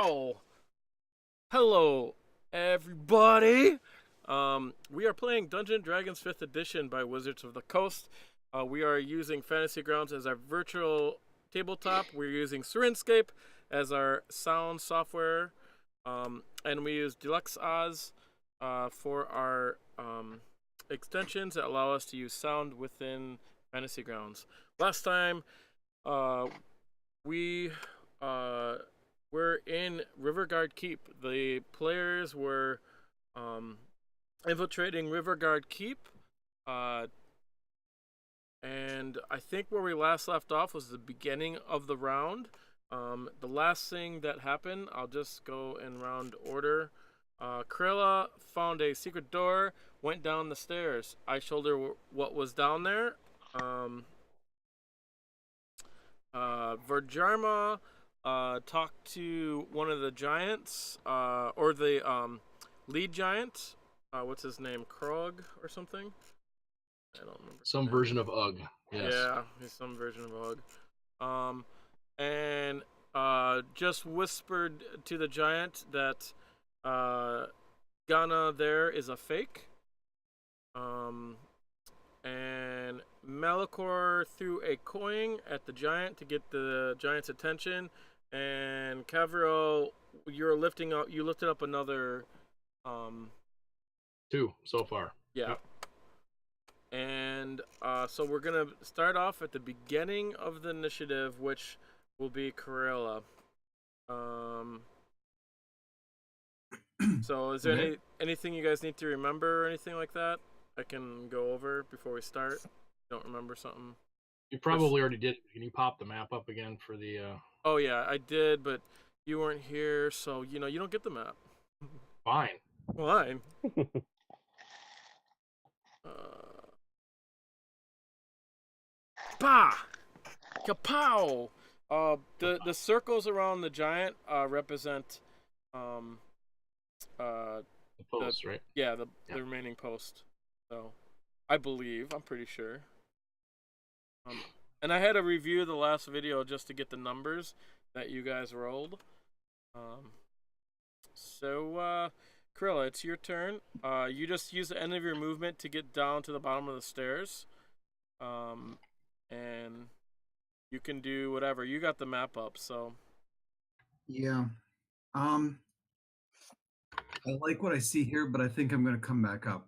Pow! Hello, everybody! We are playing Dungeons & Dragons 5th Edition by Wizards of the Coast. We are using Fantasy Grounds as our virtual tabletop. We're using Syrinscape as our sound software. And we use dulux-oz for our extensions that allow us to use sound within Fantasy Grounds. Last time, we were in Rivergaurd Keep. The players were infiltrating Rivergaurd Keep, and I think where we last left off was the beginning of the round. The last thing that happened, I'll just go in round order. Criella found a secret door, went down the stairs. I showed her what was down there. Vhajjharma talked to one of the giants, or the lead giant. What's his name? Krog or something? I don't remember. Some version of Ugg. Yes. Yeah, he's some version of Ugg. And just whispered to the giant that Ghana there is a fake. And Malichor threw a coin at the giant to get the giant's attention. And Kevril, you lifted up another. 2 so far. Yeah. Yep. And so we're gonna start off at the beginning of the initiative, which will be Criella. So is there anything you guys need to remember or anything like that I can go over before we start? Don't remember something? You probably already did. Can you pop the map up again for the Oh yeah, I did, but you weren't here, so you don't get the map. Fine. Fine. Bah! Kapow! The circles around the giant represent the post, right? Yeah, the remaining post. So I believe, I'm pretty sure. And I had to review the last video just to get the numbers that you guys rolled. So Criella, it's your turn. You just use the end of your movement to get down to the bottom of the stairs. And you can do whatever. You got the map up, so. Yeah. I like what I see here, but I think I'm going to come back up.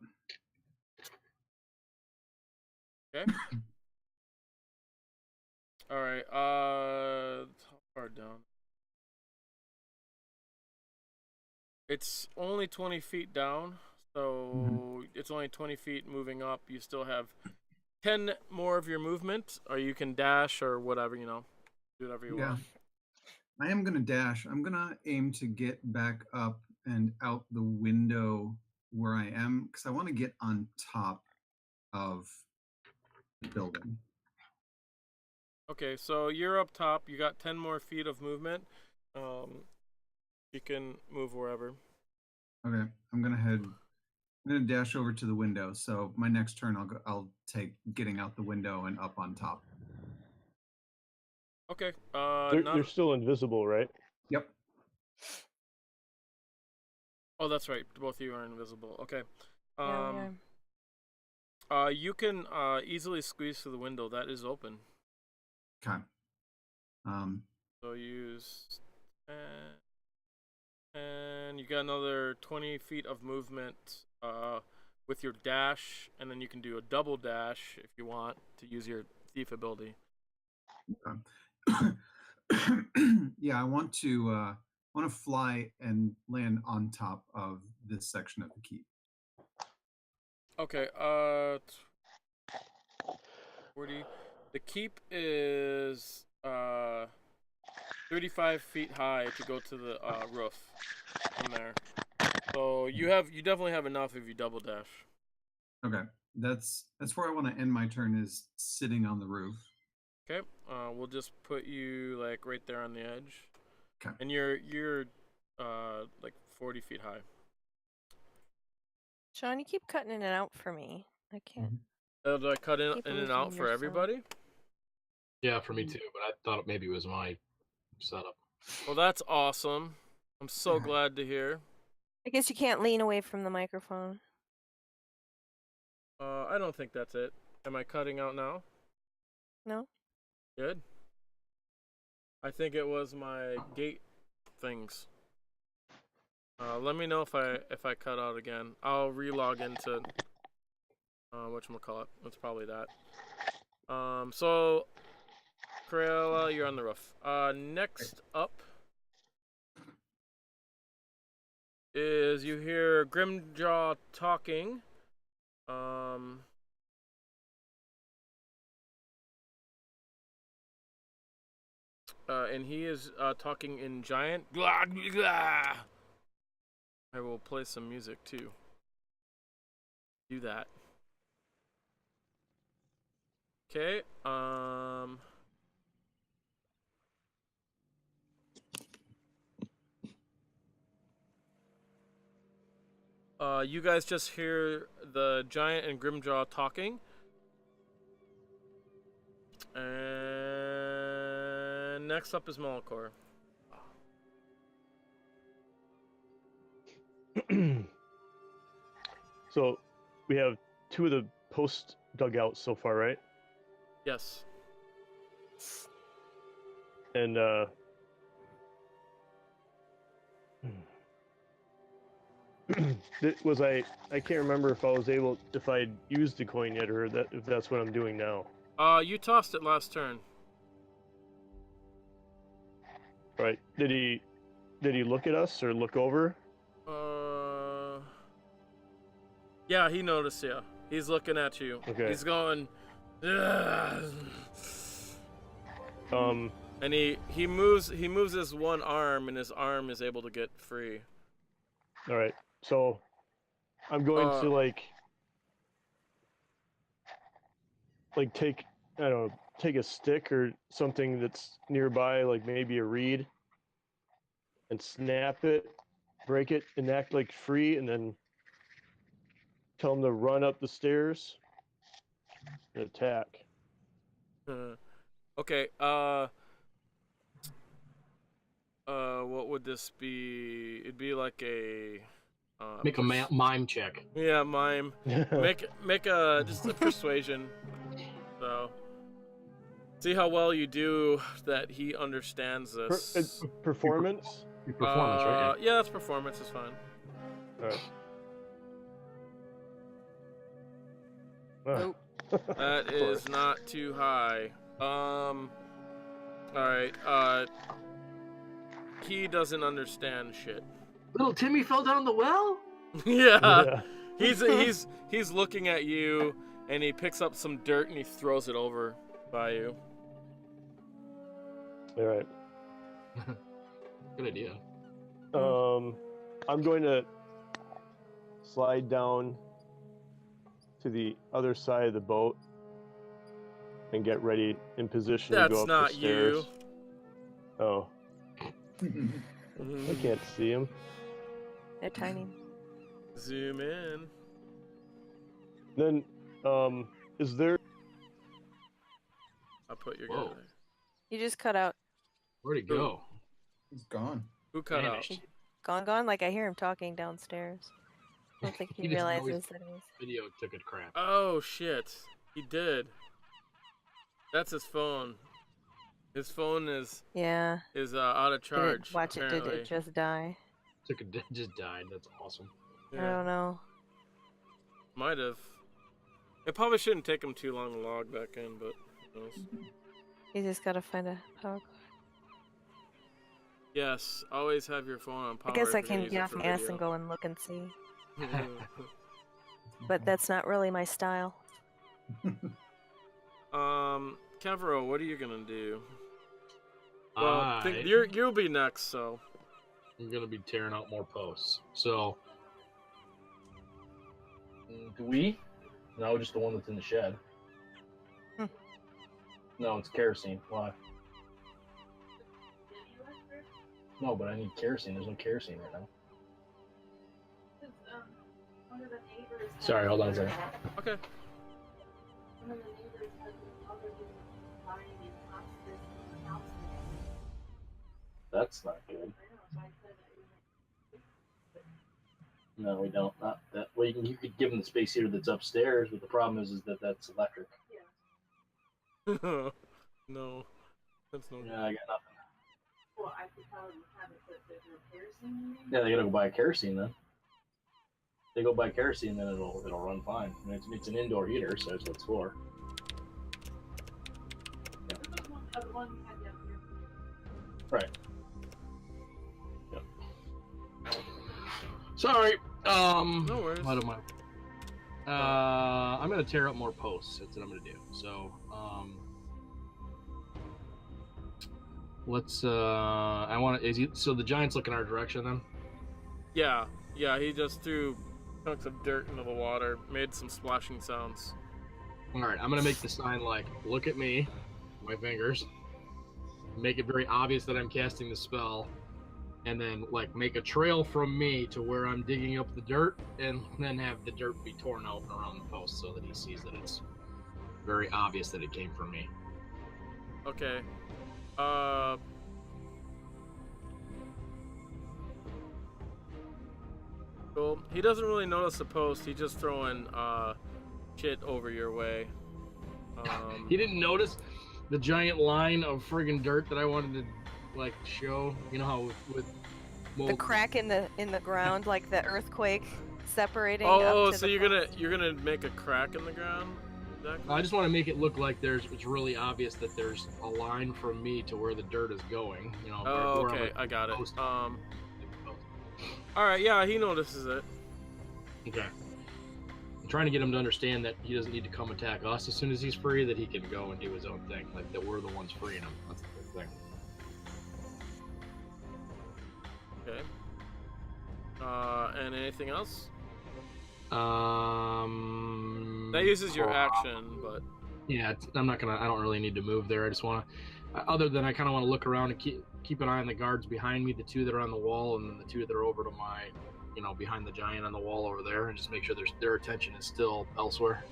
Okay. All right. How far down? It's only 20 feet down, so it's only 20 feet moving up. You still have 10 more of your movement, or you can dash or whatever, do whatever you want. I am going to dash. I'm going to aim to get back up and out the window where I am, because I want to get on top of the building. Okay, so you're up top. You got 10 more feet of movement. You can move wherever. Okay, I'm gonna dash over to the window. So my next turn, I'll take getting out the window and up on top. Okay. They're still invisible, right? Yep. Oh, that's right. Both of you are invisible. Okay. Yeah. You can easily squeeze through the window. That is open. Okay. So use 10, and you got another 20 feet of movement with your dash, and then you can do a double dash if you want to use your thief ability. Okay. Yeah, I want to fly and land on top of this section of the keep. Okay. 40. The keep is 35 feet high to go to the roof from there. So you definitely have enough if you double dash. Okay, that's where I want to end my turn, is sitting on the roof. Okay, we'll just put you like right there on the edge. Okay. And you're like 40 feet high. Shawn, you keep cutting in and out for me. I can't. Do I cut in Keep and out losing for your everybody? Yeah, for me too, but I thought maybe it was my setup. Well, that's awesome. I'm so glad to hear. I guess you can't lean away from the microphone. I don't think that's it. Am I cutting out now? No? Good. I think it was my gate things. Let me know if I cut out again. I'll relog into whatchamacallit. It's probably that. So Criella, you're on the roof. Next up is you hear Grimjaw talking. And he is talking in giant. Blah, blah. I will play some music too. Do that. Okay. You guys just hear the giant and Grimjaw talking. And next up is Malichor. So we have 2 of the posts dug out so far, right? Yes. And I can't remember if I used the coin yet, or if that's what I'm doing now. You tossed it last turn. Right? Did he look at us or look over? Yeah, he noticed you. He's looking at you. Okay. He's going. Ugh. And he moves his one arm, and his arm is able to get free. All right. So I'm going to like take, I don't know, take a stick or something that's nearby, like maybe a reed, and snap it, break it, and act like free, and then tell him to run up the stairs and attack. Okay. What would this be? It'd be like a. Make a mime check. Yeah, mime. make a just a persuasion. So. See how well you do that he understands this. Performance? Your performance, right? Yeah, that's performance is fine. Alright. Nope. That is not too high. Alright, he doesn't understand shit. Little Timmy fell down the well? Yeah. He's looking at you, and he picks up some dirt and he throws it over by you. Alright. Good idea. I'm going to slide down to the other side of the boat and get ready in position to go up the stairs. That's not you. Oh. I can't see him. They're tiny. Zoom in. Then, is there... I'll put your Whoa. guy. You just cut out. Where'd he go? He's gone. Who cut out? Vanished. Gone? Like I hear him talking downstairs. I don't think he He doesn't know realizes that it was. Video took a crap. Oh shit. He did. That's his phone. His phone is Yeah. out of charge. Did it, apparently. did it just die? Just died. That's awesome. I don't know. Might have. It probably shouldn't take him too long to log back in, but who knows? You just gotta find a power cord. Yes, always have your phone on power. I guess if I you're gonna can use get it off for my ass video. and go and look and see. But that's not really my style. Kevril, what are you gonna do? Well, you'll be next, so. I'm gonna be tearing out more posts. So, Do we? No, just the one that's in the shed. No, it's kerosene. Why? No, but I need kerosene. There's no kerosene right now. sorry, hold on a second. Okay. That's not good. No, we don't. Not that. Well, you could give him the space heater that's upstairs, but the problem is that that's electric. No, that's no. Yeah, I got nothing. Well, I could probably have it, but there's no kerosene. Yeah, they gotta go buy kerosene then. They go buy kerosene, then it'll run fine. I mean, it's an indoor heater, so that's what it's for. Yeah. The one we had the other year. Right. Yep. Sorry. No worries. What am I? I'm gonna tear up more posts. That's what I'm gonna do. So, let's. I want to. So the giant's looking our direction then. Yeah, he just threw chunks of dirt into the water, made some splashing sounds. All right, I'm gonna make the sign like, look at me, my fingers. Make it very obvious that I'm casting the spell, and then like make a trail from me to where I'm digging up the dirt, and then have the dirt be torn out around the post so that he sees that it's very obvious that it came from me. Okay. Cool. He doesn't really notice the post. He's just throwing shit over your way. He didn't notice the giant line of friggin' dirt that I wanted to like show. You know how with The mold. crack in the ground, like the earthquake separating. Oh, up to so the you're gonna make a crack in the ground? Exactly. I just want to make it look like it's really obvious that there's a line from me to where the dirt is going. You know. Oh, where I'm, okay, like, I got it. posting. All right, yeah, he notices it. Okay. I'm trying to get him to understand that he doesn't need to come attack us as soon as he's free, that he can go and do his own thing. Like, that we're the ones freeing him. That's the whole thing. Okay. And anything else? That uses your action, but Yeah, I don't really need to move there. I just want to, other than I kind of want to look around and keep an eye on the guards behind me, the two that are on the wall, and then the two that are over to my, behind the giant on the wall over there, and just make sure their attention is still elsewhere.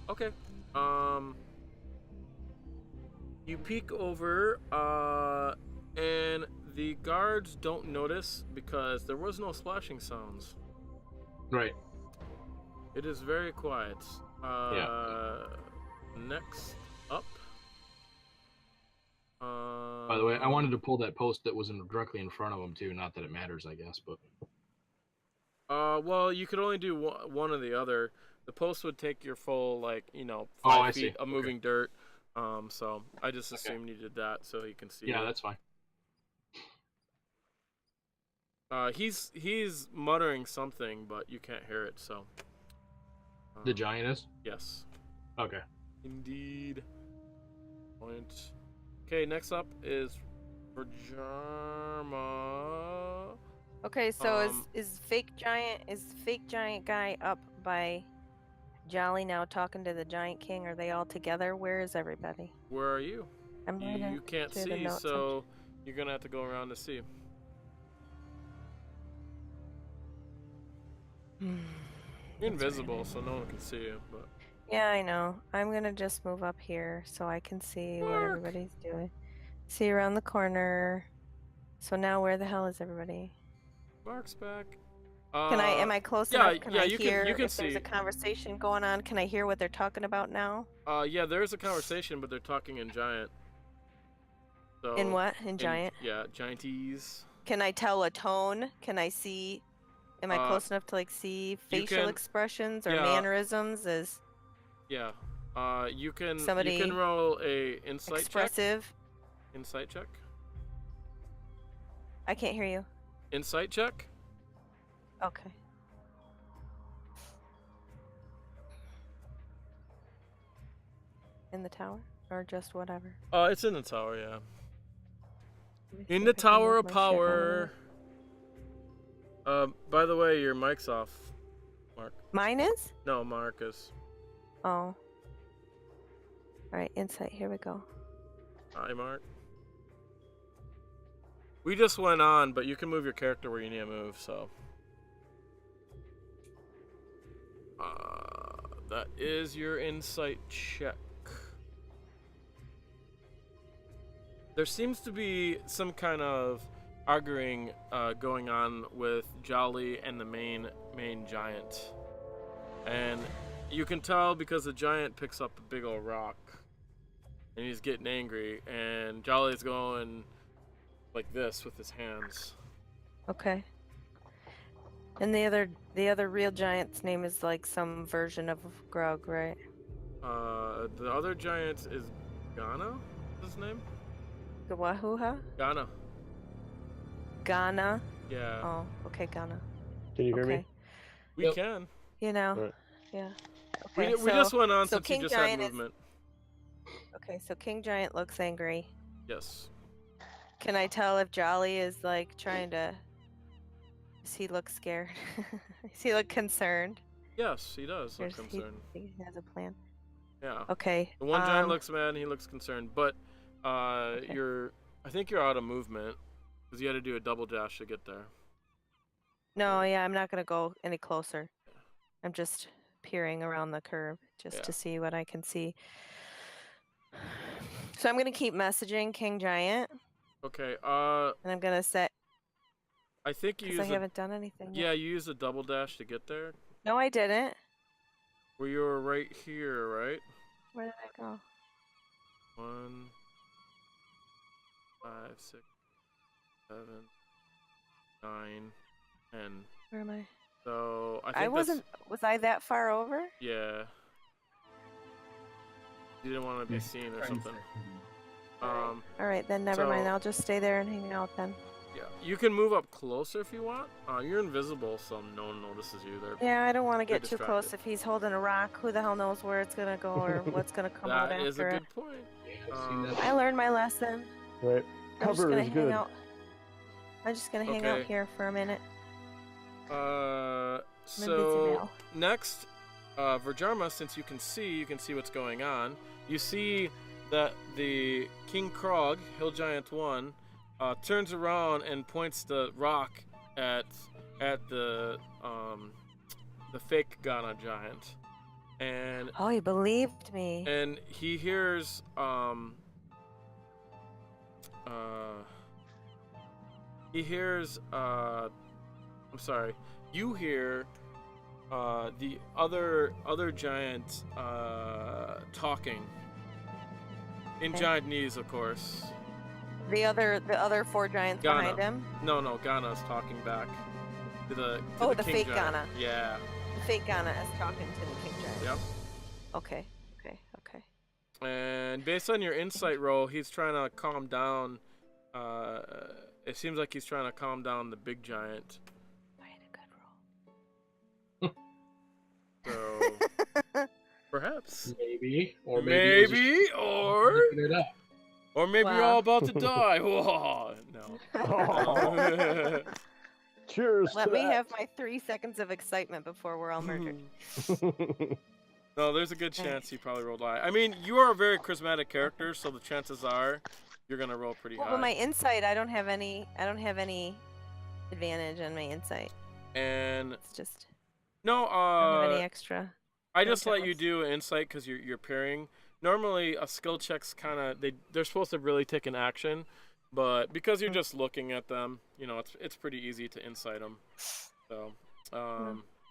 okay. You peek over, and the guards don't notice because there was no splashing sounds. Right. It is very quiet. Next up. By the way, I wanted to pull that post that was directly in front of him too. Not that it matters, I guess, but. Well, you could only do one or the other. The post would take your full, 5 I feet see. of moving dirt. So I just assumed you did that so he can see. Yeah, it. that's fine. He's muttering something, but you can't hear it. So. The giant is. Yes. Okay. Indeed. Point. Okay, next up is Vhajjharma. Okay, so is fake giant guy up by Jolly now talking to the giant king? Are they all together? Where is everybody? Where are you? I'm reading You can't through the see, notes. so you're gonna have to go around to see. You're invisible, so no one can see you. But Yeah, I know. I'm gonna just move up here so I can see what Marc. everybody's doing. See around the corner. So now where the hell is everybody? Marc's back. Am I close yeah, enough? Can yeah, I you can- hear you can if there's see. a conversation going on? Can I hear what they're talking about now? Yeah, there's a conversation, but they're talking in giant. So In what? In giant? Yeah, giantese. Can I tell a tone? Can I see? Am I close enough to see facial can- expressions or yeah. mannerisms? Is Yeah. You can Somebody you can roll a insight expressive? check. Insight check. I can't hear you. Insight check. Okay. In the tower? Or just whatever? It's in the tower, yeah. Let me see In if the I can tower move of my shit out of power. By the way, your mic's off, Marc. the way. Mine is? No, Marc is. Oh. Alright, insight. Here we go. Hi, Marc. We just went on, but you can move your character where you need to move, so. That is your insight check. There seems to be some kind of arguing going on with Jolly and the main giant. And you can tell because the giant picks up a big old rock. And he's getting angry. And Jolly's going like this with his hands. Okay. And the other real giant's name is like some version of Grog, right? The other giant is Ghana? What's his name? Gawahuha? Ghana. Ghana? Yeah. Oh, okay, Ghana. Can you hear Okay. me? We Yep. can. You know, Right. yeah. We, Okay, we just went on so since you King just Giant had is- movement. Okay, so King Giant looks angry. Yes. Can I tell if Jolly is like trying to? Does he look scared? Does he look concerned? Yes, he does look Or does concerned. He has a plan. Yeah. Okay. The one giant looks mad and he looks concerned, but I think you're out of movement because you had to do a double dash to get there. No, yeah, I'm not gonna go any closer. I'm just peering around the curve just to see what I can see. So I'm gonna keep messaging King Giant, Okay. and I'm gonna set I think you because I used haven't done anything. yeah, Yet. you used a double dash to get there. No, I didn't. Where you were right here, right? Where did I go? 1, 5, 6, 7, 9, 10. Where am I? So I think I wasn't. Was I that far over? Yeah. You didn't want to be seen or Try and something. stay hidden. All right, then never mind. so- I'll just stay there and hang out then. Yeah, you can move up closer if you want. You're invisible, so no one notices you. Yeah, I don't want to You're get too close. distracted. If he's holding a rock, who the hell knows where it's gonna go or what's gonna come out That is a after it? good point. Yeah, I've seen that. I learned my lesson. Right. I'm just Cover gonna is hang good. out. I'm just gonna hang out Okay. here for a minute. So now. next, Vhajjharma, since you can see what's going on. You see that the King Krog, Hill Giant 1, turns around and points the rock at the fake Ghana giant, and Oh, he believed me. he hears I'm sorry, you hear the other giant talking in Okay. Giantese, of course. The other four giants Ghana. behind him. No, Ghana's talking back to the The King fake giant. Ghana. Yeah. The fake Ghana is talking to the king giant. Yep. Okay. And based on your insight roll, he's trying to calm down. It seems like he's trying to calm down the big giant. I had a good roll. So perhaps, Maybe, or maybe, it was just or looking it up. maybe you're Wow. all about to die. Whoa, no. Cheers. Let to me that. have my 3 seconds of excitement before we're all murdered. No, there's a good chance he probably rolled high. I mean, you are a very charismatic character, so the chances are you're gonna roll pretty Well, high. but my insight, I don't have any advantage on my insight. And It's just no, I don't have any extra. I just no let you talents. do an insight because you're pairing. Normally, a skill check's kind of they're supposed to really take an action, but because you're just looking at them, it's pretty easy to insight them. So,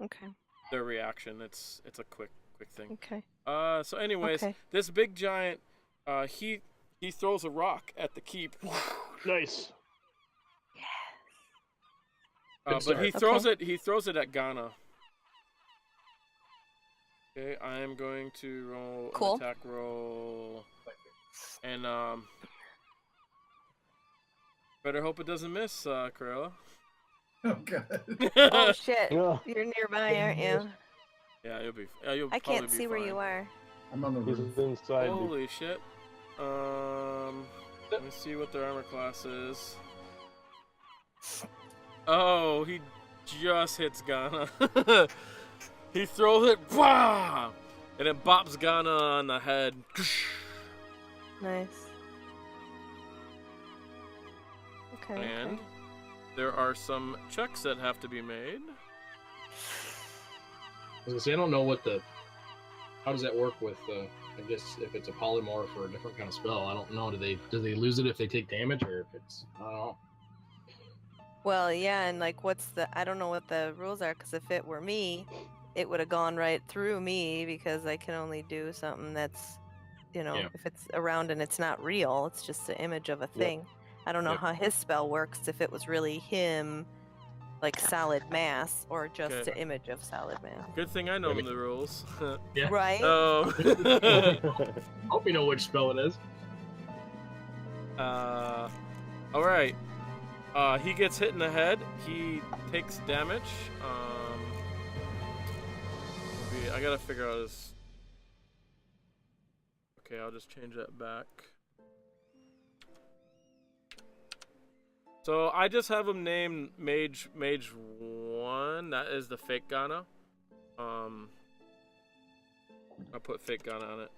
Okay. their reaction, it's a quick thing. Okay. So anyways, Okay. this big giant, he throws a rock at the keep. Nice. But start. he throws it at Ghana. Okay, I am going to roll Cool. an attack roll, and better hope it doesn't miss, Criella. Oh god. Oh shit! Yeah. You're nearby, aren't you? Yeah, you'll be. You'll I probably can't be see where you fine. are. I'm on the He's roof. inside. me. Holy shit. Let me see what their armor class is. Oh, he just hits Ghana. He throws it, bah! And it bops Ghana on the head. Nice. Okay. And there are some checks that have to be made. I was gonna say, I don't know how does that work with, I guess if it's a polymorph or a different kind of spell, I don't know. Do they lose it if they take damage or if it's, I don't know. Well, yeah, and like, I don't know what the rules are, because if it were me, it would have gone right through me because I can only do something that's, Yeah. if it's around and it's not real, it's just an image of a Yep. thing. I don't know Yep. how his spell works, if it was really him, like solid mass, or just Okay. an image of solid mass. Good thing I know the rules. Yeah. Right? Hope you know which spell it is. All right. He gets hit in the head. He takes damage. I gotta figure out his. Okay, I'll just change that back. So I just have him named Mage 1. That is the fake Ghana. I put fake Ghana on it.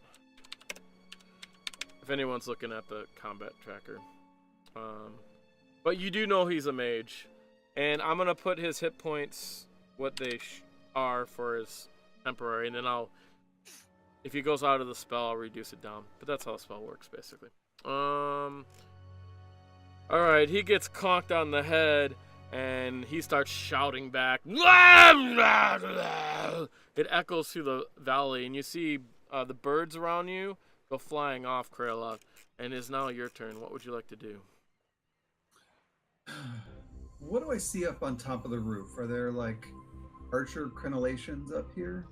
If anyone's looking at the combat tracker. But you do know he's a mage. And I'm going to put his hit points what they are for his temporary. And then if he goes out of the spell, I'll reduce it down. But that's how the spell works, basically. Alright, he gets conked on the head. And he starts shouting back. It echoes through the valley. And you see the birds around you go flying off, Criella. And it's now your turn. What would you like to do? What do I see up on top of the roof? Are there like archer crenellations up here?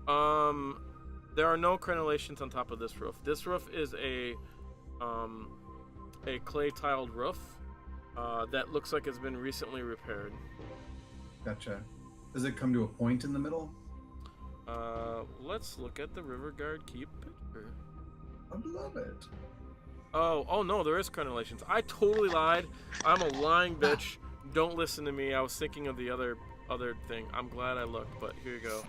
There are no crenellations on top of this roof. This roof is a clay tiled roof that looks like it's been recently repaired. Gotcha. Does it come to a point in the middle? Let's look at the Rivergaurd Keep picture. I'd love it. Oh no, there is crenellations. I totally lied. I'm a lying bitch. Don't listen to me. I was thinking of the other thing. I'm glad I looked, but here you go.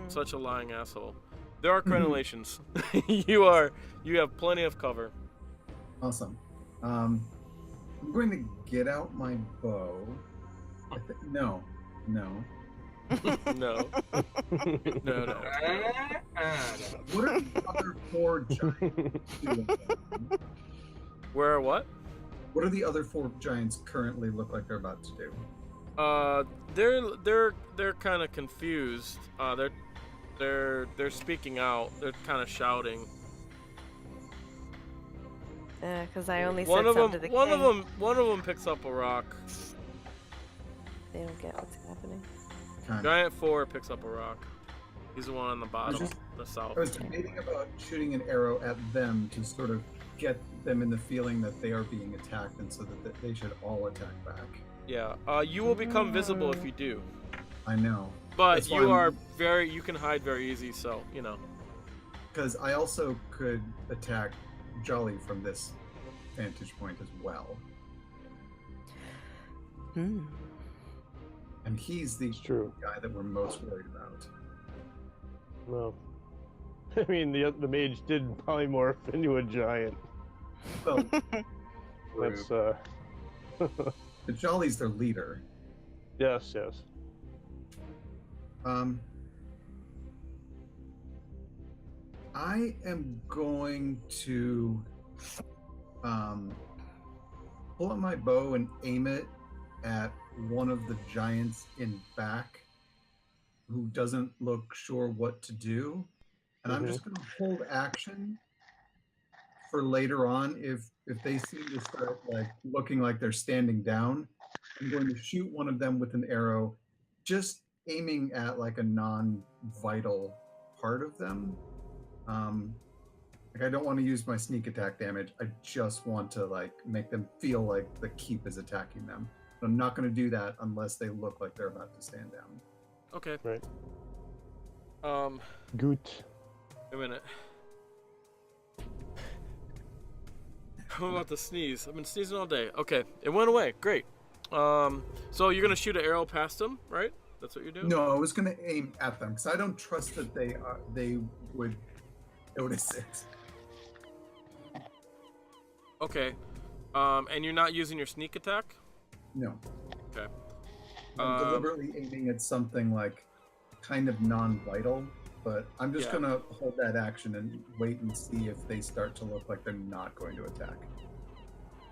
Such a lying asshole. There are crenellations. You have plenty of cover. Awesome. I'm going to get out my bow. No. No. No. What are the other 4 giants doing? Where what? What are the other 4 giants currently look like they're about to do? They're kind of confused. They're speaking out. They're kind of shouting. Because I only One said of them. something to the One king. of them. One of them picks up a rock. They don't get what's happening. Okay. Giant 4 picks up a rock. He's the one on the bottom, the south. I was debating about shooting an arrow at them to sort of get them in the feeling that they are being attacked, and so that they should all attack back. Yeah. You will become visible if you do. I know. But That's why you can hide very easy, so, Because I also could attack Jolly from this vantage point as well. And he's the true. guy that we're most worried about. Well, I mean, the mage did polymorph into a giant. Well, That's but Jolly's their leader. yes. I am going to pull out my bow and aim it at one of the giants in back who doesn't look sure what to do. And I'm just going to hold action for later on. If they seem to start looking like they're standing down, I'm going to shoot one of them with an arrow, just aiming at a non-vital part of them. I don't want to use my sneak attack damage. I just want to make them feel like the keep is attacking them. But I'm not going to do that unless they look like they're about to stand down. Okay. Right. Wait Good. a minute. I'm about to sneeze. I've been sneezing all day. Okay, it went away. Great. So you're gonna shoot an arrow past them, right? That's what you're doing? No, I was going to aim at them because I don't trust that they would notice it. Okay. And you're not using your sneak attack? No. Okay. I'm deliberately aiming at something kind of non-vital, but I'm just going to hold that action and wait and see if they start to look like they're not going to attack.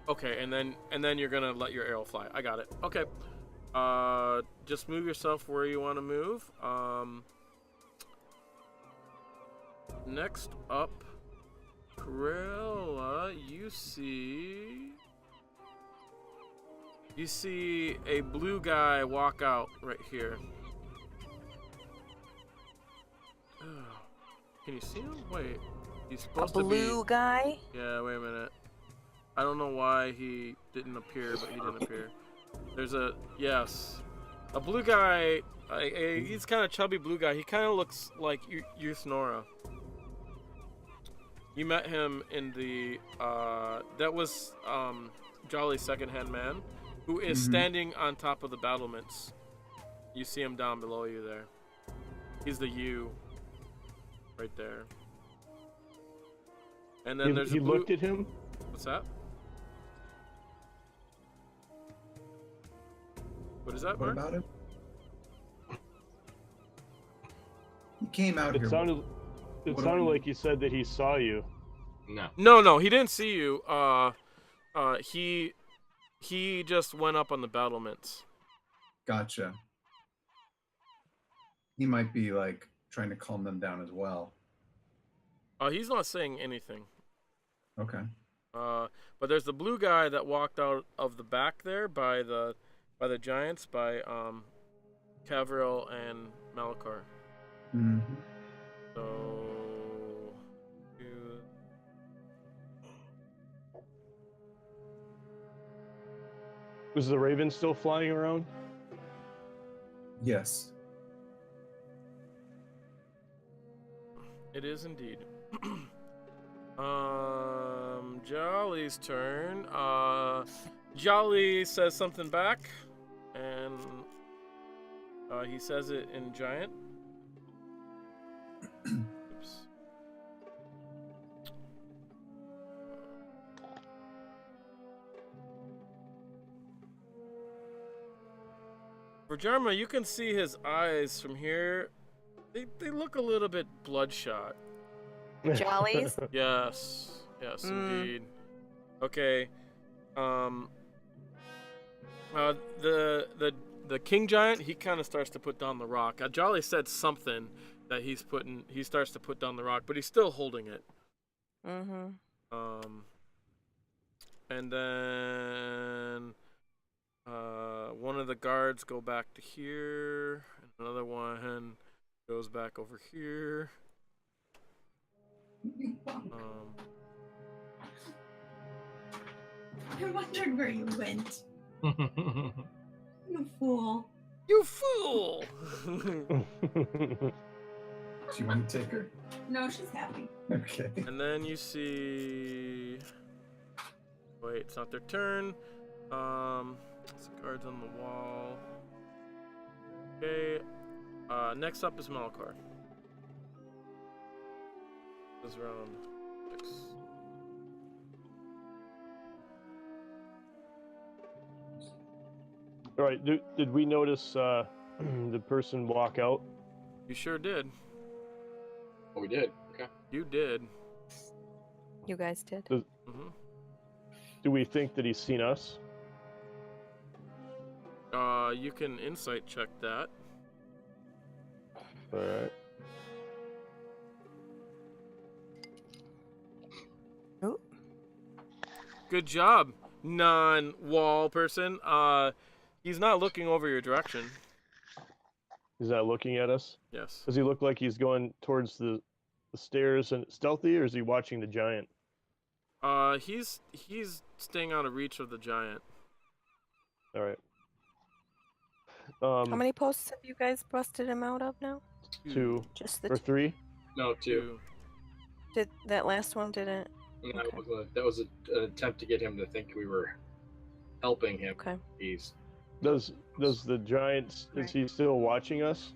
Okay, and then you're gonna let your arrow fly. I got it. Okay. Just move yourself where you want to move. Next up, Criella, you see a blue guy walk out right here. Can you see him? Wait, he's supposed to be. A blue guy? Yeah, wait a minute. I don't know why he didn't appear, but he didn't appear. There's a blue guy. He's kind of chubby blue guy. He kind of looks like Nora. You met him in the that was Jolly's second-hand man, who is standing on top of the battlements. You see him down below you there. He's the U right there. And then there's he a blue... looked at him. What's that? What is that, What Marc? about him? He came out It here. sounded like he said that he saw you. No. No, he didn't see you. He just went up on the battlements. Gotcha. He might be like trying to calm them down as well. He's not saying anything. Okay. But there's the blue guy that walked out of the back there by the giants, by Kevril and Malichor. Mm-hmm. So Was the raven still flying around? Yes. it is indeed. Jolly's turn. Jolly says something back, and he says it in giant. Oops. Vhajjharma, you can see his eyes from here. They look a little bit bloodshot. Jollies? Yes, indeed. Okay. The king giant, he kind of starts to put down the rock. Jolly said something that he starts to put down the rock, but he's still holding it. Mm-hmm. And then one of the guards go back to here, and another one goes back over here. I wondered where you went. You fool. You fool! Do you want to take her? No, she's happy. Okay. And then you see... Wait, it's not their turn. Some cards on the wall. Okay. Next up is Malichor. This is round 6. All right. Did we notice the person walk out? You sure did. Oh, we did. Okay. You did. You guys did? Mm-hmm. Do we think that he's seen us? You can insight check that. All right. Oh. Good job, non-wall person. He's not looking over your direction. He's not looking at us? Yes. Does he look like he's going towards the stairs and stealthy, or is he watching the giant? He's staying out of reach of the giant. All right. How many posts have you guys busted him out of now? 2 Just the or 3? No, 2. Did that last one didn't? No, Okay. that was an attempt to get him to think we were helping him. Okay. He's Does the giant, is he still watching us?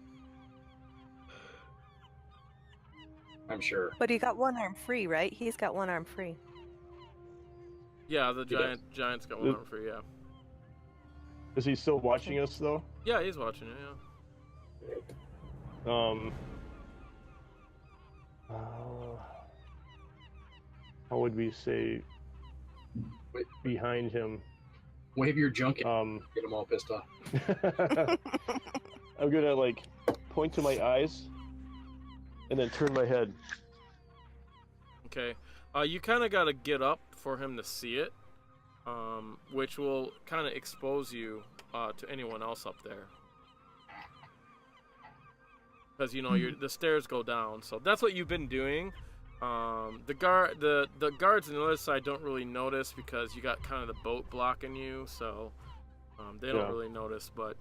I'm sure. But he got one arm free, right? He's got one arm free. Yeah, the giant's got one arm free. Yeah. Is he still watching us though? Yeah, he's watching it. Yeah. How would we say? behind him. Wave your junk at Um, get them all pissed off. I'm gonna like point to my eyes and then turn my head. Okay. You kind of got to get up for him to see it, which will kind of expose you to anyone else up there. Because you know the stairs go down, so that's what you've been doing. The guards on the other side don't really notice because you got kind of the boat blocking you, so they don't really notice. But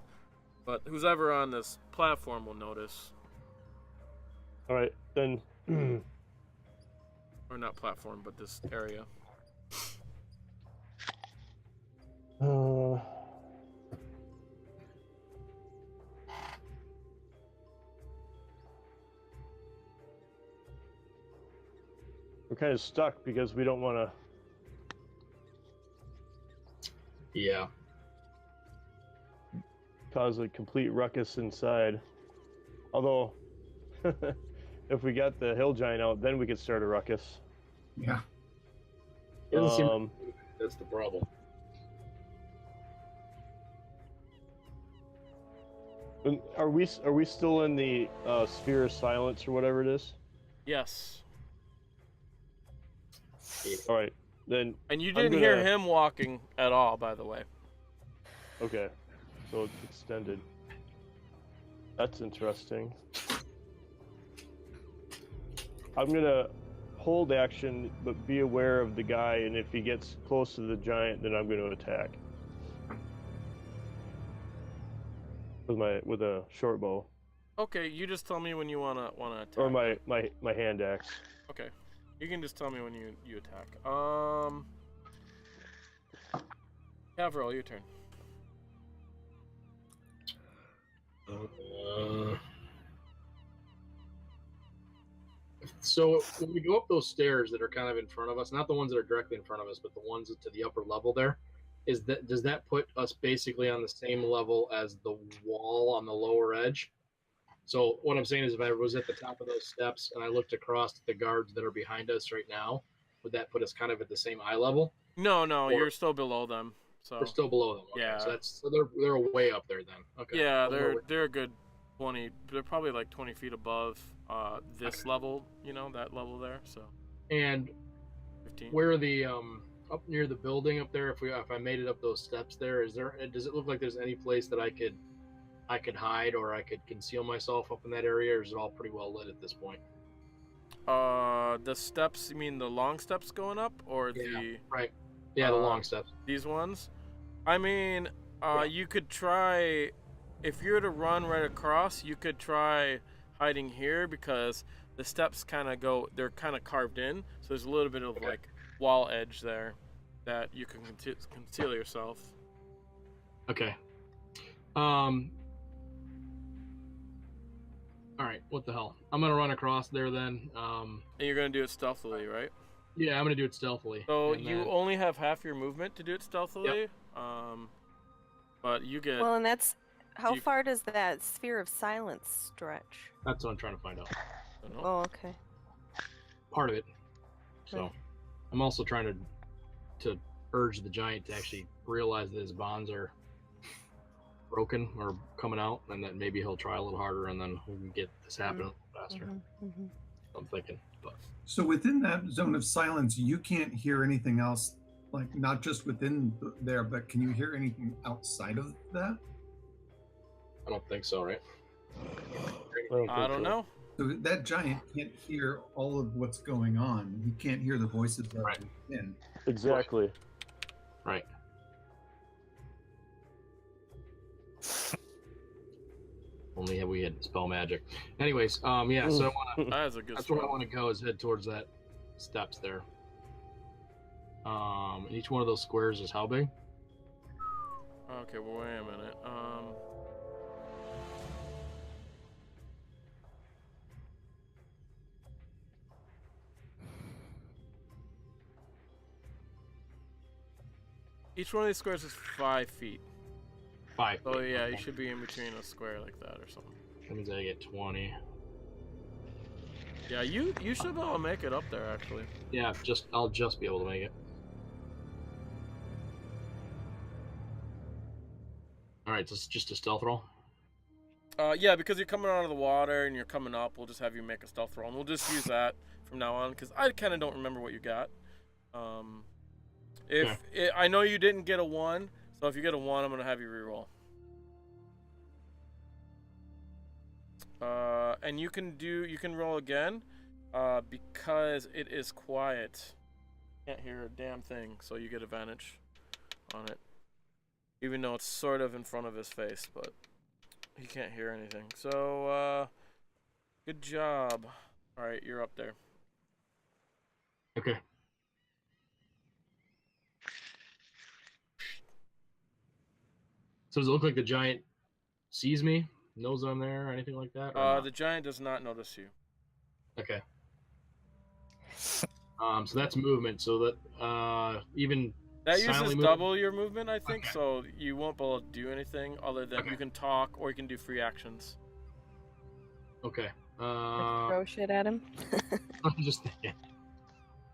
who's ever on this platform will notice. All right, then. Or not platform, but this area. We're kind of stuck because we don't want to. Yeah. Cause a complete ruckus inside. Although, if we got the hill giant out, then we could start a ruckus. Yeah. Doesn't seem that's the problem. Are we still in the sphere of silence or whatever it is? Yes. All right, then. And you didn't hear him walking at all, by the way. Okay, so it's extended. That's interesting. I'm gonna hold action, but be aware of the guy, and if he gets close to the giant, then I'm gonna attack with a short bow. Okay, you just tell me when you wanna attack. Or my hand axe. Okay, you can just tell me when you attack. Kevril, your turn. So when we go up those stairs that are kind of in front of us, not the ones that are directly in front of us, but the ones to the upper level there, does that put us basically on the same level as the wall on the lower edge? So what I'm saying is, if I was at the top of those steps and I looked across at the guards that are behind us right now, would that put us kind of at the same eye level? No, you're still below them. So we're still below them. Okay. Yeah. So they're way up there then. Okay. Yeah, they're a good 20. They're probably like 20 feet above this level. You know, that level there. So. And 15. where the up near the building up there, if I made it up those steps there, does it look like there's any place that I could hide or I could conceal myself up in that area, or is it all pretty well lit at this point? The steps, you mean the long steps going up, or the right? Yeah, the long steps. These ones. I mean, you could try, if you were to run right across, you could try hiding here because the steps kind of they're kind of carved in, so there's a little bit of like wall edge there that you can conceal yourself. Okay. All right, what the hell? I'm gonna run across there then. And you're gonna do it stealthily, right? Yeah, I'm gonna do it stealthily. So you only have half your movement to do it stealthily. Yep. But you get. Well, and that's how far does that sphere of silence stretch? That's what I'm trying to find out. Oh, okay. Part of it. So, I'm also trying to urge the giant to actually realize that his bonds are broken or coming out, and that maybe he'll try a little harder, and then we can get this happening a little faster. I'm thinking. But. So within that zone of silence, you can't hear anything else, like not just within there, but can you hear anything outside of that? I don't think so, right? I don't know. So that giant can't hear all of what's going on. He can't hear the voices that are within. Exactly. Right. Only we had spell magic. Anyways, yeah. So that's a good. That's where I want to go. Is head towards that steps there. And each one of those squares is how big? Okay, well, wait a minute. Each one of these squares is 5 feet. 5 feet. Oh yeah, you should be in between a square like that or something. That means I get 20. Yeah, you should be able to make it up there actually. Yeah, I'll just be able to make it. All right, so it's just a stealth roll. Yeah, because you're coming out of the water and you're coming up, we'll just have you make a stealth roll, and we'll just use that from now on because I kind of don't remember what you got. I know you didn't get a 1, so if you get a 1, I'm gonna have you reroll. And you can roll again, because it is quiet. Can't hear a damn thing, so you get advantage on it. Even though it's sort of in front of his face, but he can't hear anything. So, good job. All right, you're up there. Okay. So does it look like the giant sees me, knows I'm there, or anything like that? Or not? The giant does not notice you. Okay. So that's movement. So that even that silently uses move- double your movement, I think. Okay. So you won't be able to do anything other than you can talk or you can do free actions. Okay. Throw shit at him. I'm just thinking.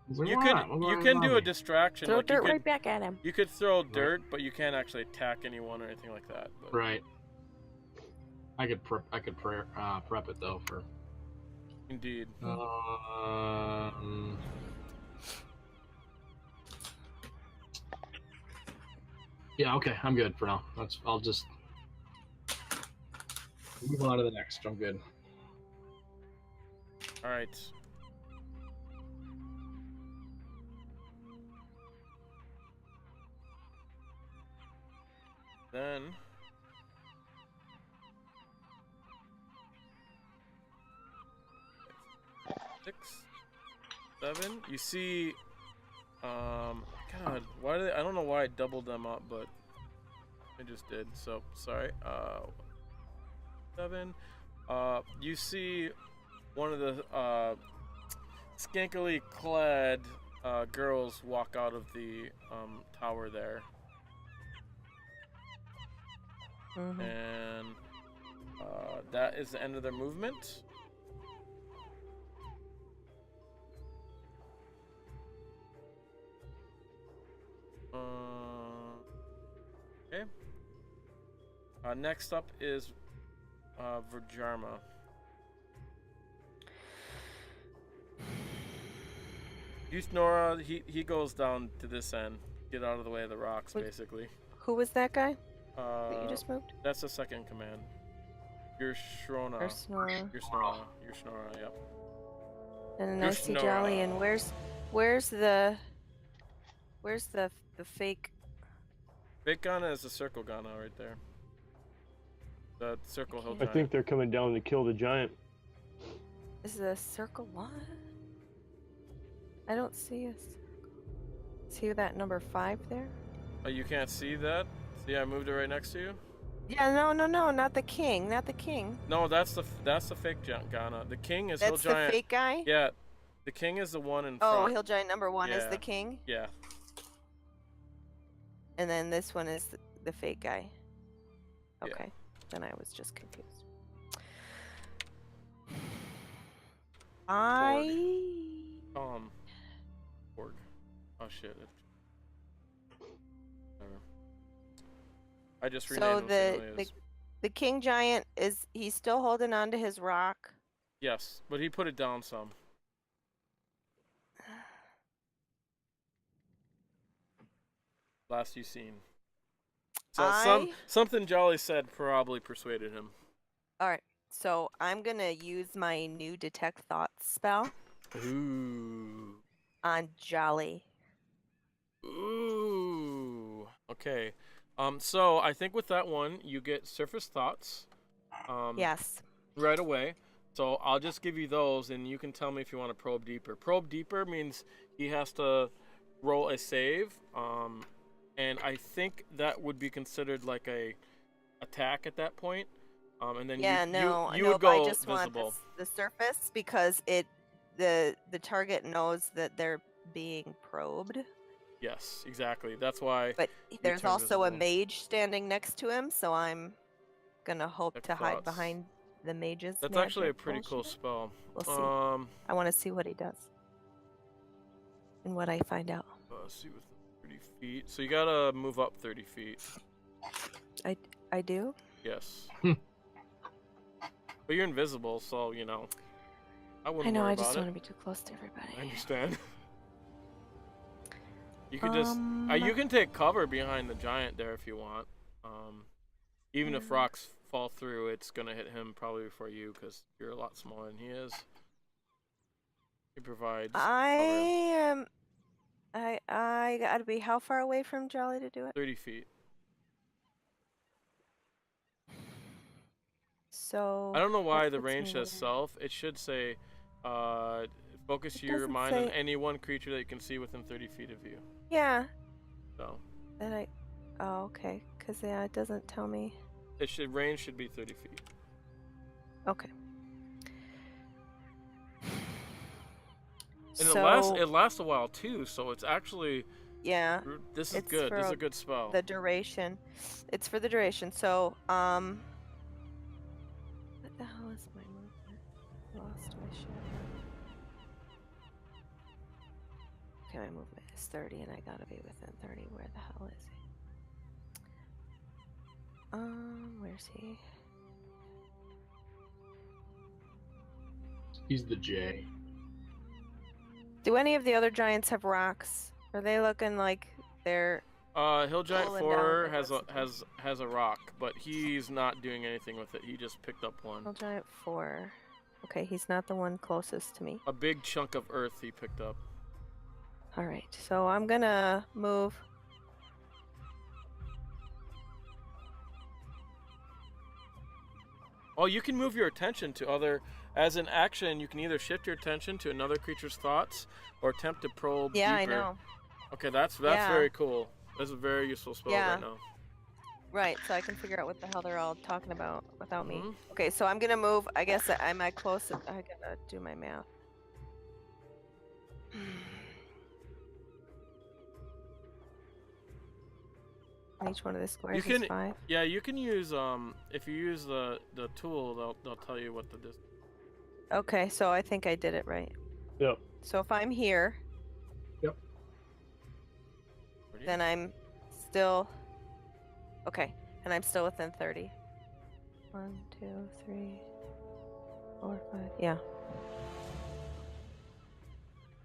You can do a distraction. Throw like dirt you could, right back at him. You could throw dirt, but you can't actually attack anyone or anything like that. But. Right. I could prep it though for. Indeed. Yeah. Okay. I'm good for now. I'll just move on to the next. I'm good. All right. Then. Six, 7. You see, God, why did I don't know why I doubled them up, but I just did. So sorry. 7. You see one of the skankily clad girls walk out of the tower there, and that is the end of their movement. Okay. Next up is Vhajjharma. Nora, he goes down to this end. Get out of the way of the rocks, basically. Who was that guy that you just moved? That's the second command. You're Shrona. Or Snora. You're Snora. You're Snora, yep. And then You're I see Snora. Jolly, and where's the fake? Fake Ghana is the circle Ghana right there. The circle hill I giant. think they're coming down to kill the giant. Is the circle what? I don't see a circle. See that number 5 there? Oh, you can't see that? See, I moved it right next to you. Yeah, no, not the king, not the king. No, that's the fake Ghana. The king is hill That's giant. the fake guy? Yeah, the king is the one in Oh, front. hill giant number 1 is Yeah. the king, Yeah. and then this one is the fake guy. Yeah. Okay, then I was just confused. Org. Oh shit. Whatever. I just renamed So him. the king giant he's still holding on to his rock. Yes, but he put it down some. Last you seen. So something Jolly said probably persuaded him. All right, so I'm gonna use my new detect thoughts spell Ooh. on Jolly. Ooh. Okay. So I think with that one you get surface thoughts. Yes. Right away. So I'll just give you those, and you can tell me if you want to probe deeper. Probe deeper means he has to roll a save, and I think that would be considered like a attack at that point. And then you would go I just visible. want the surface because the target knows that they're being probed. Yes, exactly. That's why. But there's turn also a visible. mage standing next to him, so I'm gonna hope Detect to hide thoughts. behind the mage's. That's actually a magic pretty cool bullshit. spell. We'll see. I want to see what he does and what I find out. Let's see with 30 feet. So you gotta move up 30 feet. I do? Yes. But you're invisible, so you know. I I wouldn't know, worry I about just it. want to be too close to everybody. I understand. You could just you can take cover behind the giant there if you want. Even if rocks fall through, it's gonna hit him probably before you because you're a lot smaller than he is. He provides cover. I gotta be how far away from Jolly to do it? 30 feet. So I don't know why that the puts range me says where? self. It should say, focus It your doesn't mind on say- any one creature that you can see within 30 feet of you. Yeah. So That I. Oh, okay. Cause yeah, it doesn't tell me. range should be 30 feet. Okay. And So it lasts a while too, so it's actually yeah, this is it's good. This is for a good spell. the duration. It's for the duration. So what the hell is my movement? Lost my shit. Okay, my movement is 30, and I gotta be within 30. Where the hell is he? Where's he? He's the J. Do any of the other giants have rocks? Are they looking like they're Hill Giant pulling 4 down has a rock, but he's not doing anything with it. He just picked up one. Hill Giant 4? Okay, he's not the one closest to me. A big chunk of earth he picked up. All right, so I'm gonna move. Oh, you can move your attention to other. As an action, you can either shift your attention to another creature's thoughts or attempt to probe Yeah, deeper. I know. Okay, that's Yeah. very cool. That's a very useful spell Yeah. right now. Right, so I can figure out what the hell they're all talking about without me. Mhm. Okay, so I'm gonna move. I guess I'm at close. I gotta do my math. Each one of the squares can- is 5. Yeah, you can use if you use the tool, they'll tell you what the distance. Okay, so I think I did it right. Yep. So if I'm here, then I'm still okay, and I'm still within 30. 1, 2, 3, 4, 5. Yeah.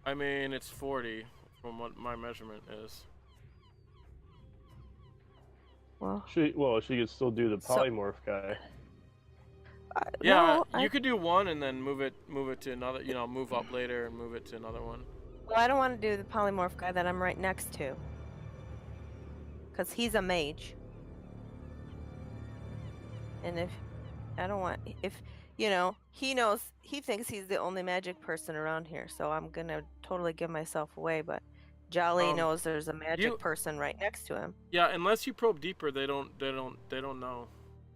I mean, it's 40 from what my measurement is. Well, She could still do the So- polymorph guy. Yeah, no, you could do one and then move it to another. You know, move up later and move it to another one. well, I don't want to do the polymorph guy that I'm right next to, because he's a mage. And if I don't want, if he knows, he thinks he's the only magic person around here, so I'm gonna totally give myself away. But Jolly knows there's a magic person right next to him. Yeah, unless you probe deeper, they don't know.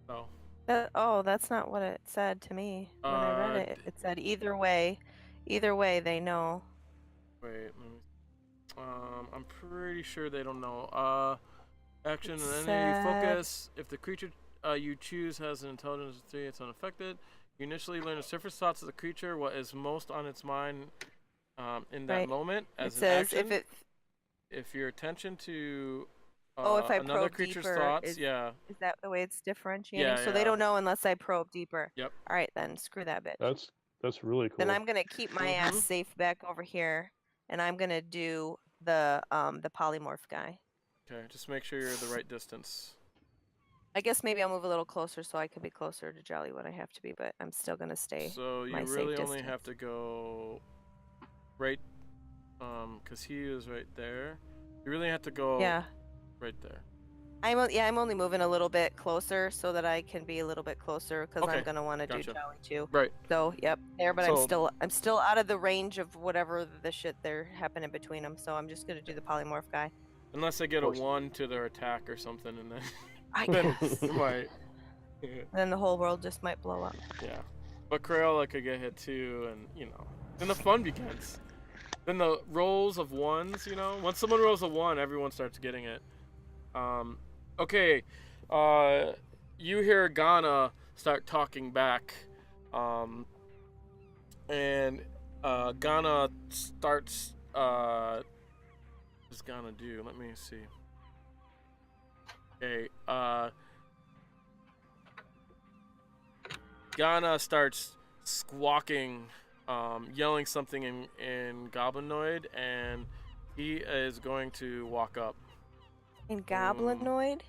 So. That's not what it said to me when I read it. It said either way they know. Wait, let me. I'm pretty sure they don't know. Action and enemy focus. If the creature you choose has an intelligence of 3, it's unaffected. You initially learn the surface thoughts of the creature, what is most on its mind in that moment. As it says action, if your attention to if I another probe creature's deeper, thoughts, is that the way it's differentiating? Yeah, so they don't know unless I probe deeper. Yep. All right, then screw that bitch. That's really cool. Then I'm gonna keep my ass safe back over here, and I'm gonna do the polymorph guy. Okay, just make sure you're the right distance. I guess maybe I'll move a little closer so I could be closer to Jolly when I have to be, but I'm still gonna stay. So you my safe really only distance. have to go right, because he is right there. You really have to go right there. I'm only moving a little bit closer so that I can be a little bit closer because I'm gonna want to do Jolly too. Right. So yep, there. But So- I'm still out of the range of whatever the shit they're happening between them. So I'm just gonna do the polymorph guy. Unless they get a 1 to their attack or something, and then I then guess. you might. Then the whole world just might blow up. Yeah, but Criella could get hit too, and then the fun begins. Then the rolls of 1s, once someone rolls a 1, everyone starts getting it. Okay, you hear Ghana start talking back, and Ghana starts. What does Ghana do? Let me see. Okay, Ghana starts squawking, yelling something in Goblinoid, and he is going to walk up. In Goblinoid?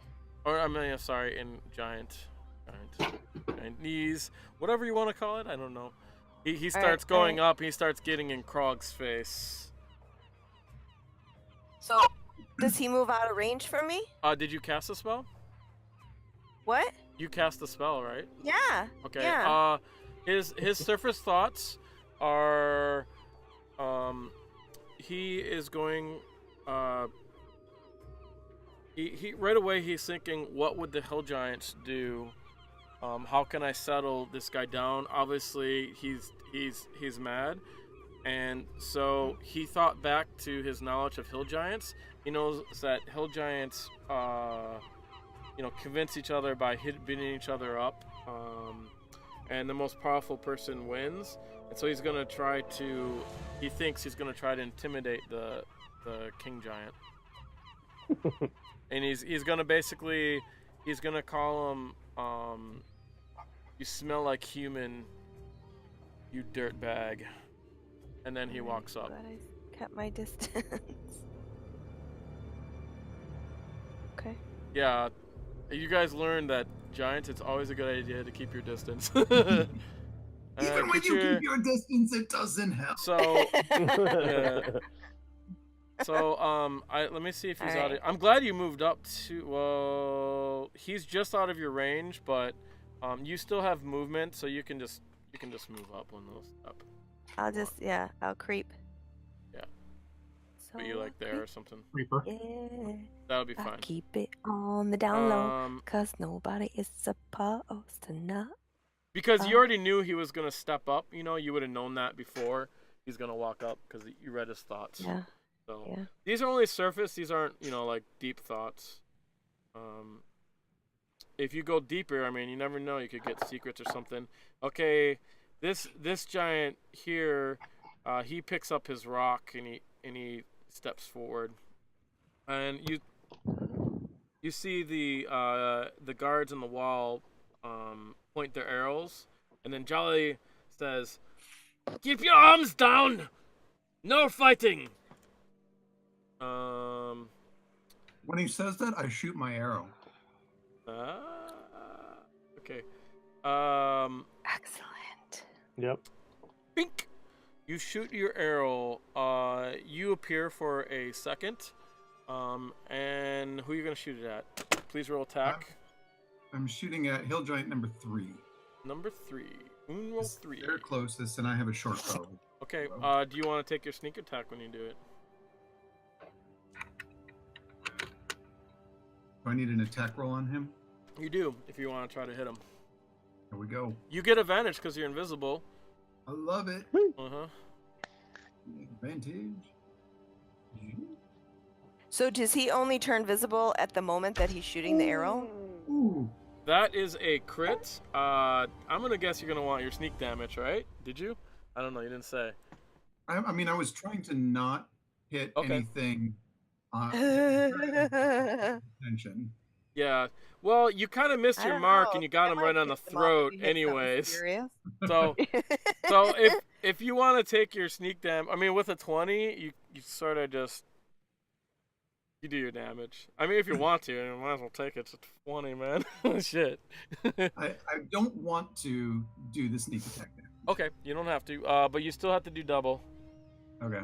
Or, I mean, sorry, in giant knees. Whatever you want to call it, I don't know. He starts going up, he starts getting in Krog's face. So, does he move out of range from me? Did you cast a spell? What? You cast the spell, right? Yeah. Okay. Yeah. His surface thoughts are, he is going, he right away he's thinking, what would the Hill Giants do? How can I settle this guy down? Obviously, he's mad, and so he thought back to his knowledge of Hill Giants. He knows that Hill Giants, convince each other by beating each other up, and the most powerful person wins. And so he's gonna try to. He thinks he's gonna try to intimidate the King Giant, and he's gonna basically call him. You smell like human, you dirtbag. And then he walks up. Glad I kept my distance. Okay. Yeah, you guys learned that giants, it's always a good idea to keep your distance. Even when you keep your distance, it doesn't help. So, yeah. So, let me see if he's out of... I'm glad you moved up to... Well, he's just out of your range, but you still have movement, so you can just move up one of those up. I'll creep. Yeah. So But you like there or something? Creeper. Yeah. That would be I fine. keep it on the down low, cause nobody is supposed to know. Because you already knew he was going to step up, you would have known that before he's going to walk up, because you read his thoughts. Yeah. So Yeah. these are only surface. These aren't, like deep thoughts. If you go deeper, I mean, you never know. You could get secrets or something. Okay, this giant here, he picks up his rock and he steps forward, and you see the guards on the wall point their arrows, and then Jolly says, "Keep your arms down. No fighting." When he says that, I shoot my arrow. Okay. Excellent. Yep. Bink. You shoot your arrow. You appear for a second. And who are you gonna shoot it at? Please roll attack. I'm shooting at Hill Giant number 3. Number 3. Roll 3. They're closest, and I have a short bow. Okay. Do you want to take your sneak attack when you do it? Do I need an attack roll on him? You do, if you want to try to hit him. Here we go. You get advantage because you're invisible. I love it. Advantage. So does he only turn visible at the moment that he's shooting the arrow? Ooh. That is a crit. I'm gonna guess you're gonna want your sneak damage, right? Did you? I don't know. You didn't say. I mean, I was trying to not hit anything. Attention. Yeah. Well, you kind of missed your mark, and you got him right on the throat, anyways. So if you want to take your sneak damage, I mean, with a 20, you sort of just you do your damage. I mean, if you want to, you might as well take it. It's a 20, man. Shit. I don't want to do the sneak attack there. Okay, you don't have to, but you still have to do double. Okay.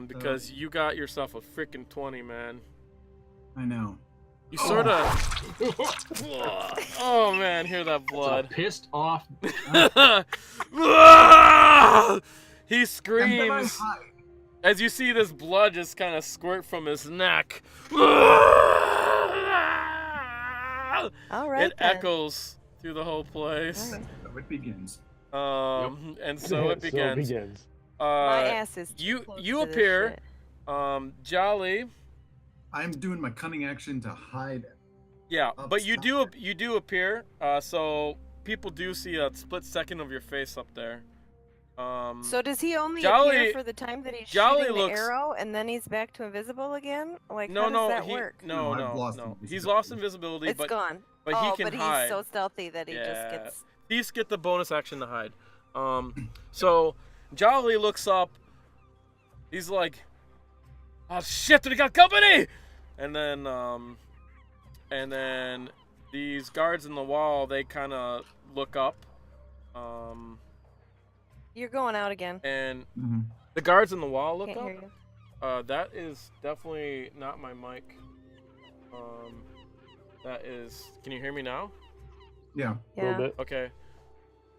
Because you got yourself a freaking 20, man. I know. You sort of. Oh man, hear that blood. Pissed off. He screams as you see this blood just kind of squirt from his neck. All right. It echoes through the whole place. So it begins. And so it begins. My ass is too you close you to this appear, shit. Jolly. I'm doing my cunning action to hide. Yeah, but you do appear. So people do see a split second of your face up there. So does he only Jolly, appear for the time that he's Jolly shooting looks, the arrow, and then he's back to invisible again? Like, no, how does no, that work? No. He's lost invisibility, It's gone. But he can hide. He's so stealthy that he just gets. Thieves get the bonus action to hide. So Jolly looks up. He's like, "Oh shit! We got company!" And then these guards in the wall, they kind of look up. You're going out again. And Mm-hmm. the guards in the wall look Can't up. hear you. That is definitely not my mic. That is. Can you hear me now? Yeah. A little Yeah. bit. Okay.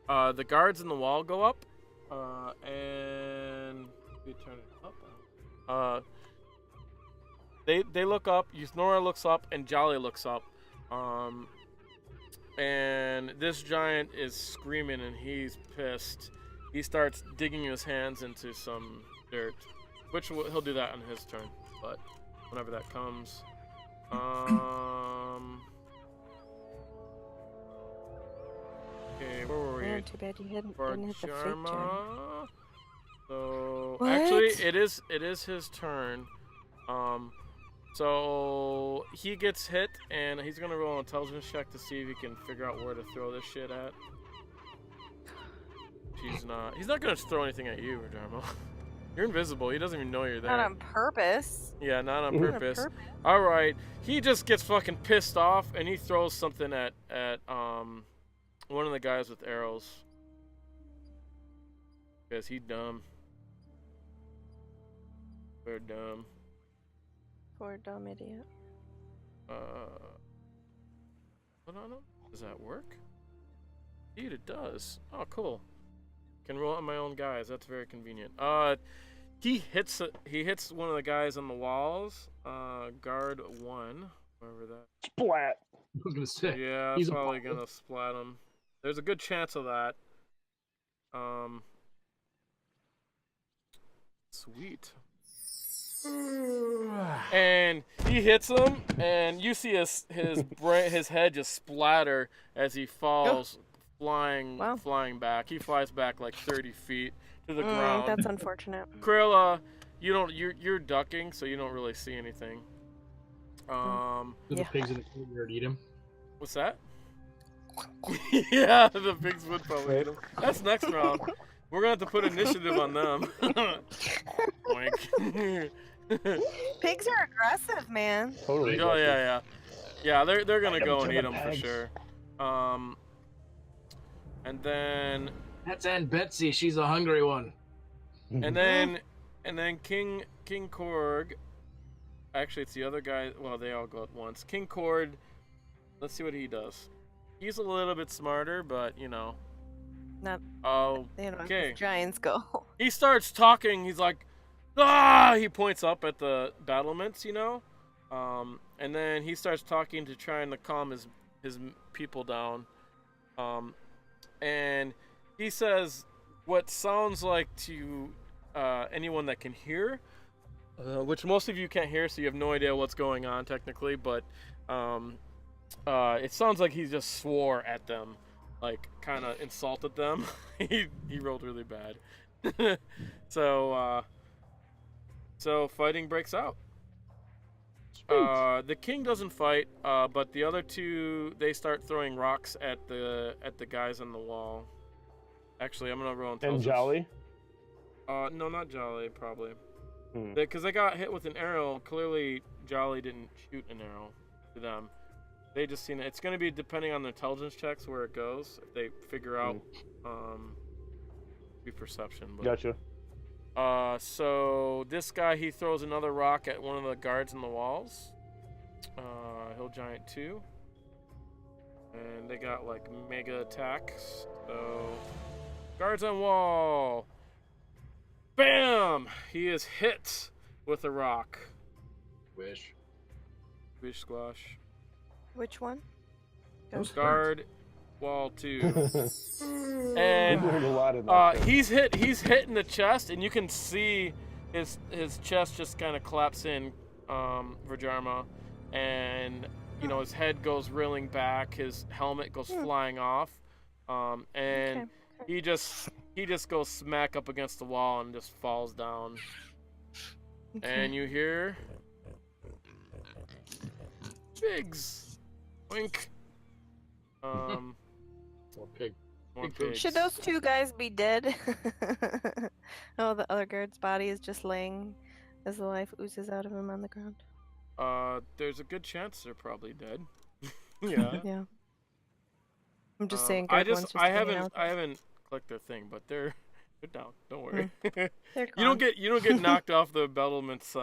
The guards in the wall go up, and we turn it up. They look up. Nora looks up, and Jolly looks up. And this giant is screaming, and he's pissed. He starts digging his hands into some dirt, which he'll do that on his turn. But whenever that comes, okay, where were we? Yeah, too bad you didn't hit the fake turn. Vhajjharma. So What? actually, it is his turn. So he gets hit, and he's gonna roll an intelligence check to see if he can figure out where to throw this shit at. He's not gonna throw anything at you, Vhajjharma. You're invisible. He doesn't even know you're there. Not on purpose. Yeah, not on Not on purpose. purpose. All right, he just gets fucking pissed off, and he throws something at one of the guys with arrows. Because he dumb. We're dumb. Poor dumb idiot. Hold on. Does that work? Indeed, it does. Oh, cool. Can roll on my own guys. That's very convenient. He hits one of the guys on the walls. Guard 1, wherever that. Splat. I was gonna say. Yeah, He's it's a probably ball. gonna splat him. There's a good chance of that. Sweet. And he hits him, and you see his head just splatter as he falls, flying back. He flies back like 30 feet to the ground. That's unfortunate. Criella, you're ducking, so you don't really see anything. Do the pigs in the courtyard eat him? What's that? Yeah, the pigs would probably eat him. That's next round. We're gonna have to put initiative on them. Oink. Pigs are aggressive, man. Totally. Oh yeah. They're gonna Welcome go to and the eat them for pigs. sure. And then That's Aunt Betsy. She's a hungry one. and then King Korg. Actually, it's the other guy. Well, they all go at once. King Korg. Let's see what he does. He's a little bit smarter, but you know. Not. Oh, You know, okay. giants go. He starts talking. He's like, ah! He points up at the battlements, you know, and then he starts talking to trying to calm his people down, and he says what sounds like to anyone that can hear, which most of you can't hear, so you have no idea what's going on technically, but it sounds like he just swore at them, like kind of insulted them. he rolled really bad. So fighting breaks out. The king doesn't fight, but the other two, they start throwing rocks at the guys on the wall. Actually, I'm gonna roll And intelligence. Jolly. No, not Jolly, probably. Hmm. Because they got hit with an arrow. Clearly, Jolly didn't shoot an arrow to them. They just seen it. It's gonna be depending on the intelligence checks where it goes. If they figure out, be perception. But, Gotcha. so this guy, he throws another rock at one of the guards in the walls. Hill Giant 2. And they got like mega attacks. So guards on wall. Bam! He is hit with a rock. Wish. Bish squash. Which one? Those Guard wall 2. We And learned a lot in that. he's hit in the chest, and you can see his chest just kind of collapse in, Vhajjharma, and you know his head goes reeling back, his helmet goes flying off, and he just goes smack up against the wall and just falls down. And you hear pigs, wink. Or pig. More Big food. pigs. Should those 2 guys be dead? Oh, the other guard's body is just laying as the life oozes out of him on the ground. There's a good chance they're probably dead. Yeah. Yeah. I'm just saying. I Guard one's just I hanging haven't out I there. haven't clicked their thing, but they're down. Don't worry. They're You don't gone. get knocked off the battlements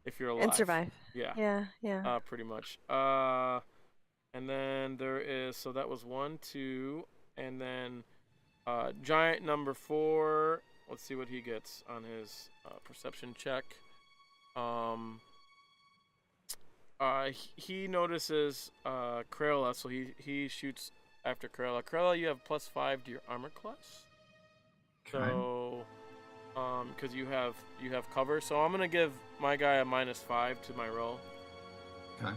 if you're alive. And survive. Yeah. Yeah. Pretty much. And then there is, so that was 1, 2, and then giant number 4. Let's see what he gets on his perception check. He notices Criella, so he shoots after Criella. Criella, you have +5 to your armor class. Okay. So, because you have cover, so I'm gonna give my guy a -5 to my roll. Okay.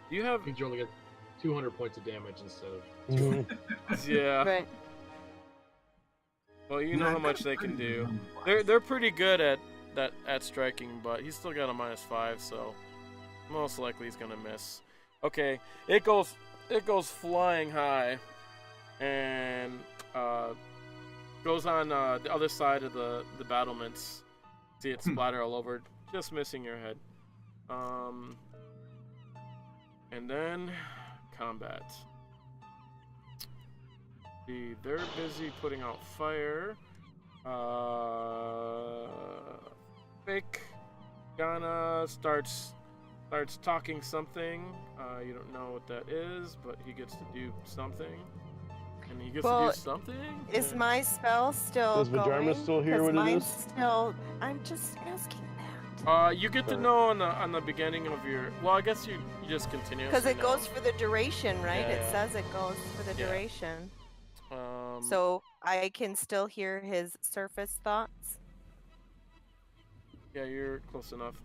You have I think you only get 200 points of damage instead of. Mhm. yeah. Right. Well, you know how much they can do. They're pretty good at striking, but he's still got a -5, so most likely he's gonna miss. Okay, it goes flying high, and goes on the other side of the battlements. See it splatter all over, just missing your head. And then combat. See, they're busy putting out fire. Fake Ghana starts talking something. You don't know what that is, but he gets to do something. And he gets to do something? Is my spell still Does Vhajjharma going? still hear 'Cause what it mine's is? Still. I'm just asking that. You get to know on the beginning of your. Well, I guess you just continue. Because it goes for the duration, right? Yeah, It yeah. says it goes for the Yeah. duration. So I can still hear his surface thoughts. Yeah, you're close enough.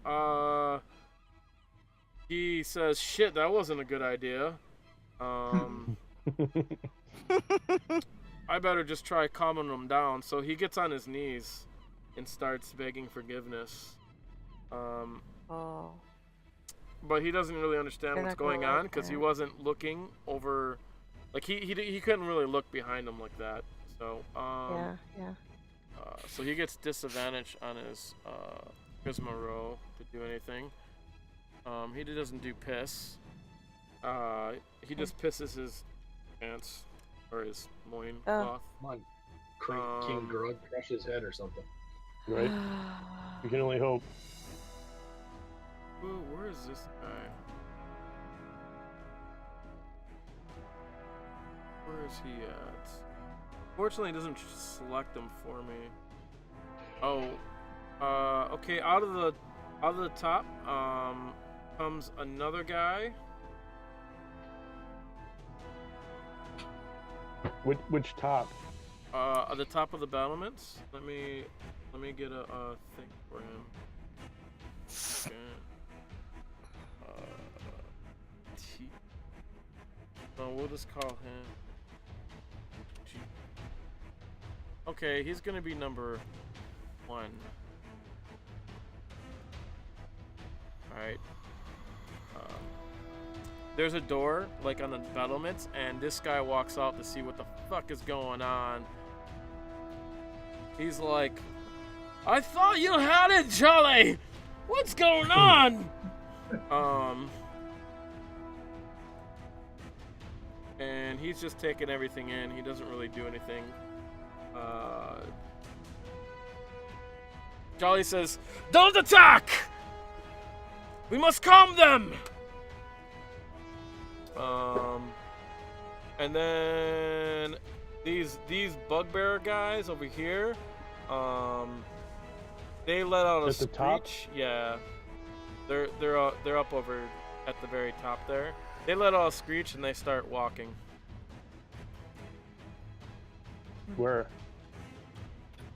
He says, "Shit, that wasn't a good idea. I better just try calming him down." So he gets on his knees and starts begging forgiveness. Oh. But he doesn't really understand You're what's not gonna going like on because he that. wasn't looking over. Like he couldn't really look behind him like that. So Yeah. so he gets disadvantage on his charisma roll to do anything. He doesn't do piss. He just pisses his pants or his loin cloth. Come on, King Grug, crush his head or something. Right? You can only hope. Ooh, where is this guy? Where is he at? Fortunately, it doesn't select them for me. Oh, okay. Out of the top, comes another guy. Which top? At the top of the battlements. Let me get a thing for him. Okay. No, we'll just call him. G. Okay, he's gonna be number 1. Alright. There's a door, like on the battlements, and this guy walks out to see what the fuck is going on. He's like, "I thought you had it, Jolly! What's going on?" And he's just taking everything in. He doesn't really do anything. Jolly says, "Don't attack! We must calm them!" And then these bugbear guys over here, they let out a At the top? screech. Yeah, they're up over at the very top there. They let out a screech and they start walking. Where?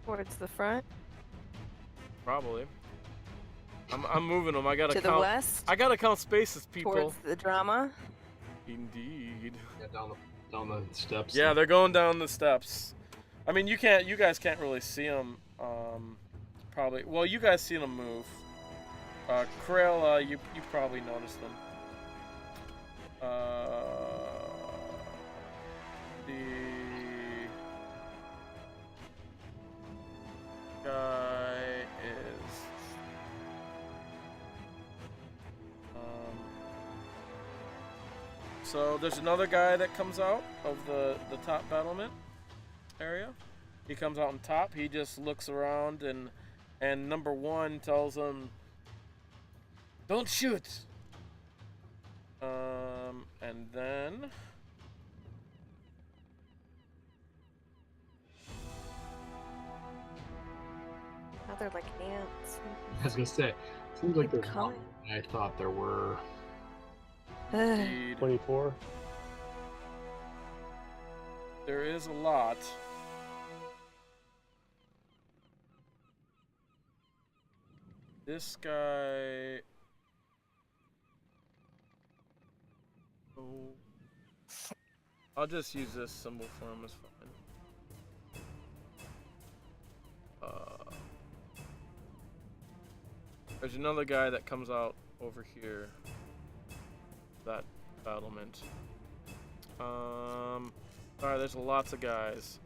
Towards the front. Probably. I'm moving them. I gotta To count. the west. I gotta count spaces, people. Towards the drama. Indeed. Yeah, down the steps. Yeah, they're going down the steps. I mean, you guys can't really see them. Probably. Well, you guys see them move. Criella, you probably noticed them. The guy is so there's another guy that comes out of the top battlement area. He comes out on top. He just looks around and number one tells him, "Don't shoot." And then Now they're like ants. I was gonna say, seems like Keep there's more coming. than I thought there were. indeed, 24. there is a lot. This guy. Oh. I'll just use this symbol for him as fine. There's another guy that comes out over here. That battlement. Alright, there's lots of guys.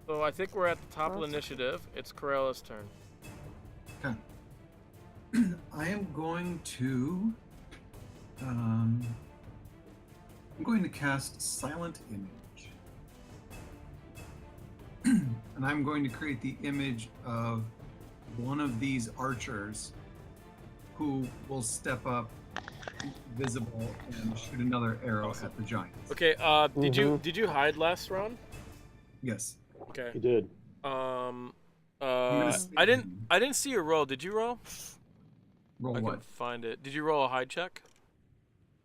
So I think we're at the top of the initiative. It's Criella's turn. Okay. I am going to I'm going to cast Silent Image. And I'm going to create the image of one of these archers who will step up visible and shoot another arrow at the giants. Okay, did you hide last round? Yes. Okay. He did. I didn't see your roll. Did you roll? Roll I what? can find it. Did you roll a hide check?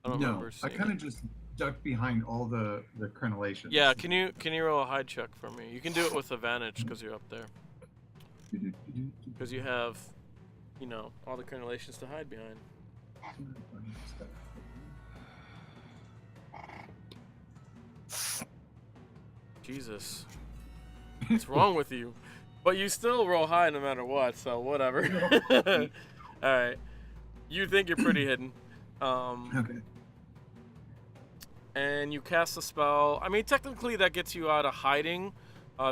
I don't No, remember I seeing kind it. of just ducked behind all the crenellations. Yeah, can you roll a hide check for me? You can do it with advantage because you're up there. Because you have, you know, all the crenellations to hide behind. Jesus. What's wrong with you? But you still roll high no matter what, so whatever. Alright. You think you're pretty hidden. Okay. And you cast a spell. I mean, technically that gets you out of hiding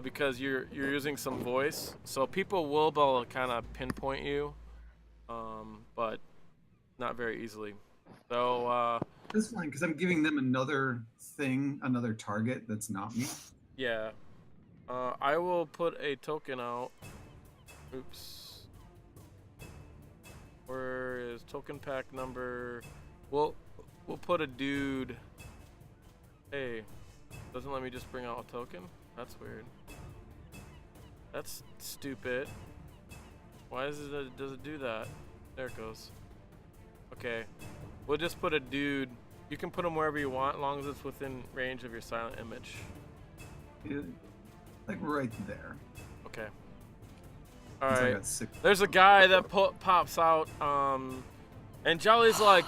because you're using some voice. So people will be able to kind of pinpoint you, but not very easily. So, That's fine, because I'm giving them another thing, another target that's not me. yeah. I will put a token out. Oops. Where is token pack number? We'll put a dude. Hey, doesn't let me just bring out a token? That's weird. That's stupid. Why does it do that? There it goes. Okay. We'll just put a dude. You can put him wherever you want, as long as it's within range of your silent image. Yeah, like right there. Okay. 'Cause I Alright. got 6. There's a guy that pops out, and Jolly's like,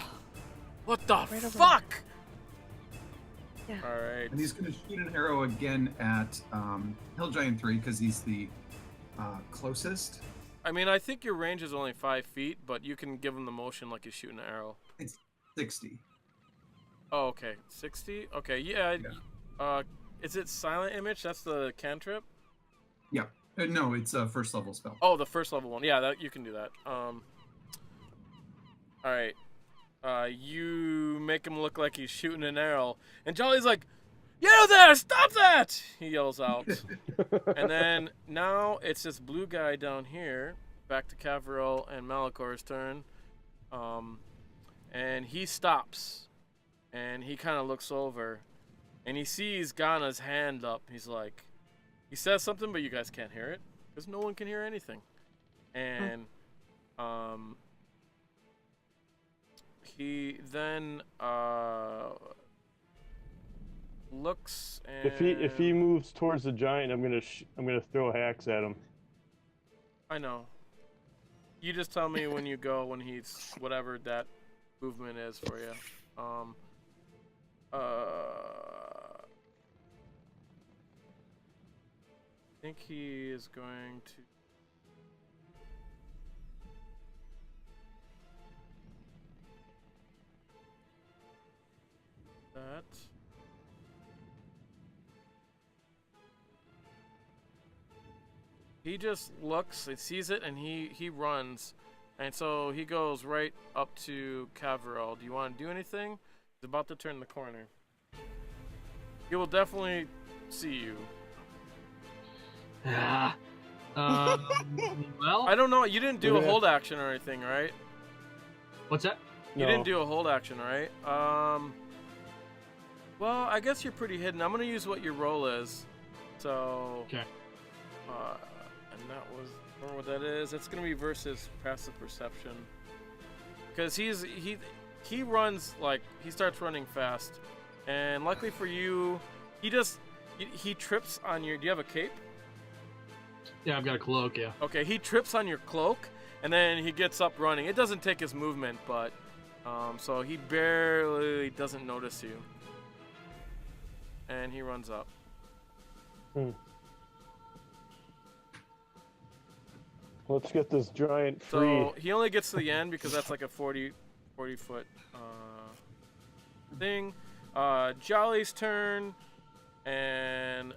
"What the over fuck?" Yeah. Alright. And he's going to shoot an arrow again at Hill Giant 3 because he's the closest. I mean, I think your range is only 5 feet, but you can give him the motion like he's shooting an arrow. It's 60. Oh, okay. 60? Okay, yeah. Is it silent image? That's the cantrip? Yeah. No, it's a first level spell. Oh, the first level one. Yeah, that you can do that. Alright. You make him look like he's shooting an arrow. And Jolly's like, "You there! Stop that!" He yells out. And then now it's this blue guy down here. Back to Kevril and Malichor's turn. And he stops. And he kind of looks over. And he sees Ghana's hand up. He's like, he says something, but you guys can't hear it. Because no one can hear anything. And he then looks and If he moves towards the giant, I'm gonna throw hacks at him. I know. You just tell me when you go when he's whatever that movement is for you. I think he is going to. that. He just looks, he sees it, and he runs. And so he goes right up to Kevril. Do you want to do anything? He's about to turn the corner. He will definitely see you. Well, I don't know. You didn't do a hold action or anything, right? what's that? You didn't do a hold action, right? Well, I guess you're pretty hidden. I'm gonna use what your roll is. So. Okay. And that was. I don't know what that is. It's gonna be versus passive perception. Because he runs like he starts running fast, and luckily for you, he trips on your. Do you have a cape? Yeah, I've got a cloak. Yeah. Okay, he trips on your cloak, and then he gets up running. It doesn't take his movement, but so he barely doesn't notice you, and he runs up. Let's get this giant free. So he only gets to the end because that's like a 40 foot thing. Jolly's turn, and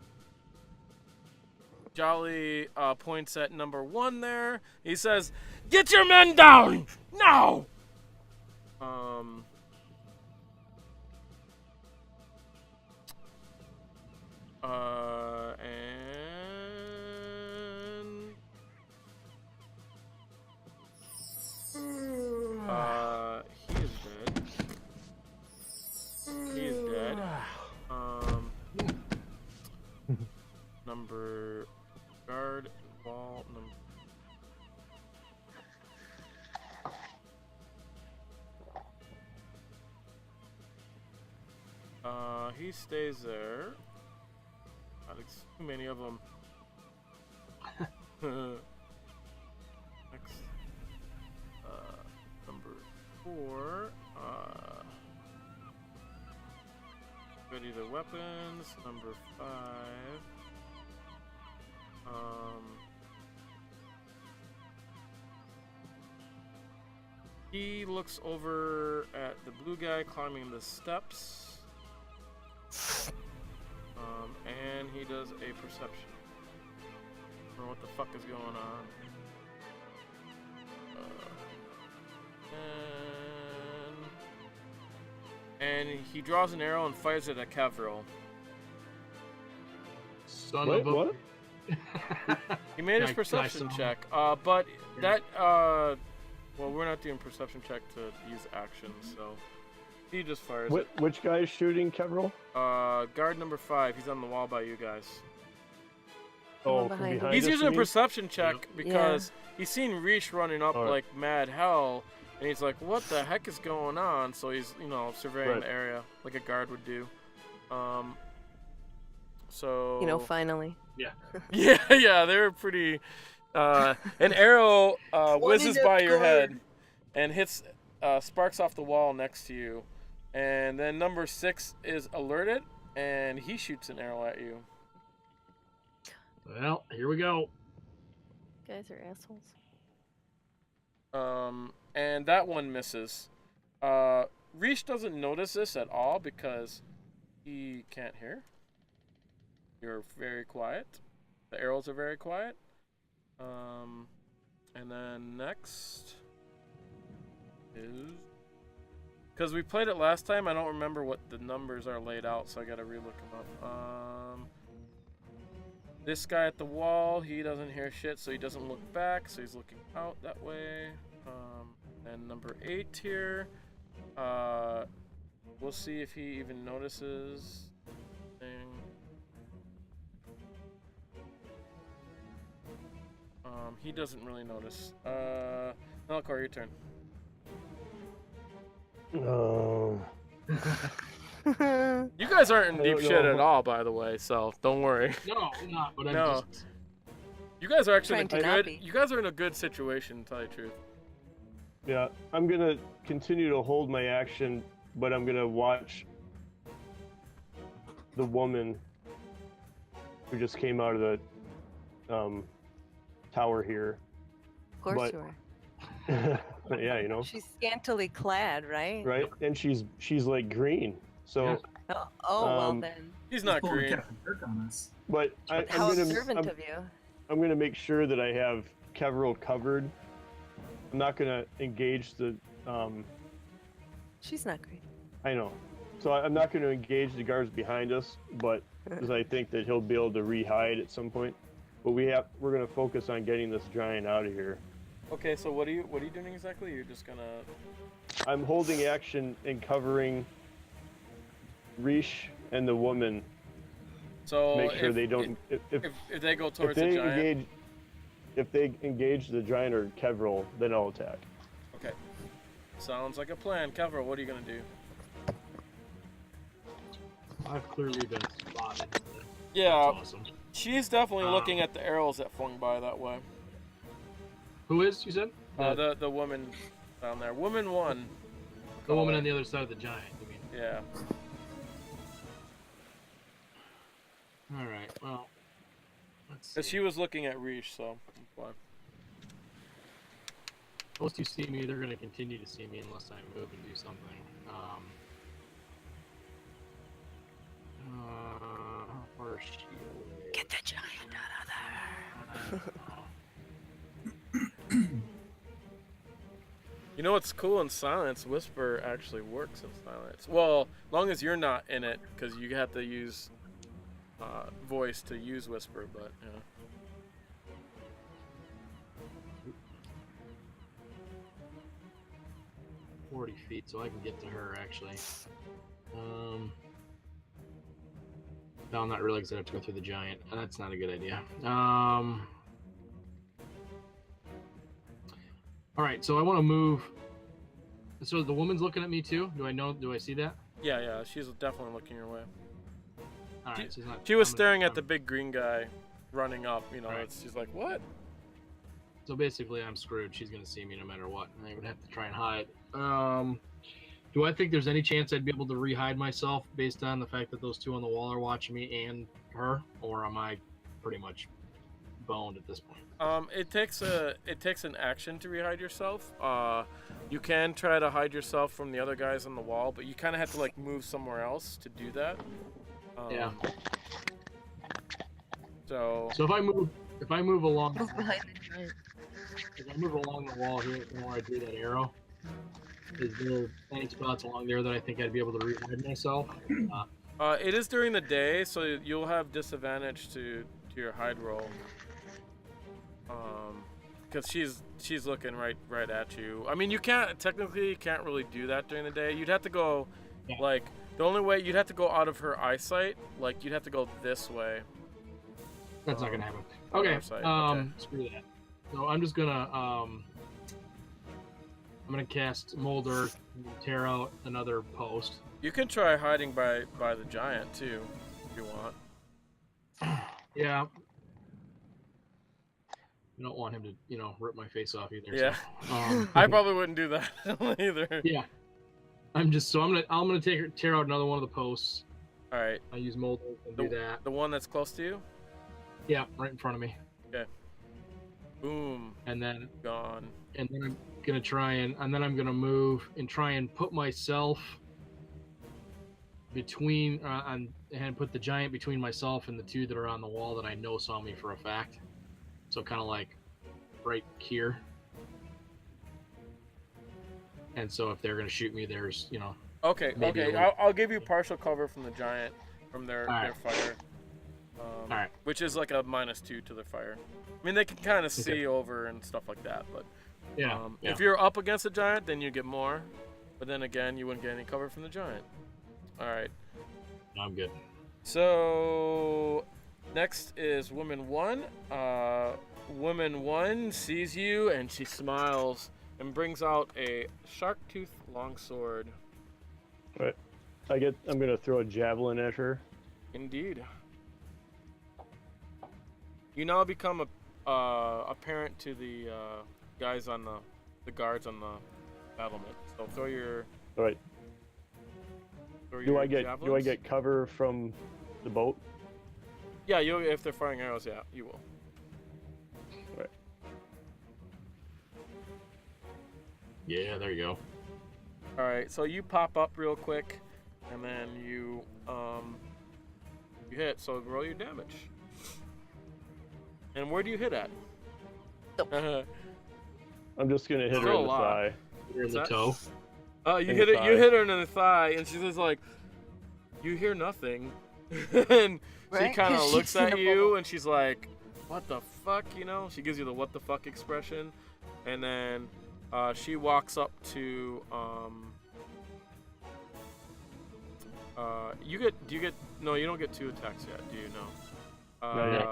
Jolly points at number 1 there. He says, "Get your men down now!" He is dead. He is dead. Number guard wall number. He stays there. God, there's too many of them. Next, number 4. Ready the weapons. Number 5. He looks over at the blue guy climbing the steps. And he does a perception. I don't know what the fuck is going on. And he draws an arrow and fires it at Kevril. Son Wait, of a. what? He made his Can I perception saw check. But that well, we're not doing perception check to use actions, so he just fires it. Which guy is shooting Kevril? Guard number 5. He's on the wall by you guys. Oh, behind from him. behind He's us, using you a mean? perception check because he's seen Reesh running up Alright. like mad hell, and he's like, "What the heck is going on?" So he's, surveying Right. the area like a guard would do. So Finally. yeah, they're pretty. An arrow whizzes by your head and hits, sparks off the wall next to you, and then number 6 is alerted, and he shoots an arrow at you. Well, here we go. Guys are assholes. And that one misses. Reesh doesn't notice this at all because he can't hear. You're very quiet. The arrows are very quiet. And then next is... Because we played it last time, I don't remember what the numbers are laid out, so I gotta relook them up. This guy at the wall, he doesn't hear shit, so he doesn't look back, so he's looking out that way. And number 8 here, we'll see if he even notices anything. He doesn't really notice. Malichor, your turn. Oh. You guys aren't in I deep don't shit know. at all, by the way, so don't worry. No, I'm not. But I'm No. just. You guys are actually in Trying a to not good. be. You guys are in a good situation, to tell you the truth. Yeah, I'm gonna continue to hold my action, but I'm gonna watch the woman who just came out of the tower here. Of course But- you are. Yeah, She's scantily clad, right? right? And she's like green, So, Yeah. Oh well Um, then. He's He's not pulling green. Captain Kirk on us. but How observant of you. I'm gonna make sure that I have Kevril covered. I'm not gonna engage the. She's not green. I know. So I'm not gonna engage the guards behind us, but because I think that he'll be able to re-hide at some point. But we're gonna focus on getting this giant out of here. Okay, so what are you doing exactly? You're just gonna. I'm holding action and covering Rish and the woman. So Make sure if, they don't. If they go if towards they the giant. engage the giant or Kevril, then I'll attack. Okay. Sounds like a plan. Kevril, what are you gonna do? I've clearly been spotted. Yeah, That's awesome. she's definitely looking at the arrows that flung by that way. Who is, you said? The woman down there. Woman 1. The woman on the other side of the giant, you mean? Yeah. Alright, well. Let's Because see. she was looking at Rish, so that's why. Those two see me, they're going to continue to see me unless I move and do something. Where's she? Get the giant out of there. You know what's cool in silence? Whisper actually works in silence. Well, as long as you're not in it, because you have to use voice to use whisper, but yeah. 40 feet, so I can get to her actually. No, not really, because I have to go through the giant. That's not a good idea. All right, so I want to move. So the woman's looking at me too. Do I see that? Yeah, she's definitely looking your way. All right, so it's not, She was I'm gonna- staring at I'm- the big green guy running up, Right. she's like, what? So basically, I'm screwed. She's gonna see me no matter what. I would have to try and hide. Do I think there's any chance I'd be able to re-hide myself based on the fact that those two on the wall are watching me and her, or am I pretty much boned at this point? It takes an action to rehide yourself. You can try to hide yourself from the other guys on the wall, but you kind of have to like move somewhere else to do that. Yeah. So So if I move along, Move behind the giant. if I move along the wall here where I drew that arrow, is there any spots along there that I think I'd be able to re-hide myself? it is during the day, so you'll have disadvantage to your hide roll. Because she's looking right at you. I mean, you can't really do that during the day. You'd have to go, Yeah. like, the only way you'd have to go out of her eyesight. Like, you'd have to go this way. That's not gonna happen. on Okay. our side. Okay. Screw that. So I'm just gonna I'm gonna cast Mold Earth, tear out another post. You can try hiding by the giant too, if you want. Yeah. I don't want him to, rip my face off either. Yeah. So, I probably wouldn't do that either. Yeah. I'm gonna tear out another one of the posts. All right. I use Mold Earth and do that. The one that's close to you. Yeah, right in front of me. Boom. And then Gone. I'm gonna I'm gonna move and try and put myself between and put the giant between myself and the two that are on the wall that I know saw me for a fact. So kind of like right here. And so if they're gonna shoot me, there's Okay. Maybe Okay. a little- I'll give you partial cover from the giant from their Alright. fire. Alright. Which is like a -2 to their fire. I mean, they can kind of see over and stuff like that, but yeah. if you're up against a giant, then you get more. But then again, you wouldn't get any cover from the giant. All right. I'm good. So next is Woman 1. Woman 1 sees you and she smiles and brings out a shark tooth longsword. Right. I'm gonna throw a javelin at her. Indeed. You now become a parent to the guys on the guards on the battlement. So throw your. All right. Throw Do your I get javelins. cover from the boat? Yeah, you. If they're firing arrows, yeah, you will. Right. Yeah, there you go. All right, so you pop up real quick. and then you hit. So roll your damage. And where do you hit at? I'm just gonna hit her Still in the alive. thigh. You're in the What's that? toe. Oh, you In hit the it. You thigh. hit her in the thigh, and she's just like, you hear nothing, and Right? she kind of She's looks in at a you, bubble. and she's like, "What the fuck?" You know. She gives you the "what the fuck" expression, and then she walks up to you get. Do you get? No, you don't get 2 attacks yet. Do you know? Not yet.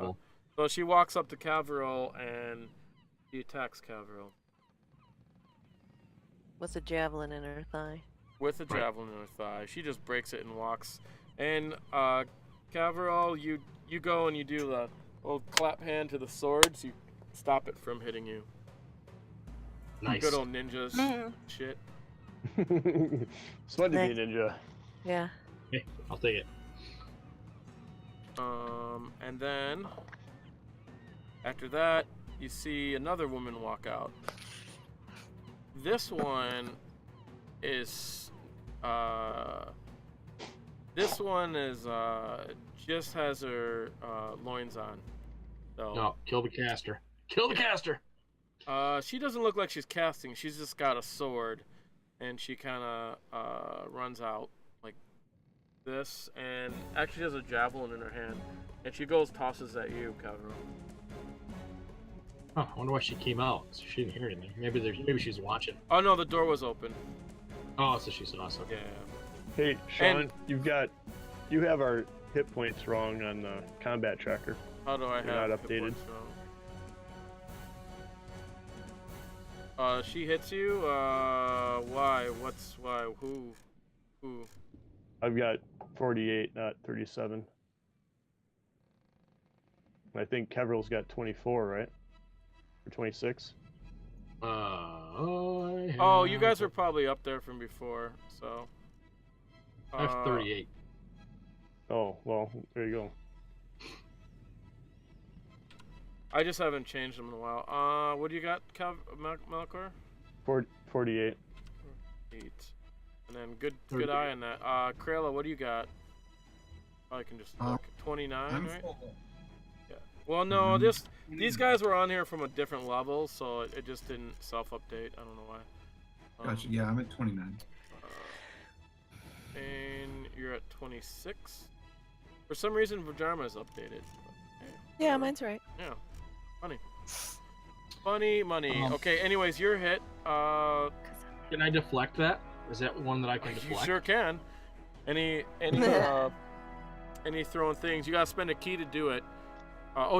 Cool. So she walks up to Kevril and she attacks Kevril With a javelin in her thigh. with a javelin in her thigh. She just breaks it and walks. And Kevril, you go and you do the old clap hand to the sword, so you stop it from hitting you. Nice. Good old ninjas Mhm. shit. It's fun to be a ninja. Yeah. Okay, I'll take it. And then after that, you see another woman walk out. This one is just has her loins on. So No, kill the caster. Kill the caster. she doesn't look like she's casting. She's just got a sword, and she kind of runs out like this, and actually has a javelin in her hand, and she tosses at you, Kevril. Huh, I wonder why she came out. So she didn't hear anything. Maybe she's watching. Oh no, the door was open. Oh, so she saw us. Yeah. Okay. Hey, Shawn, And- you have our hit points wrong on the combat tracker. How do I They're have not hit updated. points wrong? She hits you. Why? Why? Who? I've got 48, not 37. I think Kevril's got 24, right? Or 26. Oh, you guys were probably up there from before, so. I have 38. Oh, well, there you go. I just haven't changed them in a while. What do you got, Malichor? 48. 8. And then good 38. eye on that. Criella, what do you got? I can just look. 29, I'm right? full. Well, no, Mhm. these guys were on here from a different level, so it just didn't self-update. I don't know why. Gotcha. Yeah, I'm at 29. And you're at 26. For some reason, Vhajjharma is updated. Okay. Yeah, mine's right. Yeah. Funny money. Okay. Anyways, your hit. Can I deflect that? Is that one that I can You deflect? sure can. Any throwing things. You gotta spend a key to do it.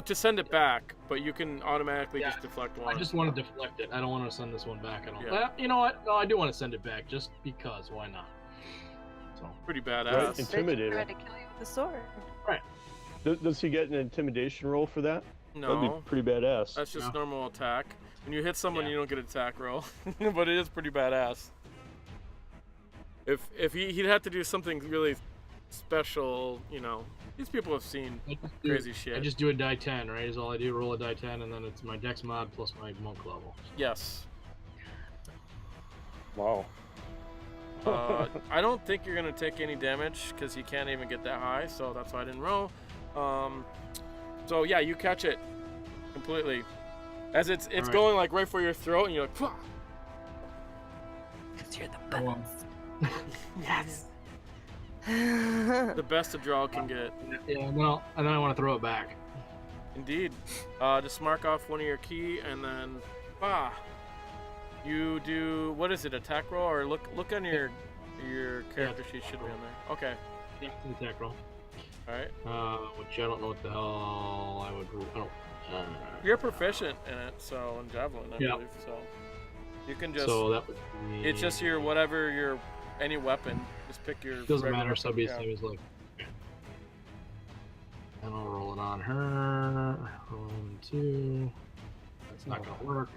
To send it back, but you can automatically just deflect one. I just want to deflect it. I don't want to send this one back. I don't. Yeah. Well, you know what? No, I do want to send it back just because. Why not? So. Pretty Right, badass. Intimidator. Tried to kill you with a sword. Does he get an intimidation roll for that? That'd No, be pretty badass. that's just No. normal attack. When you hit someone, Yeah. you don't get an attack roll, but it is pretty badass. If he'd have to do something really special, you know. These people have seen crazy shit. I just do a die 10, right? Is all I do. Roll a die 10, and then it's my dex mod plus my monk level. Yes. Wow. I don't think you're gonna take any damage because you can't even get that high, so that's why I didn't roll. So yeah, you catch it completely as it's Alright. going like right for your throat, and you're like, "Pwah!" Because you're the Oh, well. best. The best a draw can get. Yeah, well, and then I want to throw it back. Indeed. Just mark off one of your key, and then, you do, what is it? Attack roll, or look on your character sheet. Should be on there. Okay. Yeah, it's an attack roll. All right. Which I don't know what the hell I would. I don't. You're proficient in it, so in javelin, I Yeah. believe. So you can just. So that would be. It's just your whatever your any weapon. Just pick your. Doesn't regular matter. So weapon, be yeah. same as like. And I'll roll it on her. 1, 2. That's not gonna work.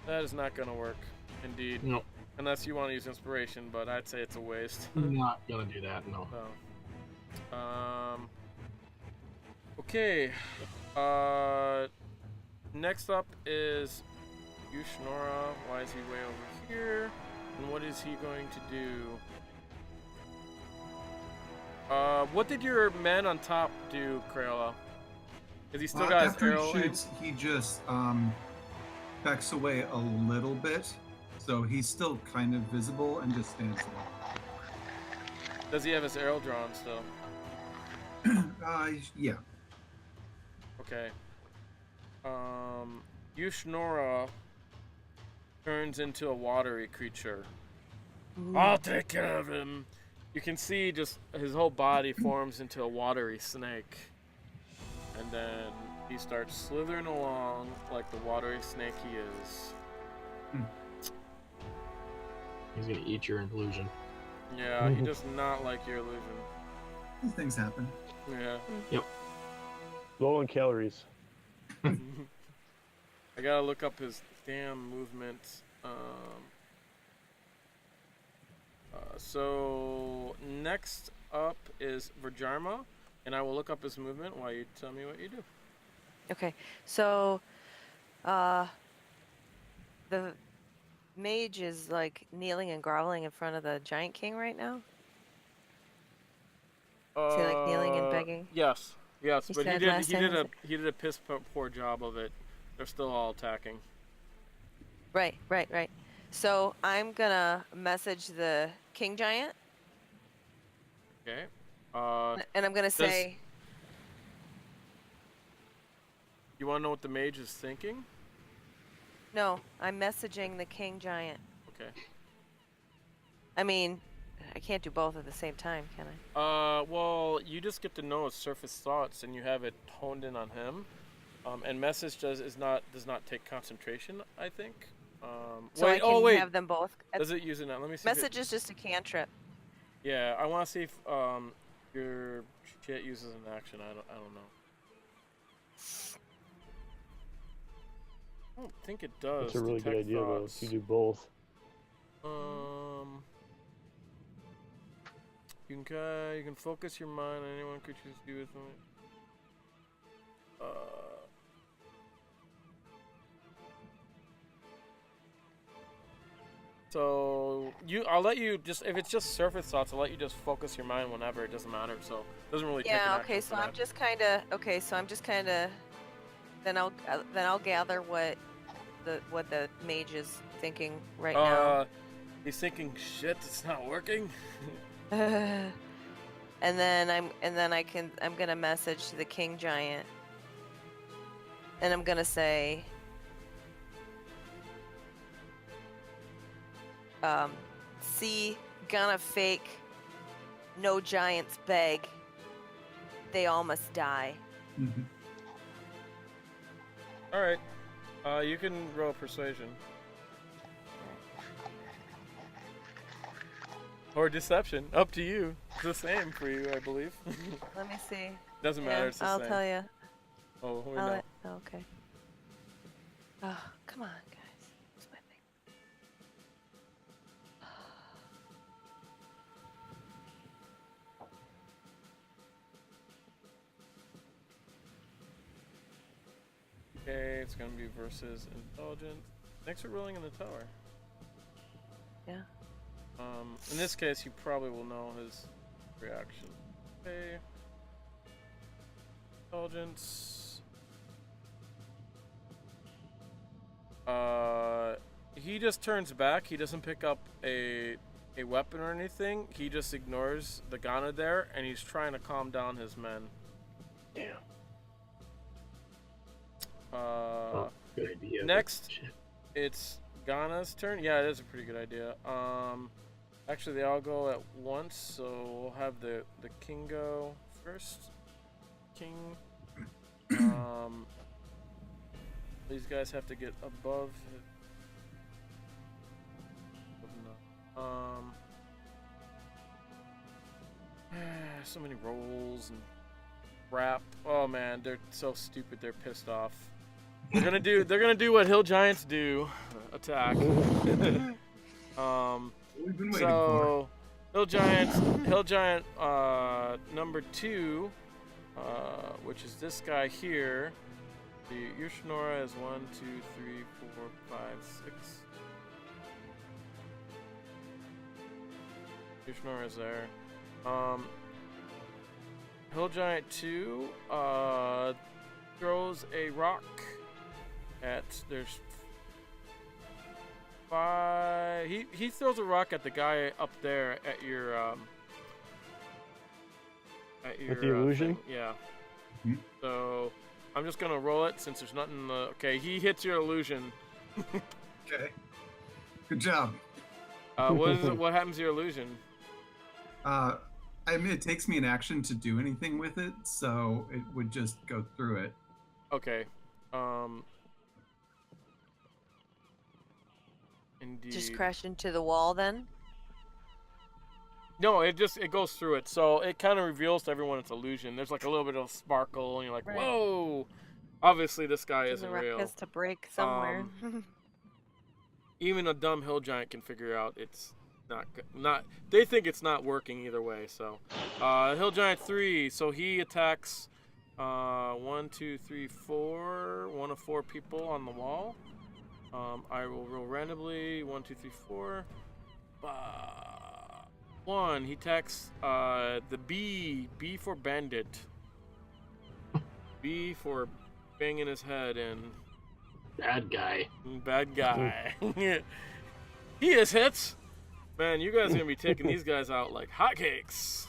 That is not gonna work. Indeed. Nope. Unless you want to use inspiration, but I'd say it's a waste. I'm not gonna do that. No. So, okay. Next up is Yushnora. Why is he way over here? And what is he going to do? What did your man on top do, Criella? Has he still got his After arrow he in? shoots, he just backs away a little bit, so he's still kind of visible and just stands there. Does he have his arrow drawn still? Yeah. Okay. Yushnora turns into a watery creature. I'll take care of him. You can see just his whole body forms into a watery snake. And then he starts slithering along like the watery snake he is. He's gonna eat your illusion. Yeah, he does not like your illusion. These things happen. Yeah. Low on calories. I gotta look up his damn movement. So next up is Vhajjharma, and I will look up his movement while you tell me what you do. Okay, so the mage is like kneeling and groveling in front of the giant king right now. Is he like kneeling and begging? Yes, He but said last time he did a piss poor job of it. They're still all attacking. Right. So I'm gonna message the king giant, Okay. and I'm gonna say, You want to know what the mage is thinking? no, I'm messaging the king giant. Okay. I mean, I can't do both at the same time, can I? Well, you just get to know his surface thoughts, and you have it honed in on him. And message does not take concentration, I think. So I can have them both. Does it use it now? Let me see. Message is just a cantrip. Yeah, I want to see if your shit uses an action. I don't know. I don't think it does. That's a really good detect idea, though. thoughts. If you do both. You can focus your mind on anyone could choose to do with them. So I'll let you just, if it's just surface thoughts, I'll let you just focus your mind whenever. It doesn't matter. So it doesn't really take an Yeah. action Okay. for So that. I'm just kind of. Then I'll gather what the mage is thinking right now. He's thinking, shit, it's not working. And then I'm gonna message the king giant, and I'm gonna say, see, gonna fake, no giants beg, they all must die. Mhm. All right. You can roll persuasion. Or deception. Up to you. It's the same for you, I believe. Let me see. Doesn't matter. It's the I'll same. tell you. Oh, we know. Okay. Oh, come on, guys. Where's my thing? Okay, it's gonna be versus intelligence. Next, we're rolling in the tower. Yeah. In this case, you probably will know his reaction. Okay. Intelligence. He just turns back. He doesn't pick up a weapon or anything. He just ignores the Ghana there, and he's trying to calm down his men. Damn. Good idea. Next, Shit. it's Ghana's turn. Yeah, it is a pretty good idea. Actually, they all go at once, so we'll have the king go first. King. These guys have to get above. So many rolls and crap. Oh man, they're so stupid. They're pissed off. They're gonna do what hill giants do. Attack. We've been waiting for. So hill giant number 2, which is this guy here. The Yushnora is 1, 2, 3, 4, 5, 6. Yushnora is there. Hill Giant 2 throws a rock at there's 5. He throws a rock at the guy up there at your With the illusion? thing. Yeah. Mhm. So I'm just gonna roll it since there's nothing. Okay, he hits your illusion. Okay. Good job. What happens to your illusion? I mean, it takes me an action to do anything with it, so it would just go through it. Okay. Indeed. Just crash into the wall then? No, it goes through it, so it kind of reveals to everyone it's illusion. There's like a little bit of sparkle, and you're like, Right. whoa! Obviously, this guy The isn't rock real. has to break somewhere. Even a dumb hill giant can figure out it's not. They think it's not working either way. So, hill giant 3. So he attacks 1, 2, 3, 4. One of 4 people on the wall. I will roll randomly. 1, 2, 3, 4. 1. He attacks the B. B for bandit. B for banging his head in. Bad guy. Bad guy. He is hits. Man, you guys are gonna be taking these guys out like hotcakes.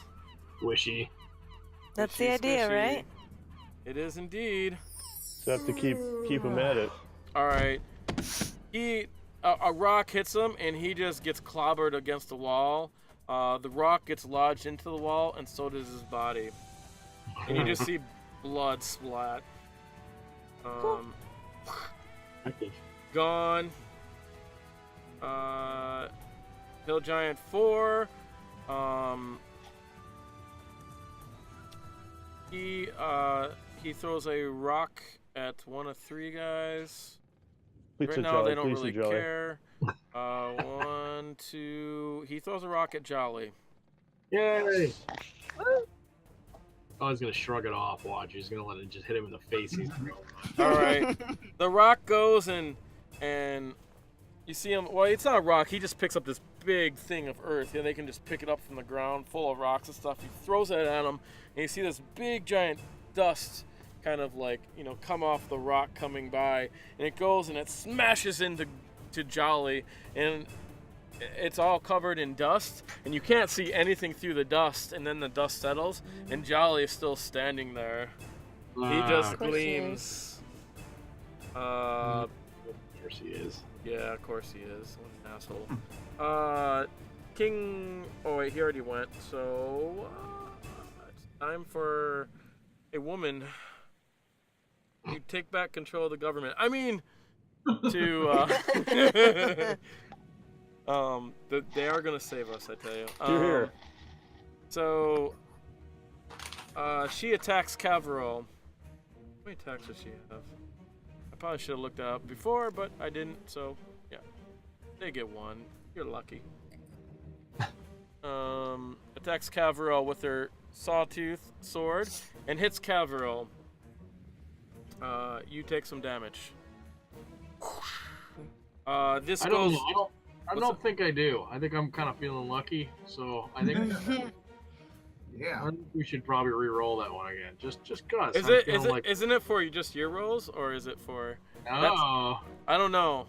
Wishy. That's the Squishy, idea, squishy. right? It is indeed. So have to keep him at it. All right. A rock hits him, and he just gets clobbered against the wall. The rock gets lodged into the wall, and so does his body. And you just see blood splat. Gone. Hill Giant 4. He throws a rock at one of 3 guys. Please Right now Jolly, they don't please really Jolly. care. 1, 2. He throws a rock at Jolly. Yay! Oh, he's gonna shrug it off. Watch, he's gonna let it just hit him in the face. He's All right. The rock goes and you see him. Well, it's not a rock. He just picks up this big thing of earth, and they can just pick it up from the ground, full of rocks and stuff. He throws it at him, and you see this big giant dust kind of like come off the rock coming by, and it goes and it smashes into Jolly, and it's all covered in dust, and you can't see anything through the dust. And then the dust settles, and Jolly is still standing there. He just Of course he gleams. Of course he is. Yeah, of course he is. What an asshole. King. Oh wait, he already went. So it's time for a woman. You take back control of the government. I mean, to they are gonna save us. I tell you. You're here. So she attacks Kevril. How many attacks does she have? I probably should have looked that up before, but I didn't, so yeah. They get 1. You're lucky. Attacks Kevril with her sawtooth sword and hits Kevril. You take some damage. This I don't goes. know. I don't think I do. I think I'm kind of feeling lucky, so I think Yeah. I think we should probably re-roll that one again. Just cause. Isn't it for just your rolls, or is it for? No, I don't know.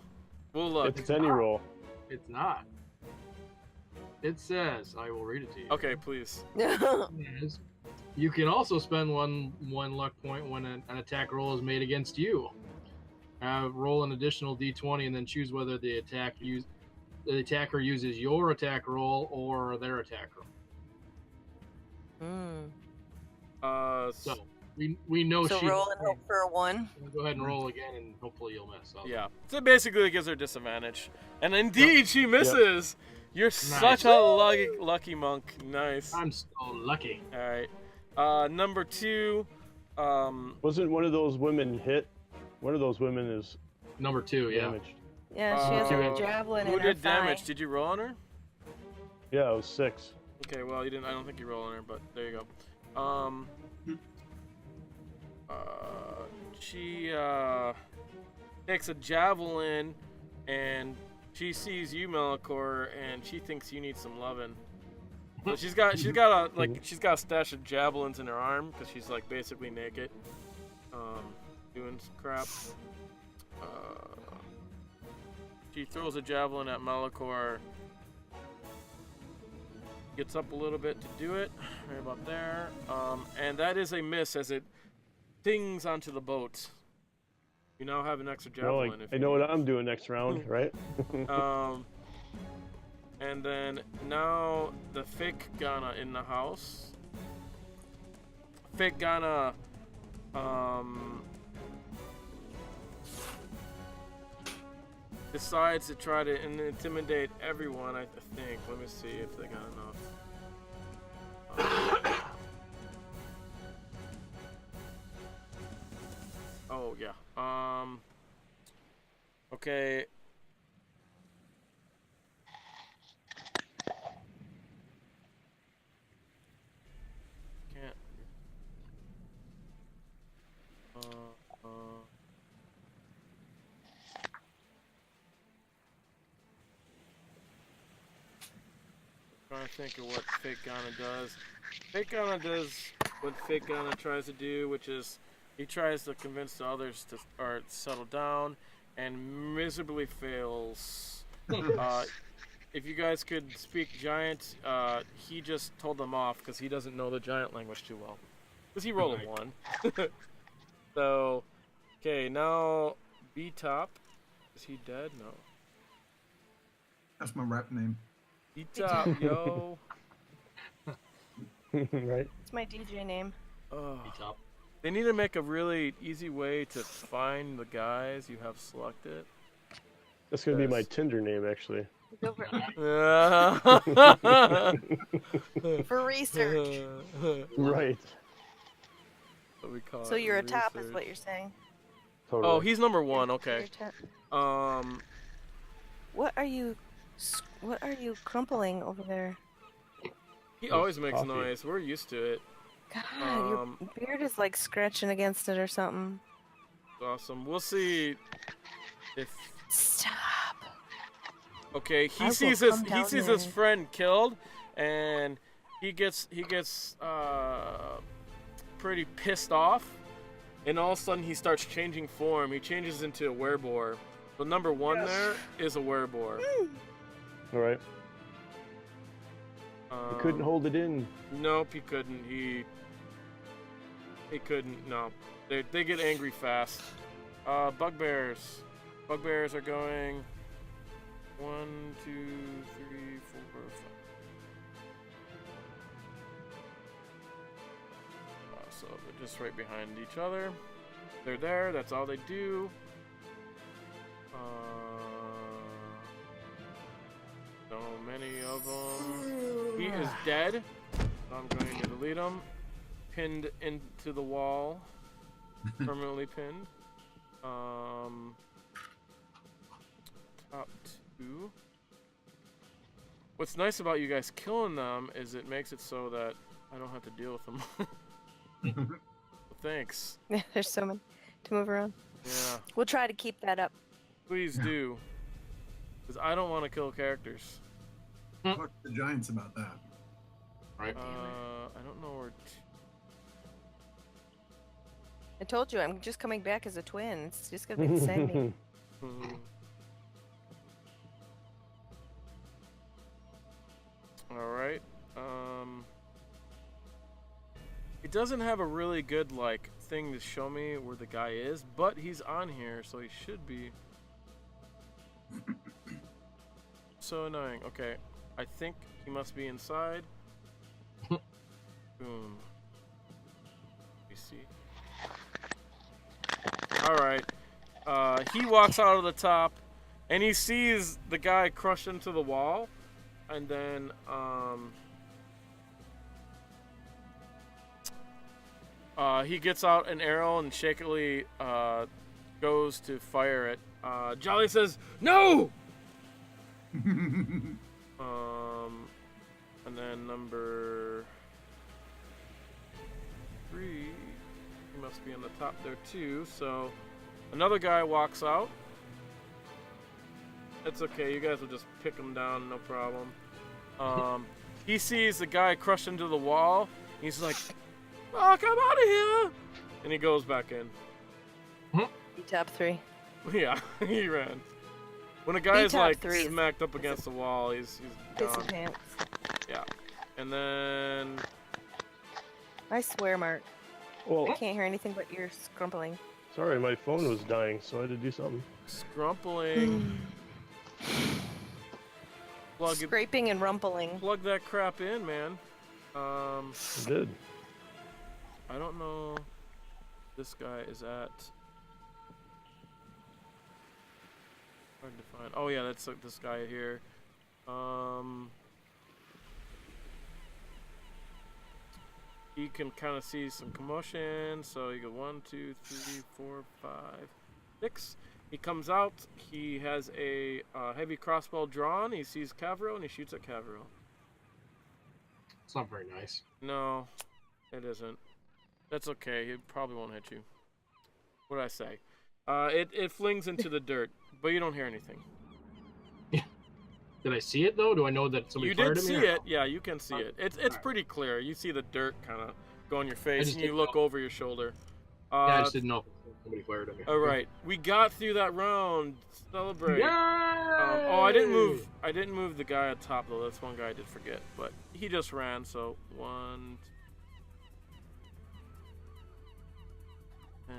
We'll look. It's any roll. it's not. It says, I will read it to you. Okay, please. It says, you can also spend one luck point when an attack roll is made against you. Roll an additional d20 and then choose whether the attacker uses your attack roll or their attack roll. So we know So she. roll and hope for a 1. Go ahead and roll again, and hopefully you'll miss. Yeah. So basically, it gives her disadvantage, and indeed, she misses. You're such Nice. a lucky monk. Nice. I'm so lucky. All right. Number 2. Wasn't one of those women hit? One of those women is Number 2, yeah. damaged. Yeah, she has Uh, a javelin Who in her did damage? thigh. Did you roll on her? Yeah, it was 6. Okay, well, you didn't. I don't think you rolled on her, but there you go. She takes a javelin, and she sees you, Malichor, and she thinks you need some loving. So she's got a stash of javelins in her arm because she's like basically naked, doing some crap. She throws a javelin at Malichor. Gets up a little bit to do it, right about there, and that is a miss as it dings onto the boat. You now have an extra javelin. I know what I'm doing next round, right? And then now the fake Ghana in the house. Fake Ghana, decides to try to intimidate everyone. I think. Let me see if they got enough. Oh yeah. Okay. Can't. Trying to think of what Fake Ghana does. Fake Ghana does what Fake Ghana tries to do, which is he tries to convince the others to settle down, and miserably fails. If you guys could speak giant, he just told them off because he doesn't know the giant language too well. Because he rolled a 1. So, okay, now B-Top. Is he dead? No. That's my rap name. B-Top, yo. Right. It's my DJ name. B-Top. They need to make a really easy way to find the guys you have selected. That's gonna be my Tinder name, actually. Go for For For research. Right. What we call So it, you're a top, is research. what you're saying. Totally. Oh, he's number 1. You're Okay. top. What are you crumpling over there? He always makes coffee. noise. We're used to it. God, your beard is like scratching against it or something. Awesome. We'll see if. Stop. Okay, I he will sees come down his there. friend killed, and he gets pretty pissed off, and all of a sudden he starts changing form. He changes into a wereboar. So number 1 there is a wereboar. All right. He couldn't hold it in. Nope, he couldn't. He couldn't. No, they get angry fast. Bugbears. Bugbears are going 1, 2, 3, 4, 5. So they're just right behind each other. They're there. That's all they do. So many of them. He is dead. So I'm going to delete him. Pinned into the wall. Permanently pinned. Top 2. What's nice about you guys killing them is it makes it so that I don't have to deal with them. Well, thanks. Yeah, there's so many to move around. Yeah. We'll try to keep that up. Please do. Because I don't want to kill characters. Talk to the giants about that. Right. I don't know where. I told you, I'm just coming back as a twin. It's just gonna be the same. Alright. It doesn't have a really good, like, thing to show me where the guy is, but he's on here, so he should be. So annoying. Okay. I think he must be inside. Boom. You see. Alright. He walks out of the top, and he sees the guy crush into the wall, and then, he gets out an arrow and shakily, goes to fire it. Jolly says, "No!" And then number 3, he must be on the top there too. So another guy walks out. It's okay, you guys will just pick him down, no problem. he sees the guy crushed into the wall. He's like, "Fuck, I'm out of here!" And he goes back in. He top 3. Yeah, he ran. When a guy is top like 3 is smacked up against the wall, he's piss gone. pants. Yeah, and then I swear, Mark. Well, I can't hear anything but your scrumpling. sorry, my phone was dying, so I had to do something. scrumpling. Plug it, Scraping and rumpling. plug that crap in, man. I did. I don't know. This guy is at. Hard to find. Oh yeah, that's this guy here. He can kind of see some commotion, so you go 1, 2, 3, 4, 5, 6. He comes out. He has a heavy crossbow drawn. He sees Kevril and he shoots at Kevril. It's not very nice. No, it isn't. That's okay. He probably won't hit you. What did I say? It flings into the dirt, but you don't hear anything. Did I see it though? Do I know that somebody You fired did at me? see or it. no? Yeah, you can see it. It's Alright. pretty clear. You see the dirt kind of go on your face, just and you didn't look know. over your shoulder. Yeah, I just didn't know if somebody fired at me. All right, we got through that round. Celebrate. Yay! Oh, I didn't move. I didn't move the guy at top though. That's one guy I did forget, but he just ran. So 1, 10.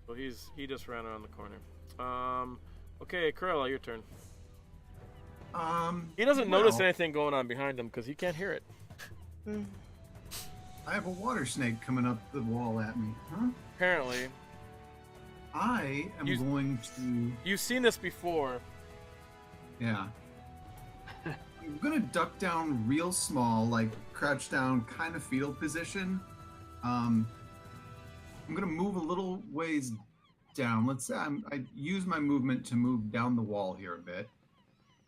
So he just ran around the corner. Okay, Criella, your turn. He doesn't notice well, anything going on behind him because he can't hear it. I have a water snake coming up the wall at me. Huh? Apparently, I am going to. you've seen this before. Yeah. I'm gonna duck down real small, like crouch down, kind of fetal position. I'm gonna move a little ways down. Let's say I use my movement to move down the wall here a bit.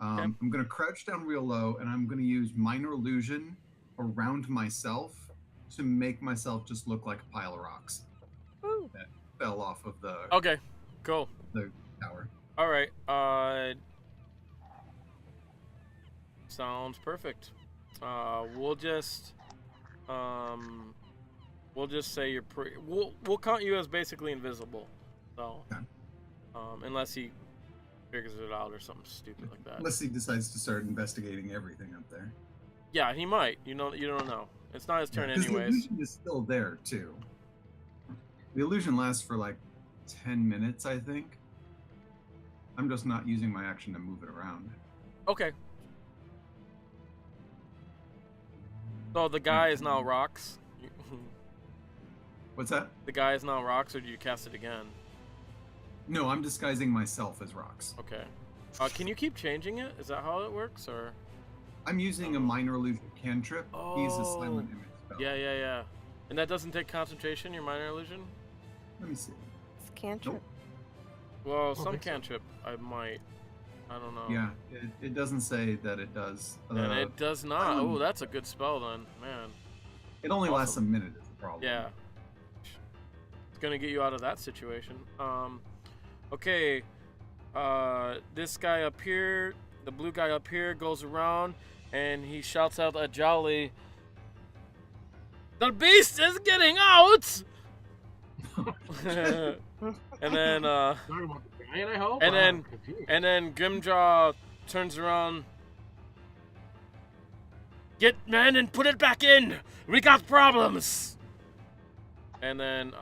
Okay. I'm gonna crouch down real low, and I'm gonna use minor illusion around myself to make myself just look like a pile of rocks Ooh. that fell off of the Okay, cool. tower. All right. Sounds perfect. We'll just say you're pretty. We'll count you as basically invisible. So, Okay. unless he figures it out or something stupid like that. Unless he decides to start investigating everything up there. Yeah, he might. You don't know. It's not his turn Because the anyways. illusion is still there too. The illusion lasts for like 10 minutes, I think. I'm just not using my action to move it around. Okay. So the guy is now rocks. What's that? The guy is now rocks, or do you cast it again? No, I'm disguising myself as rocks. Okay. Can you keep changing it? Is that how it works, or? I'm using a minor illusion cantrip. He's a silent image spell. Yeah. And that doesn't take concentration, your minor illusion? Let me see. It's cantrip. Nope. Well, don't some think so. cantrip, I might. I don't know. Yeah, it doesn't say that it does. And it does not. um, Oh, that's a good spell then, man. It only lasts a awesome. minute is the problem. Yeah. It's gonna get you out of that situation. Okay. This guy up here, the blue guy up here, goes around and he shouts out at Jolly, "The beast is getting out!" And then Talking about the giant, I hope. And I'm then- confused. and then Grimjaw turns around. "Get men and put it back in. We got problems." And then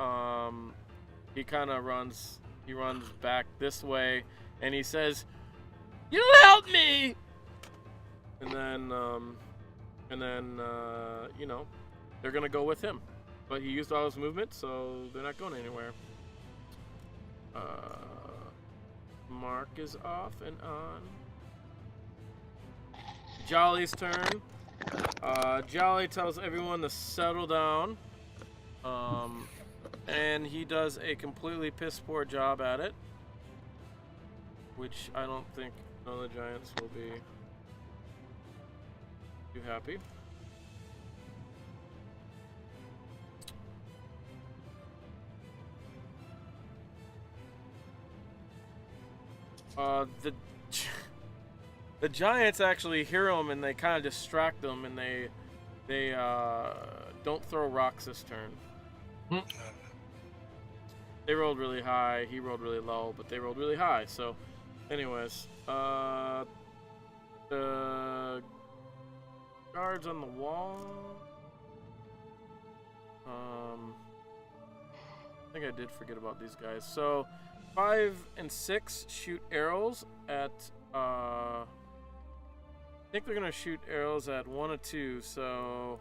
he kind of runs. He runs back this way, and he says, "You help me!" And then you know, they're gonna go with him, but he used all his movement, so they're not going anywhere. Marc is off and on. Jolly's turn. Jolly tells everyone to settle down. And he does a completely piss poor job at it. Which I don't think none of the giants will be too happy. The The giants actually hear them and they kind of distract them, and they don't throw rocks this turn. They rolled really high. He rolled really low, but they rolled really high. So, anyways, the guards on the wall. I think I did forget about these guys. So, 5 and 6 shoot arrows at. I think they're gonna shoot arrows at 1 or 2. So,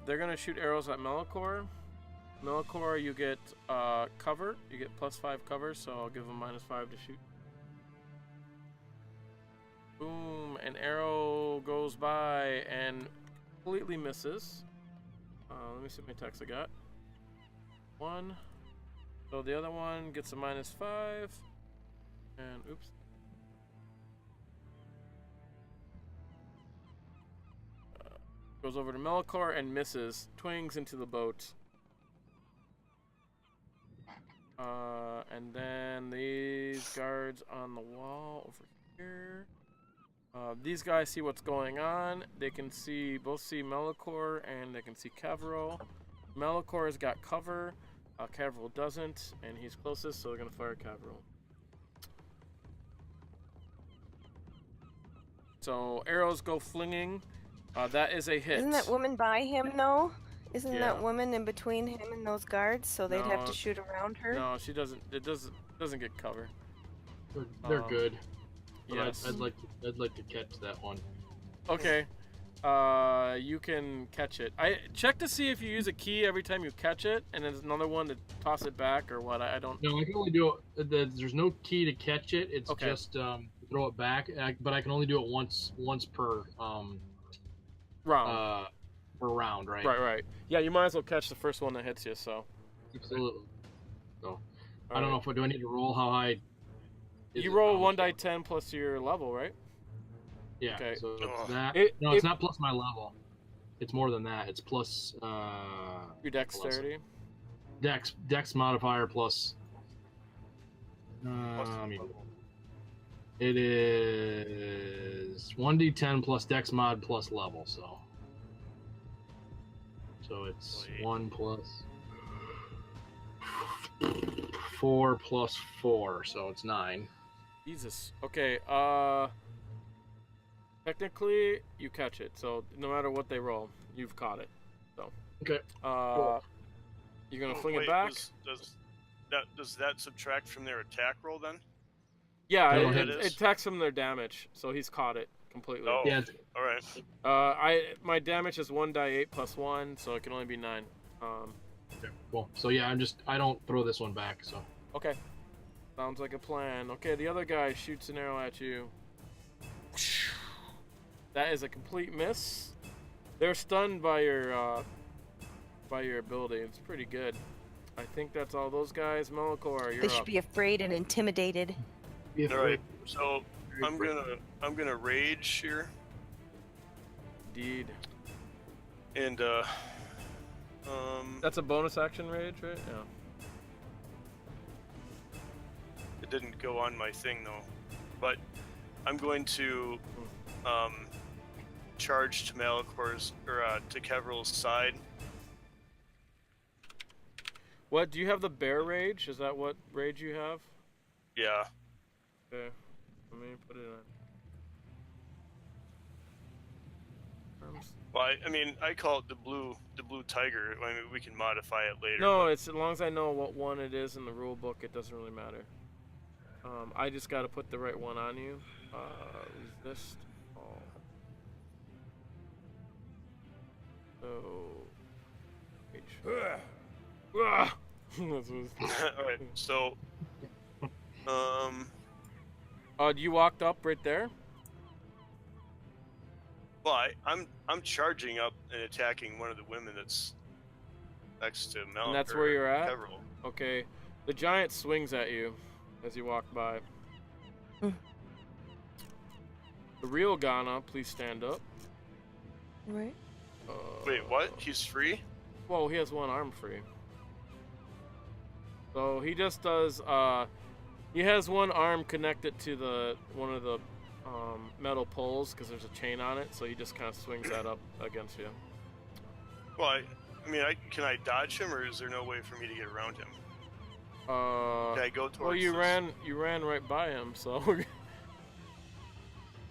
they're gonna shoot arrows at Malichor. Malichor, you get cover. You get +5 cover. So I'll give them -5 to shoot. Boom! An arrow goes by and completely misses. Let me see how many attacks I got. 1. So the other one gets a -5. And oops. Goes over to Malichor and misses. Twings into the boat. And then these guards on the wall over here. These guys see what's going on. They can both see Malichor and they can see Kevril. Malichor's got cover. Kevril doesn't, and he's closest, so they're gonna fire Kevril. So arrows go flinging. That is a hit. Isn't that woman by him though? Isn't Yeah. that woman in between him and those guards? So they'd have No. to shoot around her. No, she doesn't. It doesn't get cover. They're good. But Yes. I'd like to catch that one. Okay. You can catch it. I check to see if you use a key every time you catch it, and there's another one to toss it back or what. I don't. No, I can only do it. There's no key to catch it. It's Okay. just throw it back. But I can only do it once per Round. per round, right? Right. Yeah, you might as well catch the first one that hits you. So. Absolutely. So I don't know if do I need to roll how high. You roll 1d10 plus your level, right? Yeah. Okay. So it's that. It- No, it's not plus my level. It's more than that. It's plus Your dexterity. Dex modifier plus. I mean, it is 1d10 plus Dex mod plus level. So it's 1 plus 4 plus 4, so it's 9. Jesus. Okay. Technically, you catch it. So no matter what they roll, you've caught it. So. Okay. You're gonna fling it back. Does that subtract from their attack roll then? Yeah, Go it ahead. attacks from their damage, so he's caught it completely. Oh. Yeah. All right. My damage is 1d8 plus 1, so it can only be 9. Okay, cool. So yeah, I don't throw this one back. So. Okay. Sounds like a plan. Okay, the other guy shoots an arrow at you. That is a complete miss. They're stunned by your ability. It's pretty good. I think that's all those guys. Malichor, you're They should up. be afraid and intimidated. All right. So I'm gonna rage here, Indeed. and That's a bonus action rage, right? Yeah. it didn't go on my thing though, but I'm going to charge to Malichor's to Kevril's side. What, do you have the bear rage? Is that what rage you have? Yeah. Okay. Let me put it on. Well, I mean, I call it the blue tiger. I mean, we can modify it later. No, it's as long as I know what one it is in the rule book, it doesn't really matter. I just got to put the right one on you. Resist all. So. That's what All right. So, you walked up right there? well, I'm charging up and attacking one of the women that's next to Mel. And that's where you're at? Kevril. Okay. The giant swings at you as you walk by. Mm. The real Ghana, please stand up. Right. Wait, what? He's free? Whoa, he has one arm free. So he just does, he has one arm connected to one of the metal poles because there's a chain on it, so he just kind of swings that up against you. Well, I mean, can I dodge him, or is there no way for me to get around him? Can I go towards? Well, you ran right by him, so.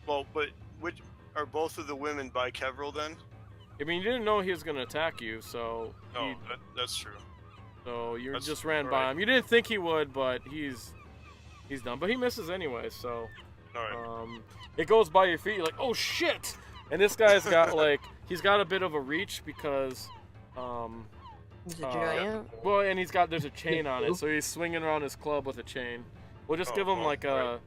Well, but which are both of the women by Kevril then? I mean, you didn't know he was gonna attack you, so. No, that's true. So you That's just ran by him. You didn't think he would, but he's done. But he misses anyway, so. All right. It goes by your feet. You're like, oh shit! And this guy's got like he's got a bit of a reach because. He's a giant. Well, and there's a chain on it, so he's swinging around his club with a chain. We'll just give him like a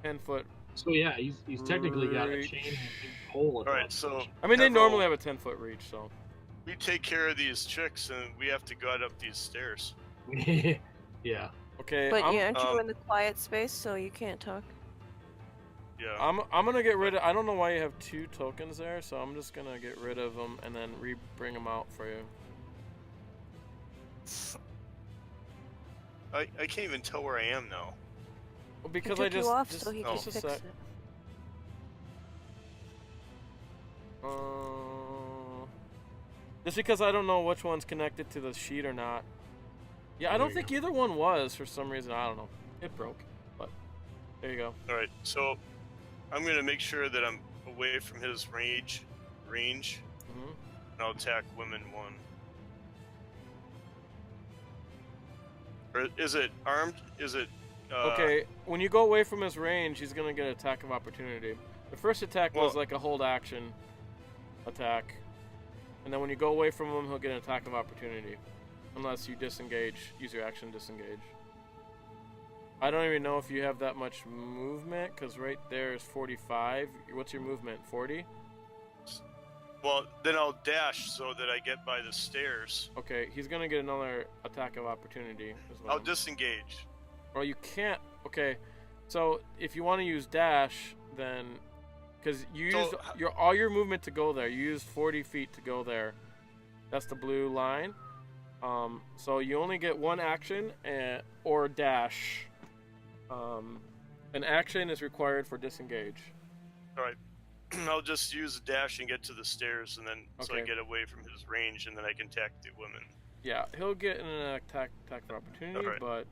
10-foot. So yeah, he's technically got a chain and a big pole. All right, so. I mean, they Kevril, normally have a 10-foot reach, so. We take care of these chicks, and we have to go up these stairs. Yeah. Okay. But aren't you in the quiet space, so you can't talk? Yeah. I'm gonna get rid of. I don't know why you have 2 tokens there, so I'm just gonna get rid of them and then bring them out for you. I can't even tell where I am now. Well, because he took you off so he oh. could fix it. Just because I don't know which one's connected to the sheet or not. Yeah, I don't think either one was for some reason. I don't know. It broke, but there you go. All right, so I'm gonna make sure that I'm away from his range, Mm-hmm. and I'll attack women 1. Or is it armed? Is it? Okay, when you go away from his range, he's gonna get an attack of opportunity. The first attack was like a hold action attack, and then when you go away from him, he'll get an attack of opportunity, unless you disengage, use your action disengage. I don't even know if you have that much movement, because right there is 45. What's your movement? 40? Well, then I'll dash so that I get by the stairs. Okay, he's gonna get another attack of opportunity as well. I'll disengage. Well, you can't. Okay, so if you want to use dash, then because you used all your movement to go there, you used 40 feet to go there. That's the blue line. So you only get 1 action or dash. An action is required for disengage. All right. I'll just use a dash and get to the stairs, and then so I get away from his range, and then I can attack the women. Yeah, he'll get an attack of opportunity, right. but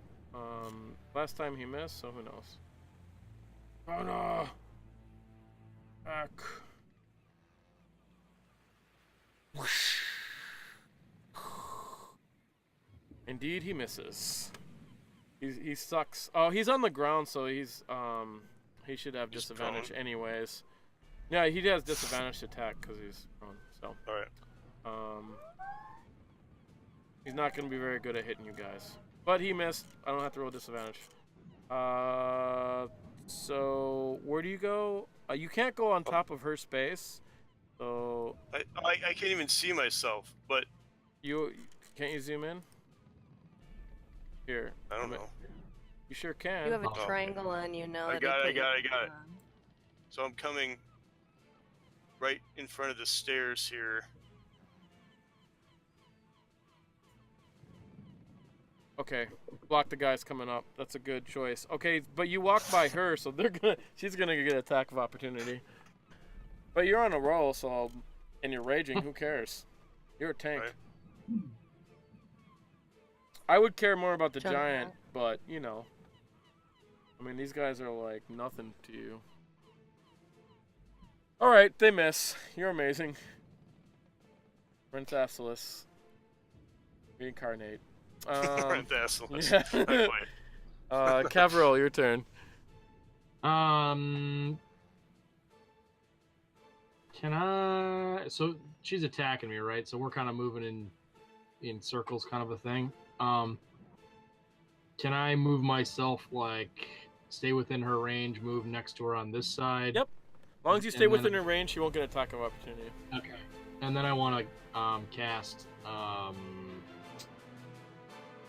last time he missed, so who knows? Oh no! Back. Whoosh. Indeed, he misses. He sucks. Oh, he's on the ground, so he should have disadvantage anyways. Yeah, he has disadvantage to attack because he's prone. So. All right. He's not going to be very good at hitting you guys. But he missed. I don't have to roll disadvantage. So where do you go? You can't go on top of her space. So. I can't even see myself, but. Can't you zoom in? Here. I don't know. You sure can. You have a triangle on you now. I got it. So I'm coming right in front of the stairs here. Okay, block the guys coming up. That's a good choice. Okay, but you walk by her, so she's gonna get an attack of opportunity. But you're on a roll, so and you're raging. Who cares? You're a tank. Right. I would care more about the giant, but you know. I mean, these guys are like nothing to you. All right, they miss. You're amazing. Rentasilis. Reincarnate. Rentasilis. Yeah. Kevril, your turn. Can I? So she's attacking me, right? So we're kind of moving in circles, kind of a thing. Can I move myself, like, stay within her range, move next to her on this side? Yep. As long as you stay within her range, she won't get an attack of opportunity. Okay. And then I want to cast. What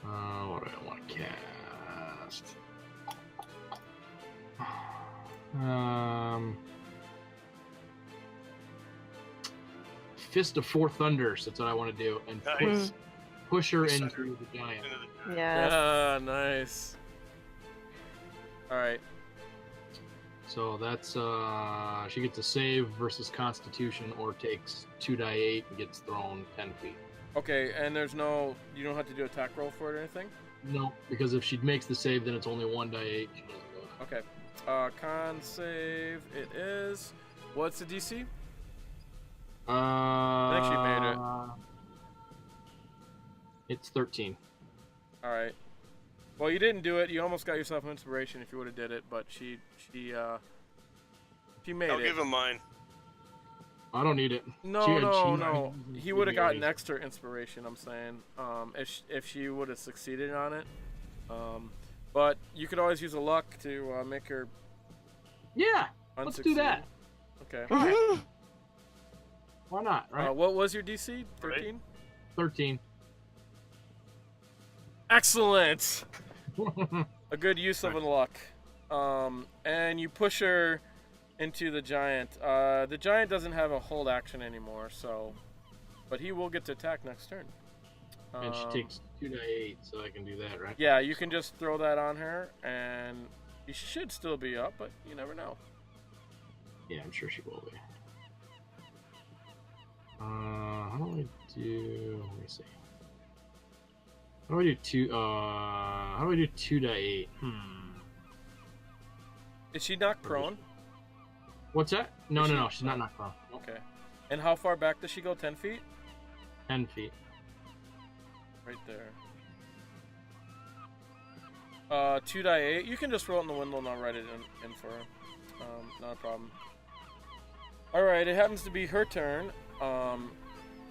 do I want to cast? Fist of Four Thunders. That's what I want to do, and push her into the giant. Yeah. Nice. All right. So that's she gets a save versus Constitution, or takes 2d8 and gets thrown 10 feet. Okay, and there's no, you don't have to do attack roll for it or anything? No, because if she makes the save, then it's only 1d8. She doesn't go. Okay. Con save it is. What's the DC? I think she made it. It's 13. All right. Well, you didn't do it. You almost got yourself inspiration if you would have did it, but she made I'll it. give him mine. I don't need it. No. He would have gotten extra inspiration. I'm saying, if she would have succeeded on it. But you could always use a luck to make her. Yeah, let's do that. Okay. Why not? Right. What was your DC? 13. 13. Excellent. A good use of a luck. And you push her into the giant. The giant doesn't have a hold action anymore, but he will get to attack next turn. And she takes 2d8, so I can do that, right? Yeah, you can just throw that on her, and she should still be up, but you never know. Yeah, I'm sure she will be. How do I do? Let me see. How do I do 2d8? Is she knocked prone? What's that? No, she's not knocked prone. Okay. And how far back does she go? 10 feet? 10 feet. Right there. 2d8. You can just roll it in the window and I'll write it in for her. Not a problem. Alright, it happens to be her turn.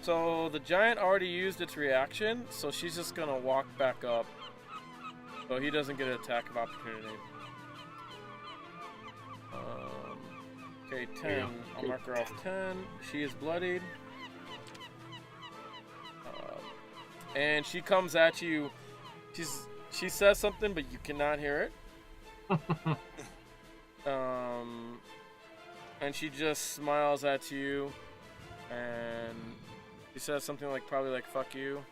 So the giant already used its reaction, so she's just gonna walk back up. So he doesn't get an attack of opportunity. Okay, 10. I'll mark her off 10. She is bloodied. And she comes at you. She says something, but you cannot hear it. And she just smiles at you, and she says something like, probably like, fuck you.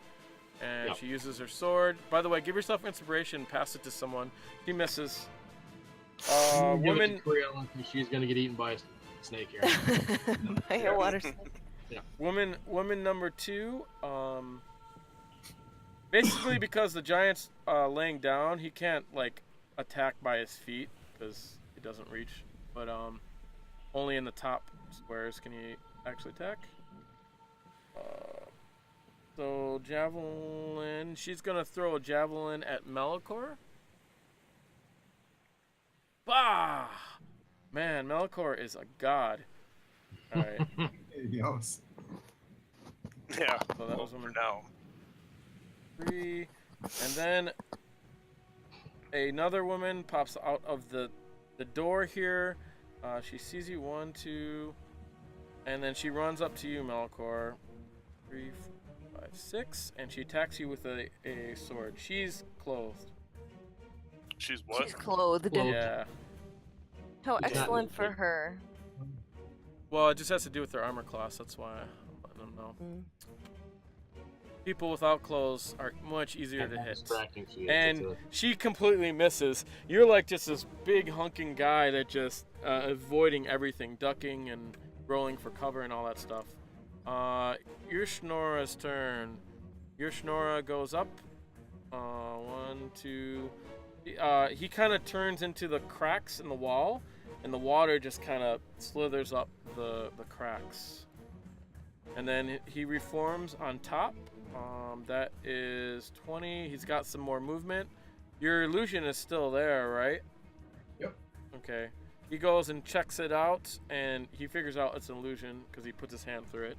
And she uses her sword. By the way, give yourself inspiration, pass it to someone. He misses. Woman. Criella, she's gonna get eaten by a snake here. By a water snake. Yeah. Woman number 2. Basically, because the giant's laying down, he can't like attack by his feet because he doesn't reach. But only in the top squares can he actually attack. So javelin. She's gonna throw a javelin at Malichor. Bah! Man, Malichor is a god. All right. Yes. Yeah. So that was woman now. 3, and then another woman pops out of the door here. She sees you, 1, 2, and then she runs up to you, Malichor. 3, 4, 5, 6, and she attacks you with a sword. She's clothed. She's what? She's clothed. Yeah. How excellent for her. Well, it just has to do with her armor class. That's why I'm letting them know. People without clothes are much easier to hit. And she completely misses. You're like just this big hunking guy that just avoiding everything, ducking and rolling for cover and all that stuff. Your Schnorra's turn. Your Schnorra goes up. 1, 2. He kind of turns into the cracks in the wall, and the water just kind of slithers up the cracks. And then he reforms on top. That is 20. He's got some more movement. Your illusion is still there, right? Yep. Okay. He goes and checks it out, and he figures out it's an illusion because he puts his hand through it.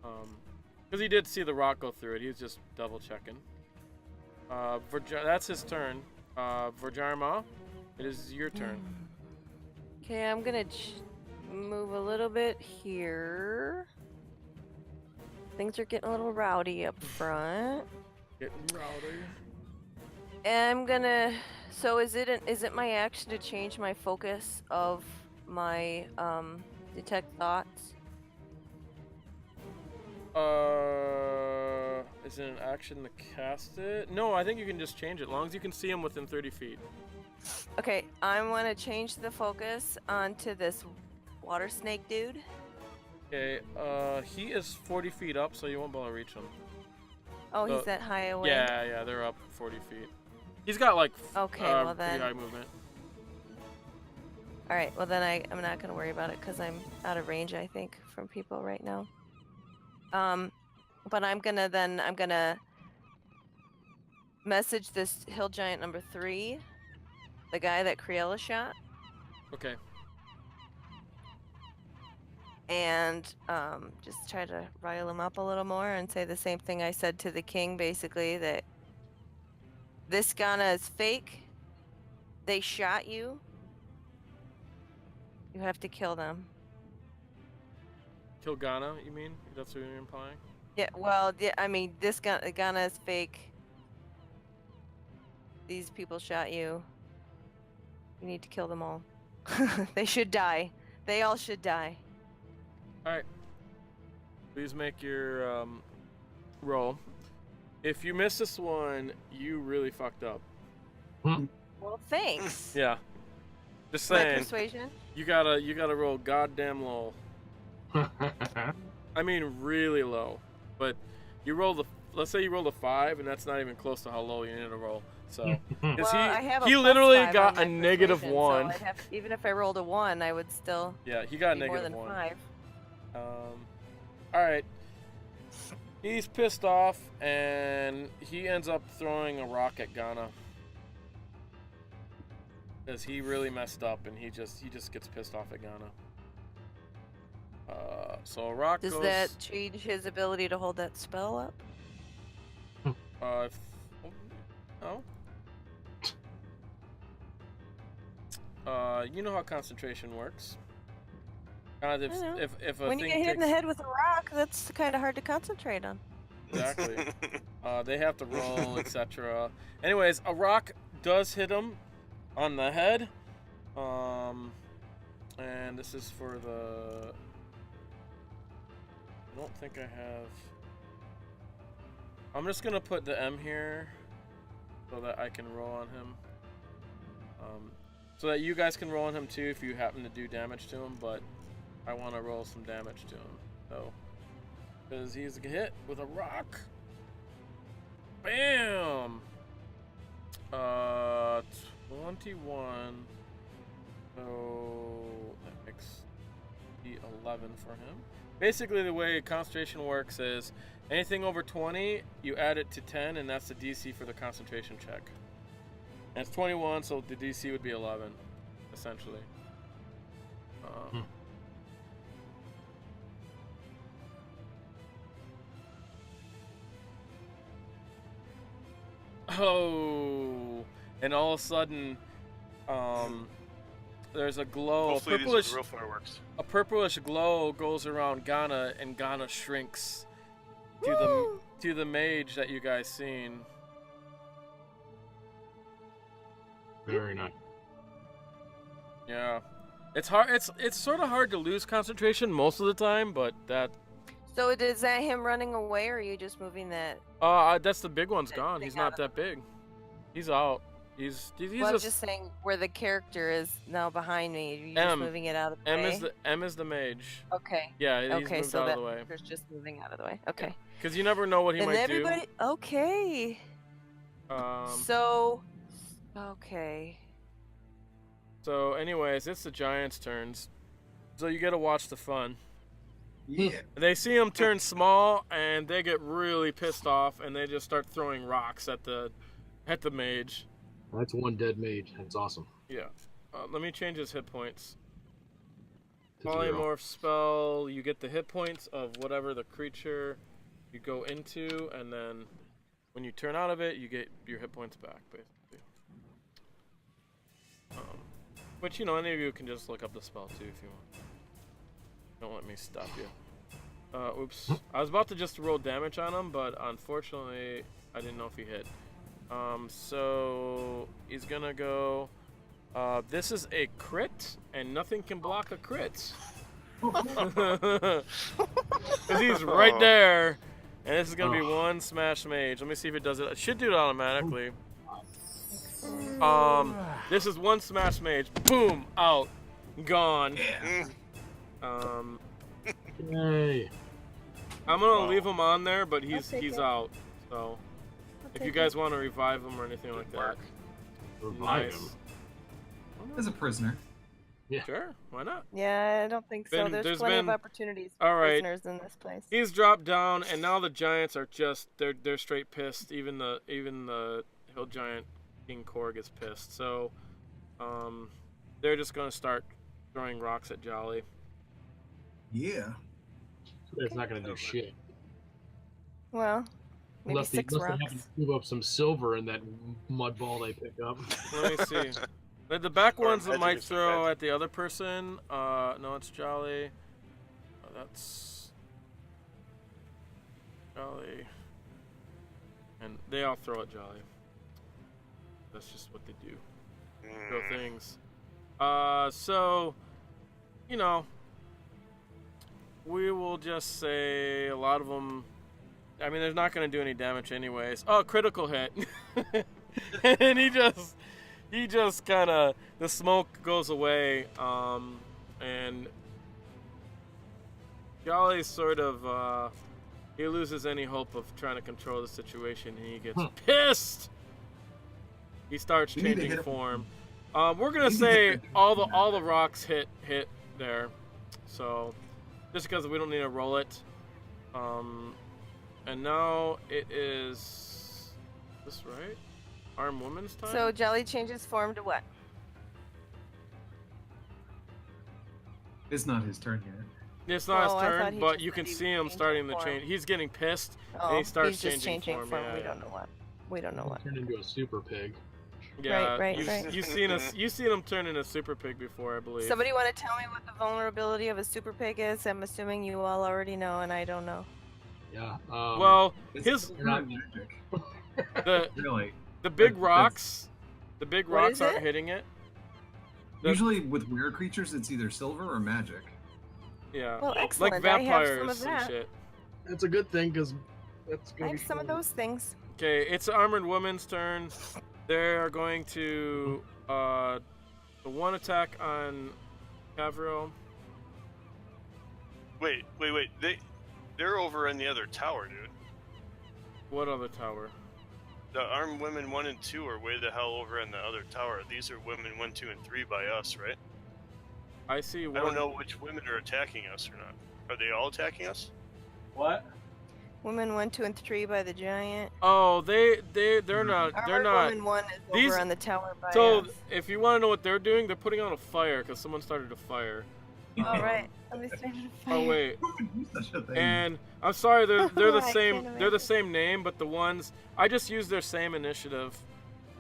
Because he did see the rock go through it. He was just double checking. That's his turn. Vhajjharma, it is your turn. Okay, I'm gonna move a little bit here. Things are getting a little rowdy up front. Getting rowdy. And I'm gonna. So is it my action to change my focus of my detect thoughts? Is it an action to cast it? No, I think you can just change it, as long as you can see him within 30 feet. Okay, I want to change the focus onto this water snake dude. Okay, he is 40 feet up, so you won't be able to reach him. Oh, he's that high away. Yeah, they're up 40 feet. He's got like Okay, well pretty then. high movement. All right, well then I'm not gonna worry about it because I'm out of range, I think, from people right now. But I'm gonna message this hill giant number 3, the guy that Criella shot, Okay. and just try to rile him up a little more and say the same thing I said to the king, basically that this Ghana is fake. They shot you. You have to kill them. Kill Ghana, you mean? That's what you're implying? Yeah, well, yeah, I mean, this Ghana is fake. These people shot you. You need to kill them all. They should die. They all should die. Alright. Please make your roll. If you miss this one, you really fucked up. Well, thanks. Yeah. Just My saying. persuasion. You gotta roll goddamn low. I mean really low. But you roll let's say you rolled a 5 and that's not even close to how low you need to roll. So Well, I have a he plus literally 5 got on a my negative persuasion, 1. So even if I rolled a 1, I would still Yeah, he got a be more negative than 1. 5. Alright. He's pissed off and he ends up throwing a rock at Ghana. Because he really messed up and he just gets pissed off at Ghana. So a rock Does goes... that change his ability to hold that spell up? No. You know how concentration works. I know. If a When you thing get hit in the takes- head with a rock, that's kind of hard to concentrate on. Exactly. They have to roll, etc. Anyways, a rock does hit him on the head. And this is for the... I don't think I have... I'm just gonna put the M here so that I can roll on him. So that you guys can roll on him too if you happen to do damage to him, but I want to roll some damage to him. So, because he's hit with a rock. Bam! 21. So that makes the 11 for him. Basically, the way concentration works is anything over 20, you add it to 10, and that's the DC for the concentration check. And it's 21, so the DC would be 11, essentially. Oh, and all of a sudden, there's a glow. Hopefully these are real fireworks. A purplish glow goes around Ghana, and Ghana shrinks to the mage that you guys seen. Very nice. Yeah, it's hard. It's sort of hard to lose concentration most of the time, but that. So is that him running away, or are you just moving that? That's the big one's gone. He's not that big. He's out. He's Well, I'm just saying where the character is now behind me. Are you just M. moving it out of the way? M is the mage. Okay. Yeah, he's Okay, moved so out that of the way. character's just moving out of the way. Okay. Because you never know what he And might everybody. Okay. do. So. Okay. So, anyways, it's the Giants' turns. So you gotta watch the fun. Yeah. They see him turn small, and they get really pissed off, and they just start throwing rocks at the mage. That's one dead mage. That's awesome. Yeah. Let me change his hit points. To 0. Polymorph spell, you get the hit points of whatever the creature you go into, and then when you turn out of it, you get your hit points back, basically. Which, you know, any of you can just look up the spell, too, if you want. Don't let me stop you. Oops. I was about to just roll damage on him, but unfortunately, I didn't know if he hit. So he's gonna go. This is a crit, and nothing can block a crit. Because he's right there, and this is gonna be one smash mage. Let me see if it does it. It should do it automatically. This is one smash mage. Boom, out, gone. Mm, Yay. I'm gonna Wow. leave him on there, but take he's it. out. So if you take guys want to revive him or anything like that, Marc. Revive nice. him. As a prisoner. Sure, why not? Yeah, I don't think so. Been- There's there's plenty been- of opportunities for all right. prisoners in this place. He's dropped down, and now the giants are just they're straight pissed. Even the hill giant King Korg is pissed. So, they're just gonna start throwing rocks at Jolly. Yeah. It's not gonna do shit. Well, maybe Unless they 6 happen rocks. to move up some silver in that mud ball they pick up. Let me see. The back Or ones that magic might is throw magic. at the other person. No, it's Jolly. That's Jolly, and they all throw at Jolly. That's just what they do. Throw Mm, things. So, you know, we will just say a lot of them. I mean, they're not going to do any damage anyways. Oh, critical hit. And he just kind of, the smoke goes away, and Jolly's sort of, he loses any hope of trying to control the situation, and he gets pissed. He starts We need to changing hit him. form. We're gonna We need to say hit him. all the rocks hit there, so just because we don't need to roll it. And now it is this right? Arm woman's time. So Jolly changes form to what? It's not his turn yet. It's not Oh, I his thought turn, he but just you said can he see was him starting to changing change. form. He's getting pissed, Oh, and he starts he's just changing form. form. Yeah, We yeah. don't know what. We don't know what. Turned into a super pig. Yeah, right, you've, right. you've seen him turn into super pig before, I believe. Somebody want to tell me what the vulnerability of a super pig is? I'm assuming you all already know, and I don't know. Yeah. Well, It's his not magic. the Really. the big That's- rocks, the big What rocks is aren't it? hitting it. The- Usually with weird creatures, it's either silver or magic. Yeah, Well, like excellent. I have vampires some of and that. shit. That's a good thing because that's I gonna have be some of fun. those things. Okay, it's the armored woman's turn. They're going to the one attack on Kevril. wait. They're over in the other tower, dude. What other tower? The armed women 1 and 2 are way the hell over in the other tower. These are women 1, 2, and 3 by us, right? I see one. I don't know which women are attacking us or not. Are they all attacking us? What? Women 1, 2, and 3 by the giant. Oh, they're not. They're Armored not. Woman 1 is These- over on the tower by So us. if you want to know what they're doing, they're putting on a fire because someone started a fire. All right. Somebody started a fire. Oh wait. Who would do such a thing? And I'm sorry, they're the I same. can't They're the imagine. same name, but the ones I just used their same initiative.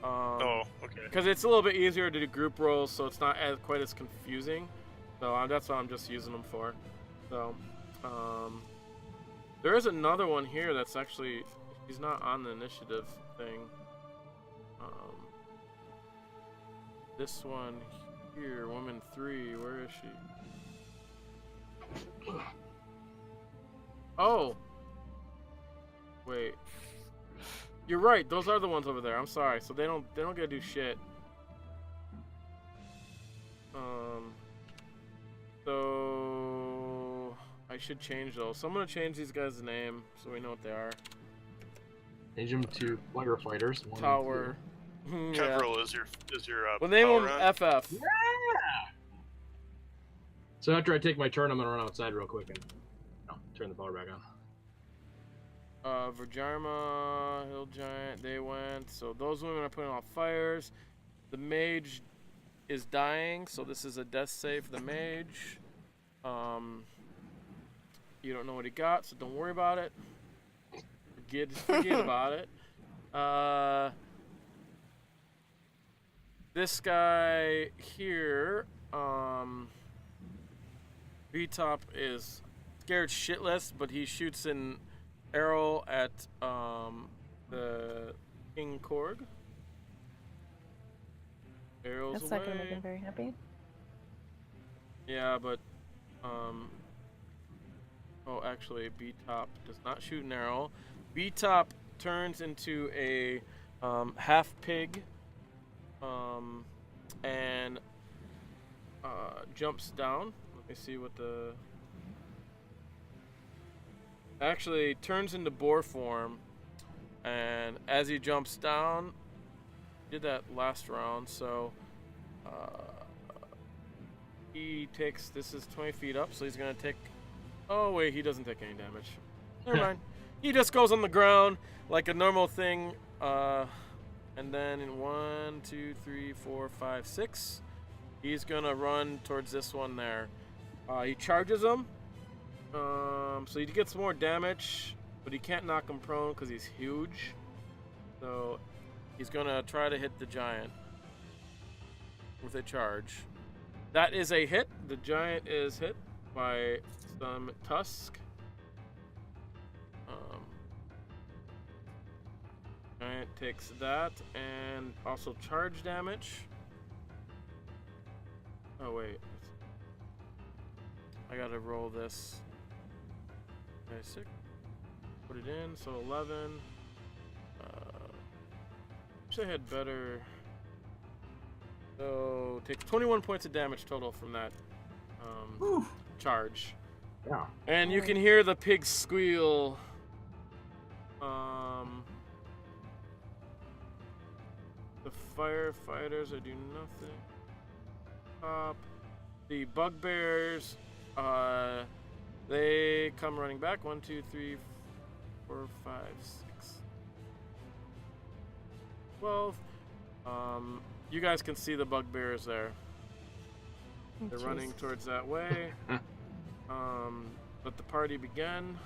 Oh, okay. Because it's a little bit easier to do group rolls, so it's not quite as confusing. So that's what I'm just using them for. So, there is another one here that's actually he's not on the initiative thing. This one here, woman 3. Where is she? Oh. Wait. You're right. Those are the ones over there. I'm sorry. So they don't get to do shit. So I should change those. So I'm gonna change these guys' name so we know what they are. Change them to firefighters. 1 and Tower. Yeah. Kevril is your We'll name power them on? FF. 2. So after I take my turn, I'm gonna run outside real quick and turn the power back on. Vhajjharma, Hill Giant, they went. So those women are putting out fires. The mage is dying, so this is a death save for the mage. You don't know what he got, so don't worry about it. Forget about it. This guy here, V-Top is scared shitless, but he shoots an arrow at the King Korg. Arrows That's away. not gonna make him very happy. Yeah, but oh, actually, B-Top does not shoot an arrow. B-Top turns into a half pig and jumps down. Let me see what the... Actually turns into boar form, and as he jumps down, did that last round, so he takes, this is 20 feet up, so he's gonna take, oh wait, he doesn't take any damage. Never mind. He just goes on the ground like a normal thing, and then in 1, 2, 3, 4, 5, 6, he's gonna run towards this one there. He charges him. So he gets more damage, but he can't knock him prone because he's huge. So he's gonna try to hit the giant with a charge. That is a hit. The giant is hit by some tusk. Giant takes that and also charge damage. Oh wait, I gotta roll this. Okay, 6. Put it in, so 11. Wish I had better. So take 21 points of damage total from that charge. Yeah. And you can hear the pig squeal. The firefighters are doing nothing. The bugbears, they come running back. 1, 2, 3, 4, 5, 6, 12. You guys can see the bugbears there. They're running towards that way. Let the party begin,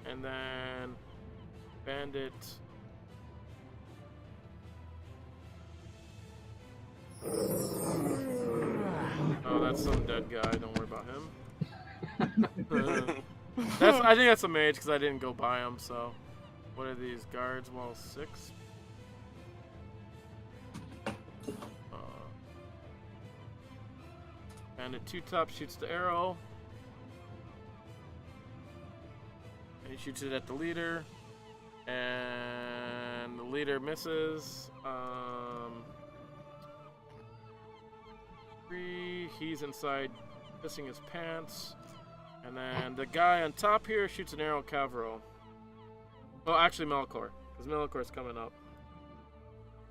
and then bandit. Oh, that's some dead guy. Don't worry about him. I think that's a mage because I didn't go by him. So, what are these guards? Wall 6. Bandit 2-top shoots the arrow. And he shoots it at the leader. And the leader misses. 3. He's inside pissing his pants. And then the guy on top here shoots an arrow at Kevril. Oh, actually Malichor. Because Malichor's coming up.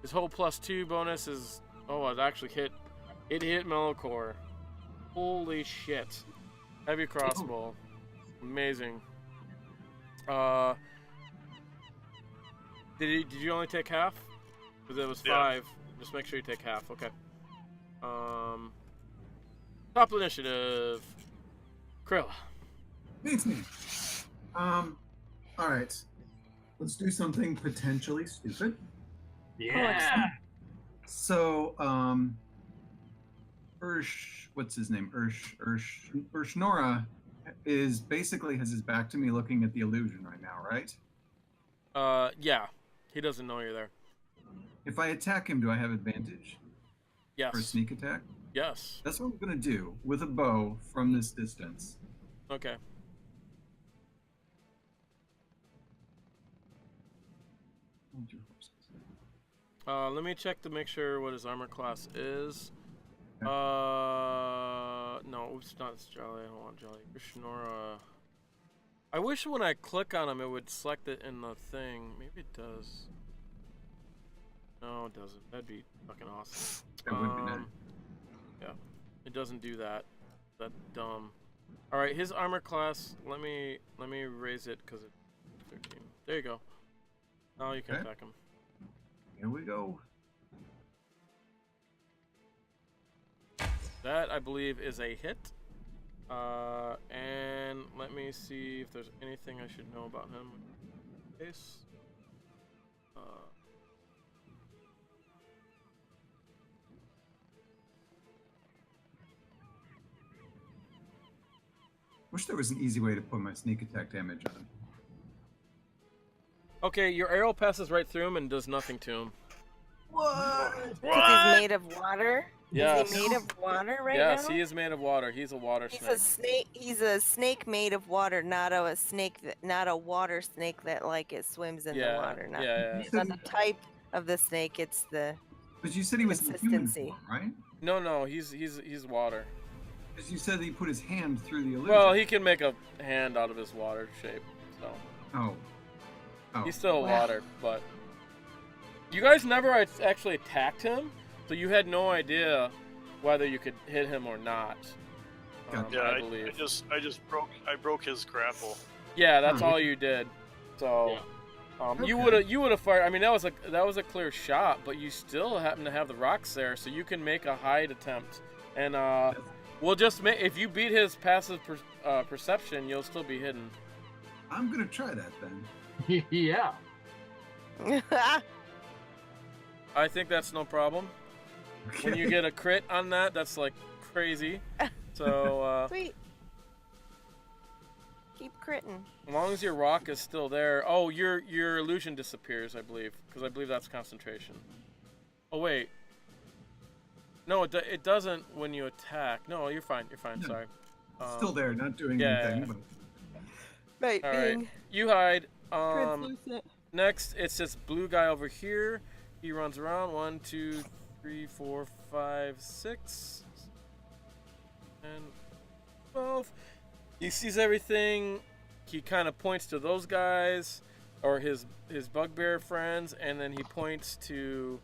His whole +2 bonus is... Oh, it actually hit. It hit Malichor. Holy shit. Heavy crossbow. Amazing. Did you only take half? Because it was 5. Just make sure you take half. Okay. Top initiative. Criella. It's me. Alright. Let's do something potentially stupid. Yeah. So, what's his name? Urshnora is basically has his back to me looking at the illusion right now, right? Yeah. He doesn't know you're there. If I attack him, do I have advantage? Yes. For a sneak attack? Yes. That's what I'm gonna do with a bow from this distance. Okay. Let me check to make sure what his armor class is. Okay. No, it's not Jolly. I don't want Jolly. Urshnora. I wish when I click on him it would select it in the thing. Maybe it does. No, it doesn't. That'd be fucking awesome. That would be nice. Yeah, it doesn't do that. That's dumb. All right, his armor class. Let me raise it because it's 13. There you go. Now you can attack him. Here we go. That I believe is a hit. And let me see if there's anything I should know about him. Case. Wish there was an easy way to put my sneak attack damage on. Okay, your arrow passes right through him and does nothing to him. What? Because he's made of water? Yes. Is he made of water right yes, now? he is made of water. He's a water He's snake. a snake. He's a snake made of water, not a snake. Not a water snake that like it swims in the water. Not, yeah. It's not the type of the snake. It's the But you said he was in human Consistency. form, right? No, he's water. Because you said that he put his hand through the illusion. Well, he can make a hand out of his water shape, so Oh. he's still Wow. water. But you guys never actually attacked him, so you had no idea whether you could hit him or not. Gotcha. Yeah, I believe. I just broke his grapple. Yeah, that's Huh. all you did. So. Yeah. You Okay. would have fired. I mean, that was a clear shot, but you still happen to have the rocks there, so you can make a hide attempt. And we'll just make, if you beat his passive perception, you'll still be hidden. I'm gonna try that then. Yeah. I think that's no problem. When you get a crit on that, that's like crazy. So Sweet. Keep critting. as long as your rock is still there, oh, your illusion disappears, I believe, because I believe that's concentration. Oh wait. No, it doesn't when you attack. No, you're fine. You're fine. No. Sorry. Still there, not doing yeah. anything. Right, All right, you hide. translucent. Next, it's this blue guy over here. He runs around. 1, 2, 3, 4, 5, 6, and 12. He sees everything. He kind of points to those guys, or his bugbear friends, and then he points to,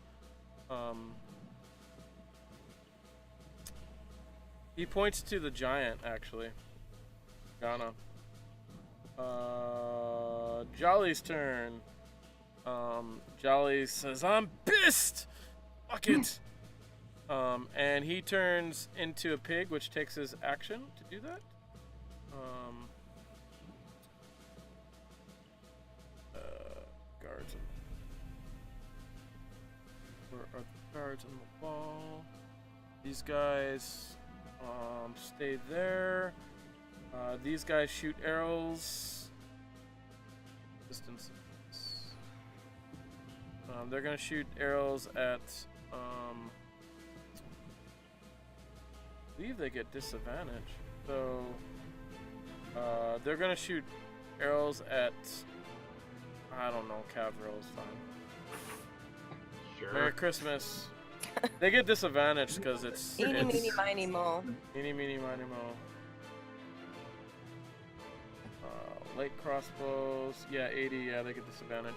the giant actually. Ghana. Jolly's turn. Jolly says, "I'm pissed. Fuck it." And he turns into a pig, which takes his action to do that. Guards. Where are the guards on the wall? These guys stay there. These guys shoot arrows. Distance. They're gonna shoot arrows at. I believe they get disadvantage. So they're gonna shoot arrows at. I don't know. Kevril is fine. Sure. Merry Christmas. They get disadvantage because it's. Eeny, it's meeny, miny, mo. Eeny, meeny, miny, mo. Light crossbows. Yeah, 80. Yeah, they get disadvantage.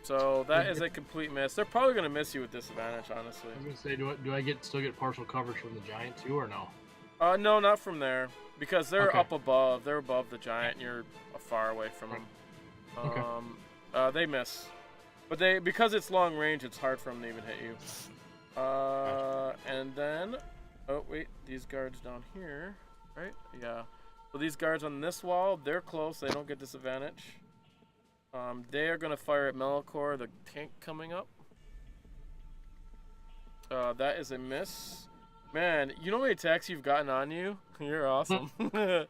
So that is a complete miss. They're probably gonna miss you with disadvantage, honestly. I was gonna say, do I still get partial coverage from the giant too, or no? No, not from there, because they're Okay. up above. They're above the giant, and you're far away from them. Okay. They miss, but because it's long range, it's hard for them to even hit you. And then, oh wait, these guards down here, right? Yeah. So these guards on this wall, they're close. They don't get disadvantage. They are gonna fire at Malichor, the tank coming up. That is a miss. Man, you know how many attacks you've gotten on you? You're awesome. Well,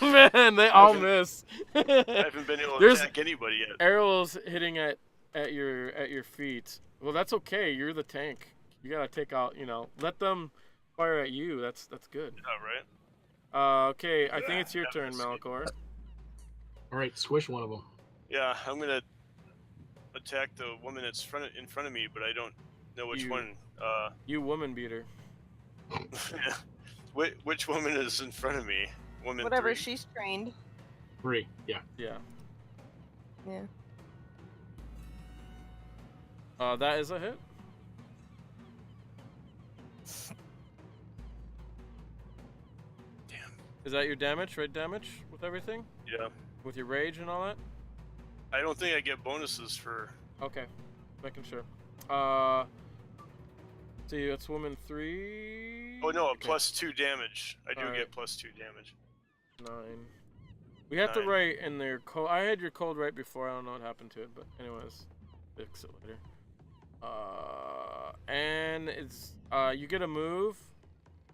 Man, they all miss. I haven't been able to There's attack anybody yet. arrows hitting at your feet. Well, that's okay. You're the tank. You gotta take out. Let them fire at you. That's good. All right. Okay, I think it's your turn, Malichor. All right, swish one of them. Yeah, I'm gonna attack the woman that's in front of me, but I don't know which You- one. You woman beater. Which woman is in front of me? Woman Whatever, 3. she's trained. 3. Yeah. Yeah. Yeah. That is a hit. Damn. Is that your damage? Right damage with everything? Yeah. With your rage and all that? I don't think I get bonuses for. Okay. Making sure. See, it's woman 3. Oh no, Okay. +2 damage. I do Alright. get +2 damage. 9. We have to 9. write in their code. I had your code right before. I don't know what happened to it, but anyways, fix it later. And it's you get a move,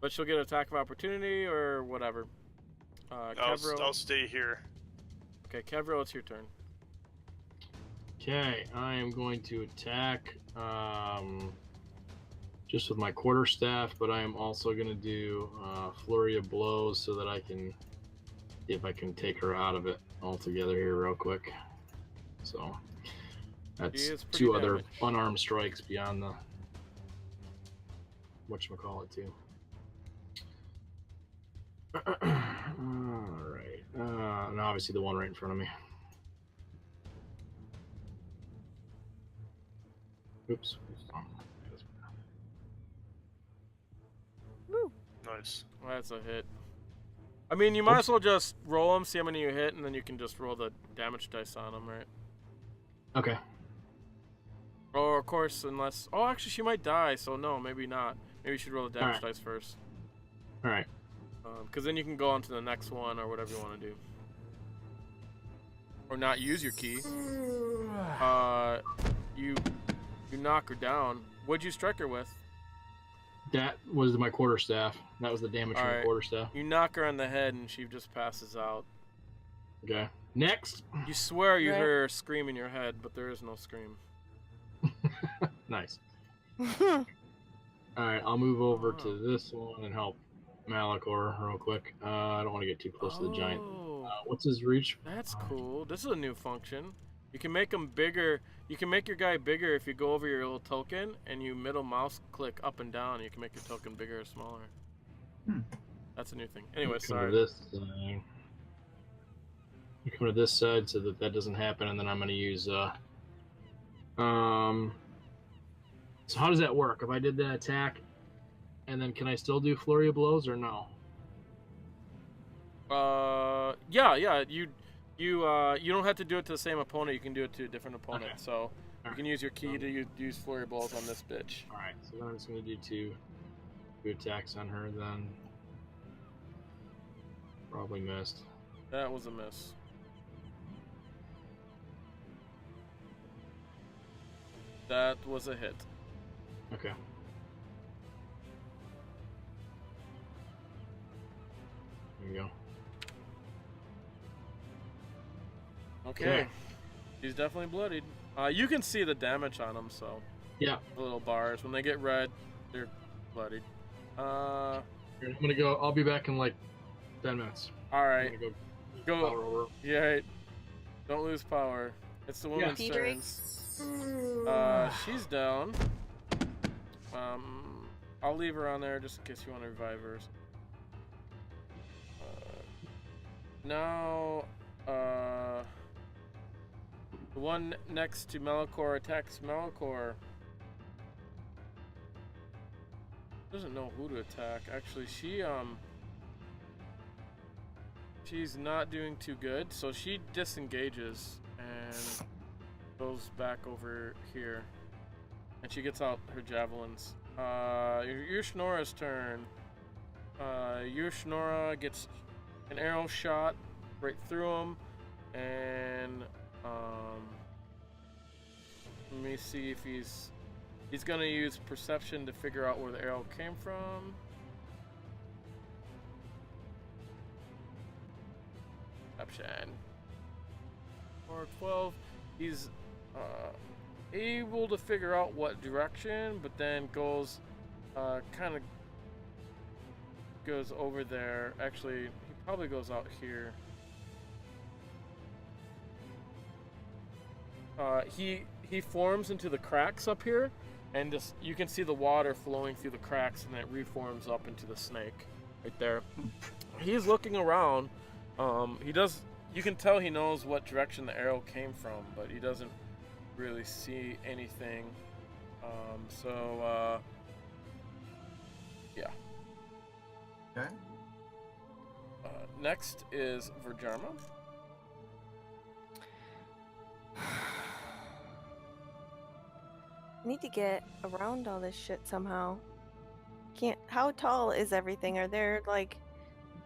but she'll get attack of opportunity or whatever. Kevril. I'll stay here. Okay, Kevril, it's your turn. Okay, I am going to attack just with my quarterstaff, but I am also going to do flurry of blows so that I can see if I can take her out of it altogether here real quick. So That's is pretty two other damaged. unarmed strikes beyond the whatchamacallit too. Alright. And obviously the one right in front of me. Oops. Woo. Nice. That's a hit. I mean, you might as well just roll them, see how many you hit, and then you can just roll the damage dice on them, right? Okay. Or, of course, unless... Oh, actually, she might die, so no, maybe not. Maybe you should roll the damage Alright. dice first. Alright. Because then you can go on to the next one, or whatever you want to do. Or not use your key. You knock her down. What'd you strike her with? That was my quarterstaff. That was the damage from the Alright. quarterstaff. You knock her on the head, and she just passes out. Okay. Next. You swear you Right. heard her scream in your head, but there is no scream. Nice. Alright, I'll move over to this one and help Malichor real quick. I don't want to get too close to the giant. Oh, What's his reach? that's cool. This is a new function. You can make him bigger. You can make your guy bigger if you go over your little token and you middle mouse click up and down. You can make your token bigger or smaller. That's a new thing. Anyway, Come sorry. to this side. You come to this side so that doesn't happen, and then I'm going to use. So how does that work? If I did that attack, and then can I still do flurry of blows or no? Yeah. You don't have to do it to the same opponent. You can do it to a different opponent. Okay. So you Alright. can use your key to use flurry balls on this bitch. All right, so then I'm just going to do two attacks on her. Then probably missed. That was a miss. That was a hit. Okay. There you go. Okay. He's definitely bloodied. You can see the damage on him, so Yeah. the little bars. When they get red, they're bloodied. All Here, I'm gonna go. I'll be back in like 10 minutes. right. I'm gonna Go. power over. Yeah. Right. Don't lose power. It's the woman's Peter. turn. She's down. I'll leave her on there just in case you want to revive her. Now, the one next to Malichor attacks Malichor. Doesn't know who to attack. Actually, she's not doing too good, so she disengages and goes back over here, and she gets out her javelins. Yushnora's turn. Yushnora gets an arrow shot right through him, and let me see if he's gonna use perception to figure out where the arrow came from. Perception. Or 12. He's able to figure out what direction, but then goes kind of goes over there. Actually, he probably goes out here. He forms into the cracks up here, and just you can see the water flowing through the cracks, and it reforms up into the snake right there. He's looking around. You can tell he knows what direction the arrow came from, but he doesn't really see anything. Yeah. Okay. Next is Vhajjharma. I need to get around all this shit somehow. Can't. How tall is everything? Are there like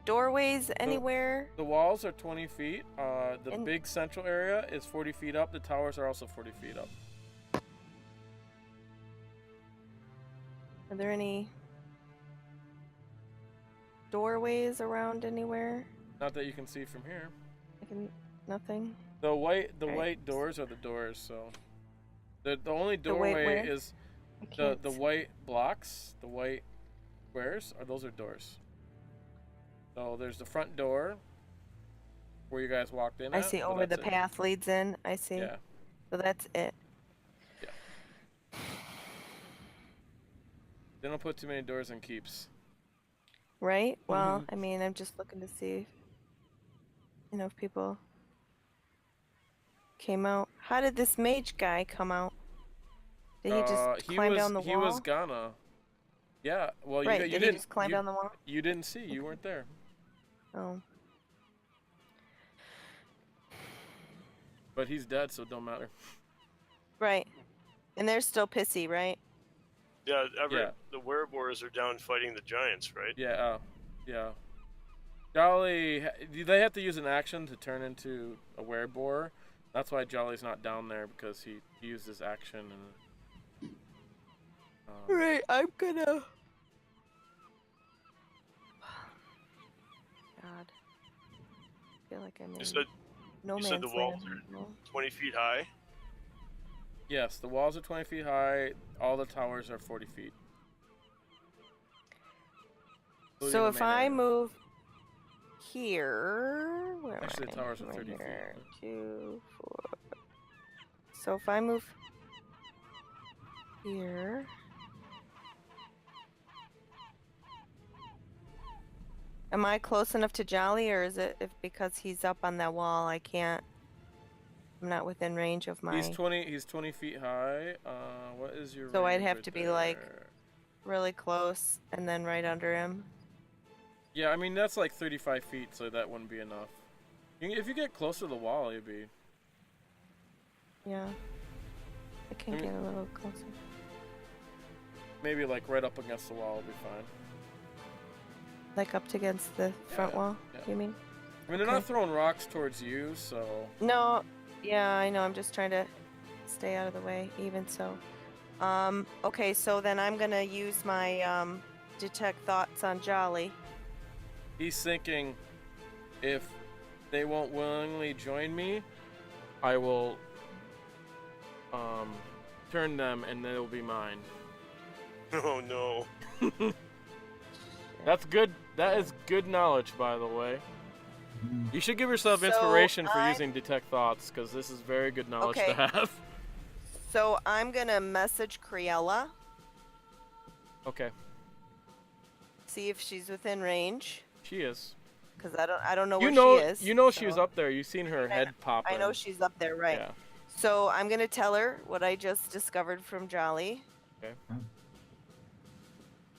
doorways anywhere? The walls are 20 feet. The And- big central area is 40 feet up. The towers are also 40 feet up. Are there any doorways around anywhere? Not that you can see from here. Nothing. The white Alright. white doors are the doors. So the only The white doorway where? is I the can't see. white blocks. The white squares those are doors. So there's the front door where you guys walked in. I at, see but over the that's it. path leads in. I see. Yeah. So that's it. They don't put too many doors and keeps. Right? Well, I mean, I'm just looking to see, you know, if people came out. How did this mage guy come out? Did he just climb down the wall? He was gonna. Yeah. Well, Right. you Did didn't. he just climb down the wall? You didn't see. You weren't there. Oh. But he's dead, so it don't matter. Right. And they're still pissy, right? Yeah, the werewolves are down fighting the giants, right? Yeah. Yeah. Jolly, they have to use an action to turn into a wereboar. That's why Jolly's not down there, because he used his action and. Right. I'm gonna. God. I feel like I'm in. No you man's said the walls land. are 20 feet high? Yes, the walls are 20 feet high. All the towers are 40 feet. So if I move here, where am Actually, I? the towers are Right 30 here. feet. 2, 4. So if I move here. Am I close enough to Jolly, or is it because he's up on that wall I can't? I'm not within range of my. He's 20 feet high. What is your So I'd range have right to be there? like really close and then right under him. Yeah, I mean that's like 35 feet, so that wouldn't be enough. If you get close to the wall, you'd be. Yeah. I can get a little closer. Maybe like right up against the wall would be fine. Like up against the front wall, you mean? I mean, they're not throwing rocks towards you, so. No, yeah, I know. I'm just trying to stay out of the way, even so. Okay, so then I'm gonna use my detect thoughts on Jolly. He's thinking, if they won't willingly join me, I will turn them, and they'll be mine. Oh no. That's good. That is good knowledge, by the way. You should give yourself inspiration for using detect thoughts, because this is very good knowledge to have. So I'm gonna message Criella. Okay. See if she's within range. She is. Because I don't know where she is. You know she was up there. You've seen her head pop. I know she's up there, right? Yeah. So I'm gonna tell her what I just discovered from Jolly. Okay.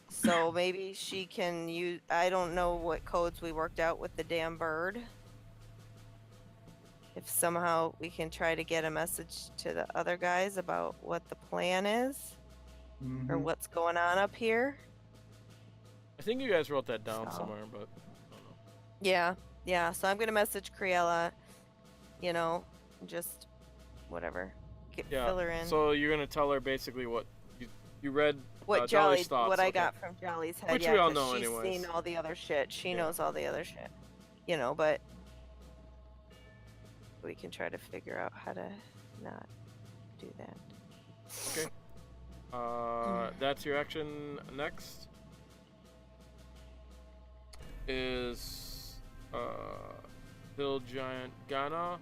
So maybe she can use. I don't know what codes we worked out with the damn bird. If somehow we can try to get a message to the other guys about what the plan is, or what's going on up here. I think you guys wrote that down somewhere, but I don't know. Yeah. So I'm gonna message Criella. You know, just whatever. Fill her in. So you're gonna tell her basically what you read. What Jolly's thoughts. What I got from Jolly's head. Which yeah, we all know she's anyways. seen all the other shit. She knows all the other shit. You know, but we can try to figure out how to not do that. Okay. That's your action. Next is Hill Giant Ghana.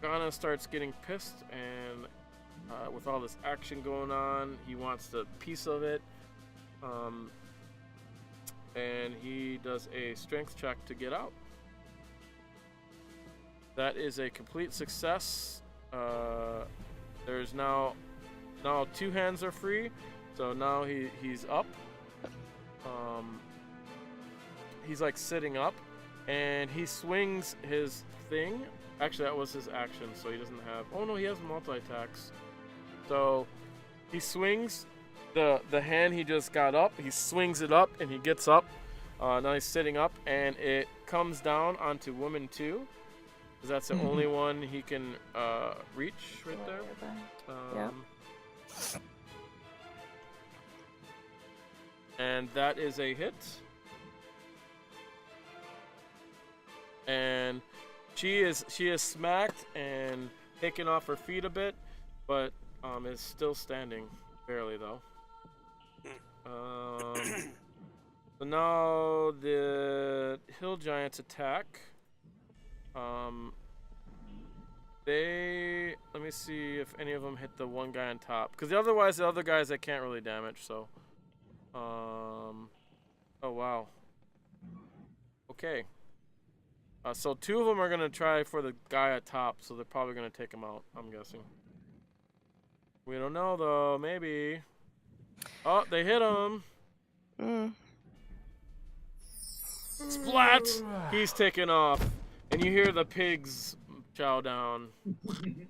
Ghana starts getting pissed, and with all this action going on, he wants the piece of it. And he does a strength check to get out. That is a complete success. There's now 2 hands are free, so now he's up. He's like sitting up, and he swings his thing. Actually, that was his action, so he doesn't have. Oh no, he has multi-attacks. So he swings the hand he just got up. He swings it up, and he gets up. Now he's sitting up, and it comes down onto woman 2. Because that's the only one he can reach right there. And that is a hit. And she is smacked and taken off her feet a bit, but is still standing, barely though. So now the hill giants attack. Let me see if any of them hit the one guy on top. Because otherwise, the other guys, they can't really damage, so. Oh, wow. Okay. So 2 of them are going to try for the guy at top, so they're probably going to take him out, I'm guessing. We don't know, though. Maybe. Oh, they hit him. Splat! He's taken off. And you hear the pigs chow down. Well,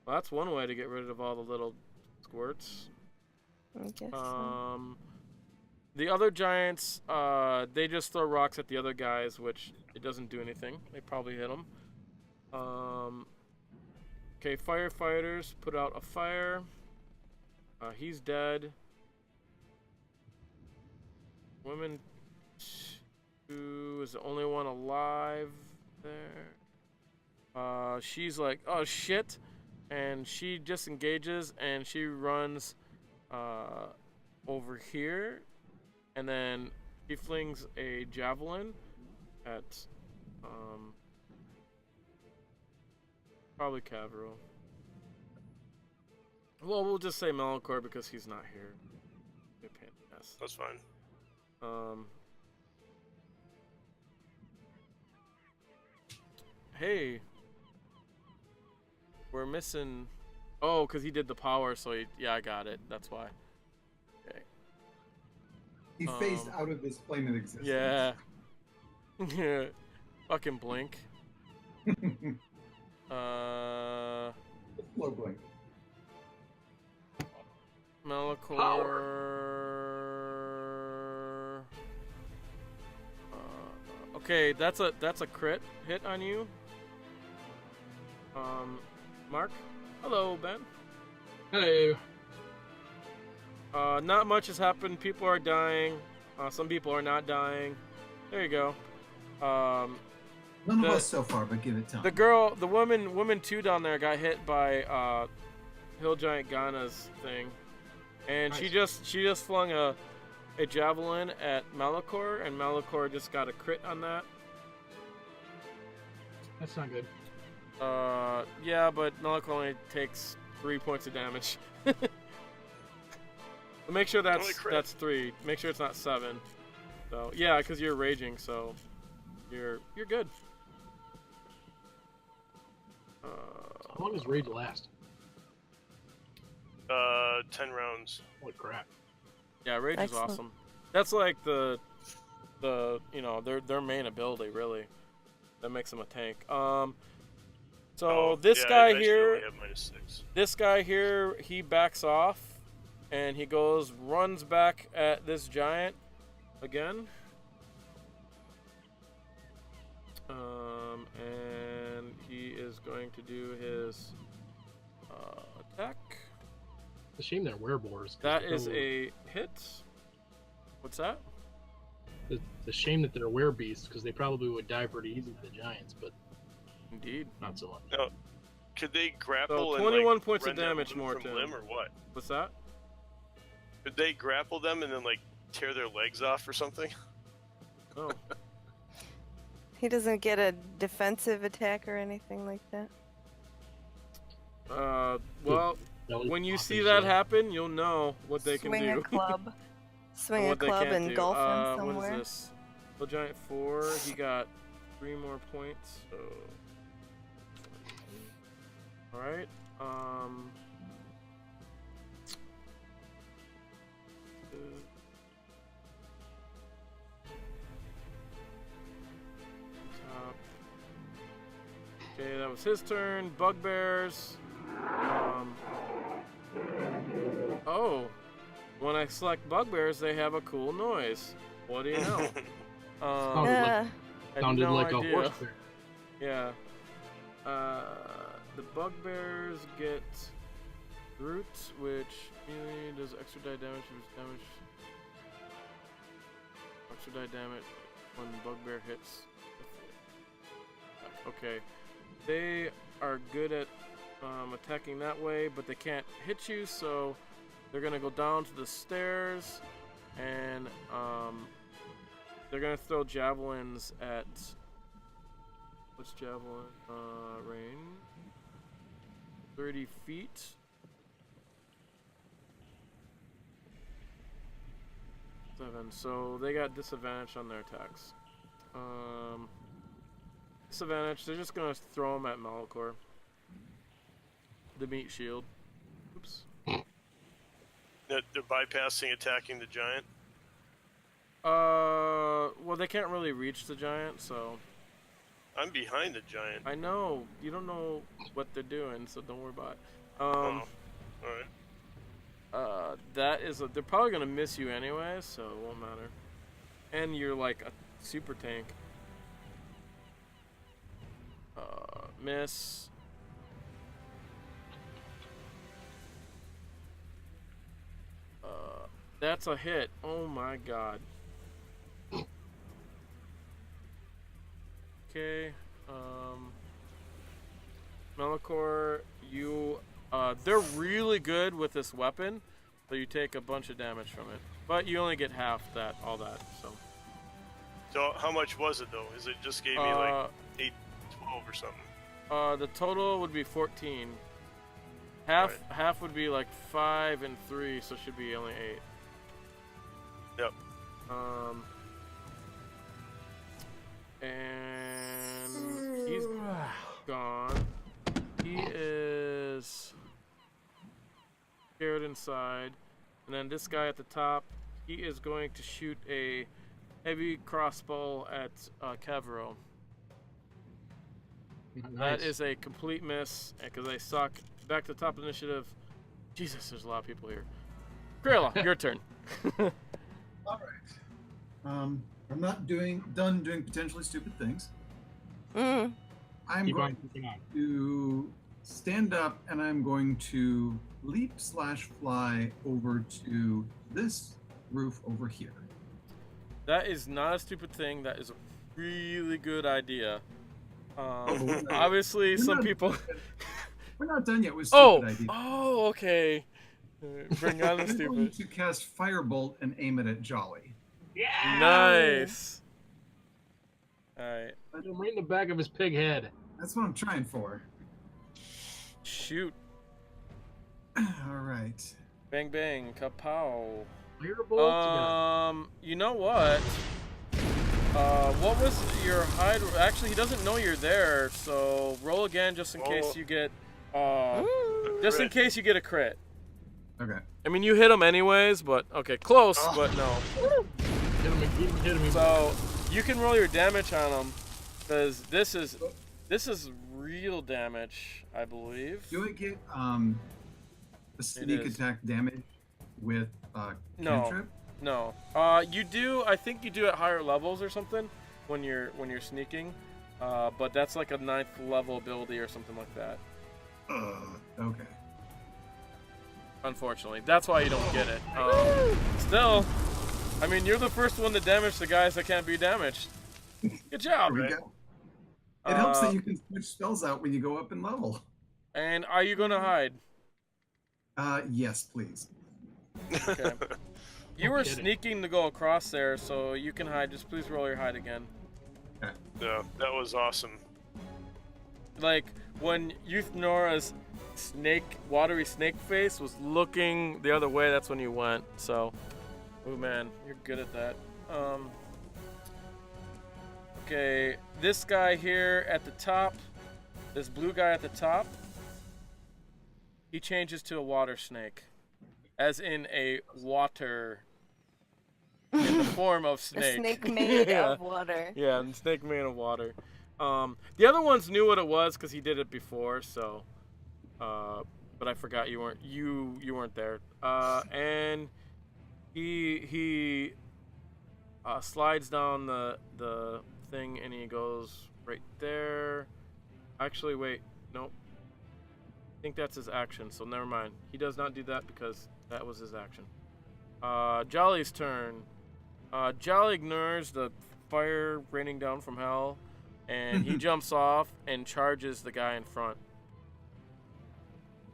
that's one way to get rid of all the little squirts. I guess so. The other giants, they just throw rocks at the other guys, which it doesn't do anything. They probably hit them. Okay, firefighters put out a fire. He's dead. Women 2 is the only one alive there. She's like, oh shit, and she disengages and she runs over here, and then she flings a javelin at probably Kevril. Well, we'll just say Malichor because he's not here. Yes. That's fine. Hey, we're missing. Oh, because he did the power, so yeah, I got it. That's why. Okay. He phased out of this plane of existence. Yeah. Yeah. Fucking blink. Slow blink. Malichor. Okay, that's a crit hit on you. Marc. Hello, Ben. Hello. Not much has happened. People are dying. Some people are not dying. There you go. None of us so far, but give it time. The woman 2 down there got hit by Hill Giant Ghana's thing, and nice. she just flung a javelin at Malichor, and Malichor just got a crit on that. That's not good. Yeah, but Malichor only takes 3 points of damage. But make sure that's 3. Make sure it's not 7. So yeah, because you're raging, so you're good. How long does rage last? 10 rounds. Holy crap. Yeah, rage Excellent. is awesome. That's like the their main ability, really. That makes them a tank. So this guy here, this guy here, he backs off, and he runs back at this giant again. And he is going to do his attack. It's a shame they're wereboars. That is a hit. What's that? It's a shame that they're werebeasts because they probably would die pretty easy to the giants, but indeed, not so much. No, could they grapple? So and 21 like, points of rend that damage limb more from to limb or what? What's that? Could they grapple them and then like tear their legs off or something? Oh. He doesn't get a defensive attack or anything like that. Well, when you see that happen, you'll know what they can do. Swing a club. Swing a what they club can't and do. gulf him somewhere. What is this? Little Giant 4, he got 3 more points, so... Alright, top. Okay, that was his turn. Bugbears. Oh, when I select bugbears, they have a cool noise. What do you know? Sounded like a horse bear. Yeah. The bugbears get roots, which melee does extra die damage. Extra die damage when the bugbear hits. Okay. They are good at attacking that way, but they can't hit you, so they're gonna go down to the stairs, and they're gonna throw javelins at What's javelin? Range. 30 feet. Seven. So they got disadvantage on their attacks. Disadvantage. They're just gonna throw them at Malichor. The meat shield. Oops. They're bypassing attacking the giant. Well, they can't really reach the giant, so. I'm behind the giant. I know. You don't know what they're doing, so don't worry about it. Oh, alright. That is they're probably gonna miss you anyway, so it won't matter. And you're like a super tank. Miss. That's a hit. Oh my god. Okay. Malichor, you they're really good with this weapon, so you take a bunch of damage from it. But you only get half all that, so. So how much was it though? Is it just gave me like 8, 12 or something? The total would be 14. Half would be like 5 and 3, so it should be only 8. Yep. And he's gone. He is scared inside. And then this guy at the top, he is going to shoot a heavy crossbow at Kevril. Nice. That is a complete miss, because they suck. Back to the top of the initiative. Jesus, there's a lot of people here. Criella, your turn. All right. I'm not done doing potentially stupid things. I'm Keep going on. to stand up and I'm going to leap/fly over to this roof over here. That is not a stupid thing. That is a really good idea. Obviously, some people. We're not done yet with stupid ideas. Oh, okay. Bring on the I'm going stupid. to cast Firebolt and aim it at Jolly. Yeah! Nice. All right. Right in the back of his pig head. That's what I'm trying for. Shoot. All right. Bang bang. Kapow. Firebolt. You know what? What was your hide? Actually, he doesn't know you're there, so roll again just in case you get. Just in case you get a crit. Okay. I mean, you hit him anyways, but okay, close, but no. Hit him. So you can roll your damage on him, because this is real damage, I believe. Do I get a sneak attack damage with cantrip? No. You do. I think you do at higher levels or something when you're sneaking. But that's like a 9th level ability or something like that. Okay. Unfortunately, that's why you don't get it. Still, I mean, you're the first one to damage the guys that can't be damaged. Good job. There we go. It helps that you can switch spells out when you go up in level. And are you gonna hide? Yes, please. Okay. You were sneaking to go across there, so you can hide. Just please roll your hide again. Okay. Yeah, that was awesome. Like when Euthnora's watery snake face was looking the other way, that's when you went. So, oh man, you're good at that. Okay, this guy here at the top, this blue guy at the top, he changes to a water snake, as in a water, in the form of snake. A snake made of water. Yeah, a snake made of water. The other ones knew what it was because he did it before, so. But I forgot you weren't there. And he slides down the thing and he goes right there. Actually, wait, nope. I think that's his action, so never mind. He does not do that because that was his action. Jolly's turn. Jolly ignores the fire raining down from hell, and he jumps off and charges the guy in front.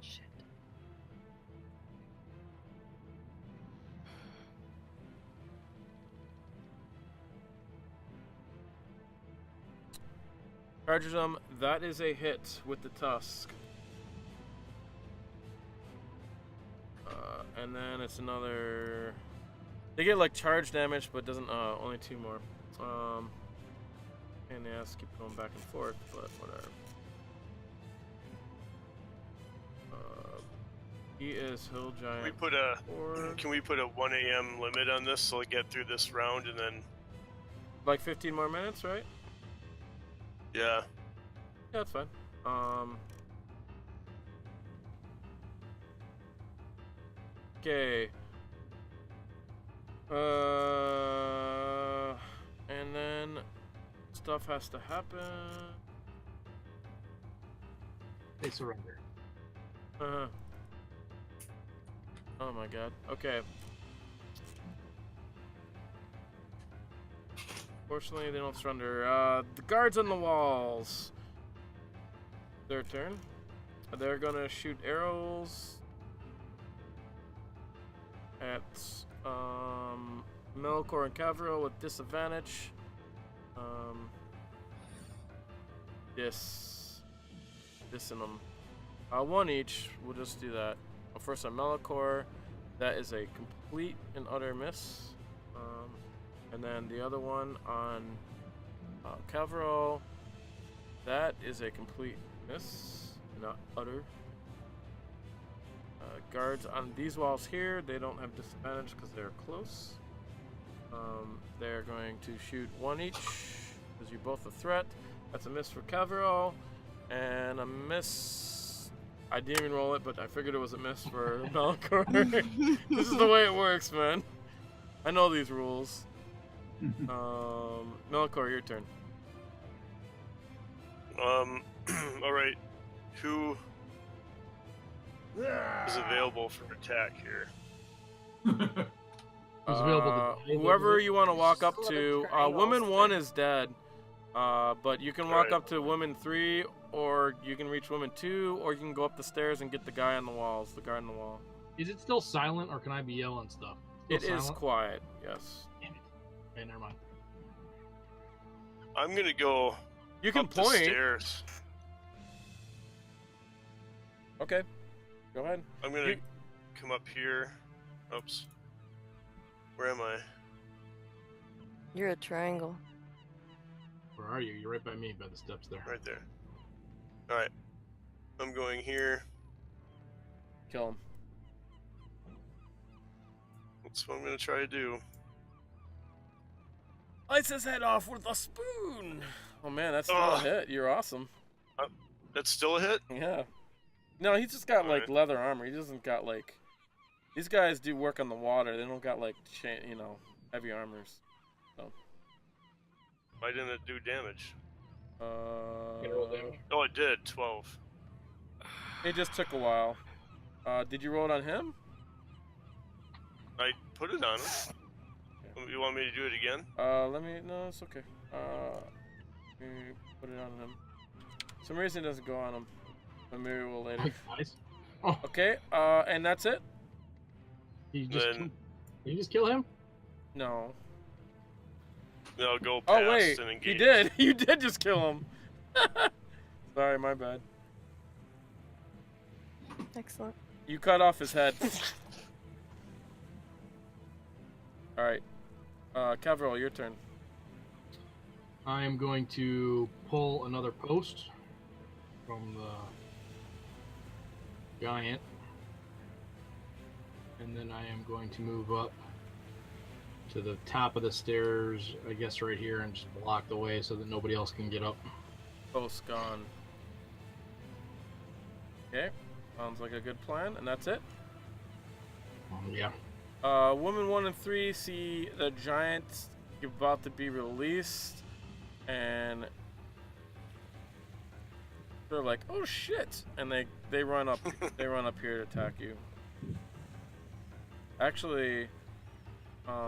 Shit. Charges them. That is a hit with the tusk. And then it's another. They get like charge damage, but doesn't. Only 2 more. And they have to keep going back and forth, but whatever. He is Hill Giant. Can we put a 1 a.m. limit on this so we get through this round and then? Like 15 more minutes, right? Yeah. Yeah, that's fine. Okay. And then stuff has to happen. They surrender. Uh-huh. Oh my god. Okay. Fortunately, they don't surrender. The guards on the walls. Their turn. They're gonna shoot arrows at Malichor and Kevril with disadvantage. Dissing them. 1 each. We'll just do that. First on Malichor, that is a complete and utter miss. And then the other one on Kevril, that is a complete miss, not utter. Guards on these walls here, they don't have disadvantage because they're close. They're going to shoot 1 each, because you're both a threat. That's a miss for Kevril, and a miss. I didn't even roll it, but I figured it was a miss for Malichor. This is the way it works, man. I know these rules. Malichor, your turn. Alright. Who is available for attack here? Who's available to whoever you want to walk up to. Woman 1 is dead. But you can walk up to woman 3, or you can reach woman 2, or you can go up the stairs and get the guy on the walls, the guard on the wall. Is it still silent, or can I be yelling stuff? It is quiet, yes. Damn it. Okay, never mind. I'm gonna go. You can up the point. Stairs. Okay, go ahead. I'm gonna come up here. Oops. Where am I? You're a triangle. Where are you? You're right by me, by the steps there. Right there. Alright. I'm going here. Kill him. That's what I'm gonna try to do. Slice his head off with a spoon. Oh man, that's still a hit. You're awesome. That's still a hit? Yeah. No, he's just got like leather armor. He doesn't got like. These guys do work on the water. They don't got like heavy armors. So. Why didn't it do damage? Roll damage. Oh, it did. 12. It just took a while. Did you roll it on him? I put it on him. You want me to do it again? No, it's okay. Let me put it on him. For some reason it doesn't go on him. But maybe we'll later. Nice. Oh. Okay, and that's it? Did you just kill him? No. I'll go past Oh wait, and engage. you did. You did just kill him. Sorry, my bad. Excellent. You cut off his head. Alright. Kevril, your turn. I am going to pull another post from the giant. And then I am going to move up to the top of the stairs, I guess right here, and just block the way so that nobody else can get up. Post gone. Okay. Sounds like a good plan, and that's it. Yeah. Woman 1 and 3 see the giant about to be released, and they're like, "Oh shit!" And they run up. They run up here to attack you. Actually,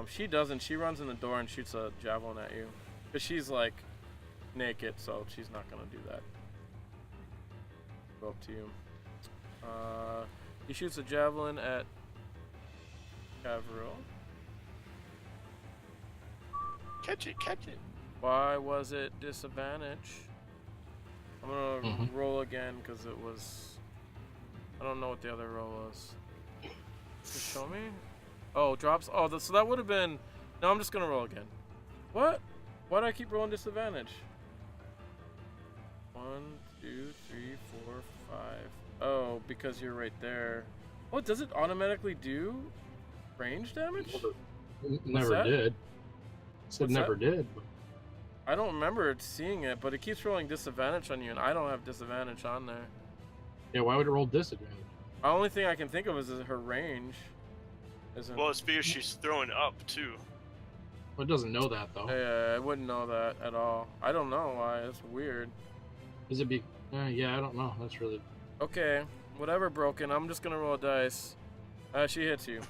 she doesn't. She runs in the door and shoots a javelin at you, because she's like naked, so she's not gonna do that. Go up to you. He shoots a javelin at Kevril. Catch it, catch it. Why was it disadvantage? I'm gonna Mhm. roll again because it was. I don't know what the other roll was. Just show me. Oh, drops. Oh, so that would have been. No, I'm just gonna roll again. What? Why do I keep rolling disadvantage? 1, 2, 3, 4, 5. Oh, because you're right there. Oh, does it automatically do range damage? Never that? did. Said What's never that? did. I don't remember seeing it, but it keeps rolling disadvantage on you, and I don't have disadvantage on there. Yeah, why would it roll disadvantage? The only thing I can think of is her range. Isn't? Well, it's because she's throwing up too. Well, it doesn't know that though. Yeah, I wouldn't know that at all. I don't know why. That's weird. Is it be? Yeah, I don't know. That's really. Okay, whatever, Broken. I'm just gonna roll a dice. She hits you.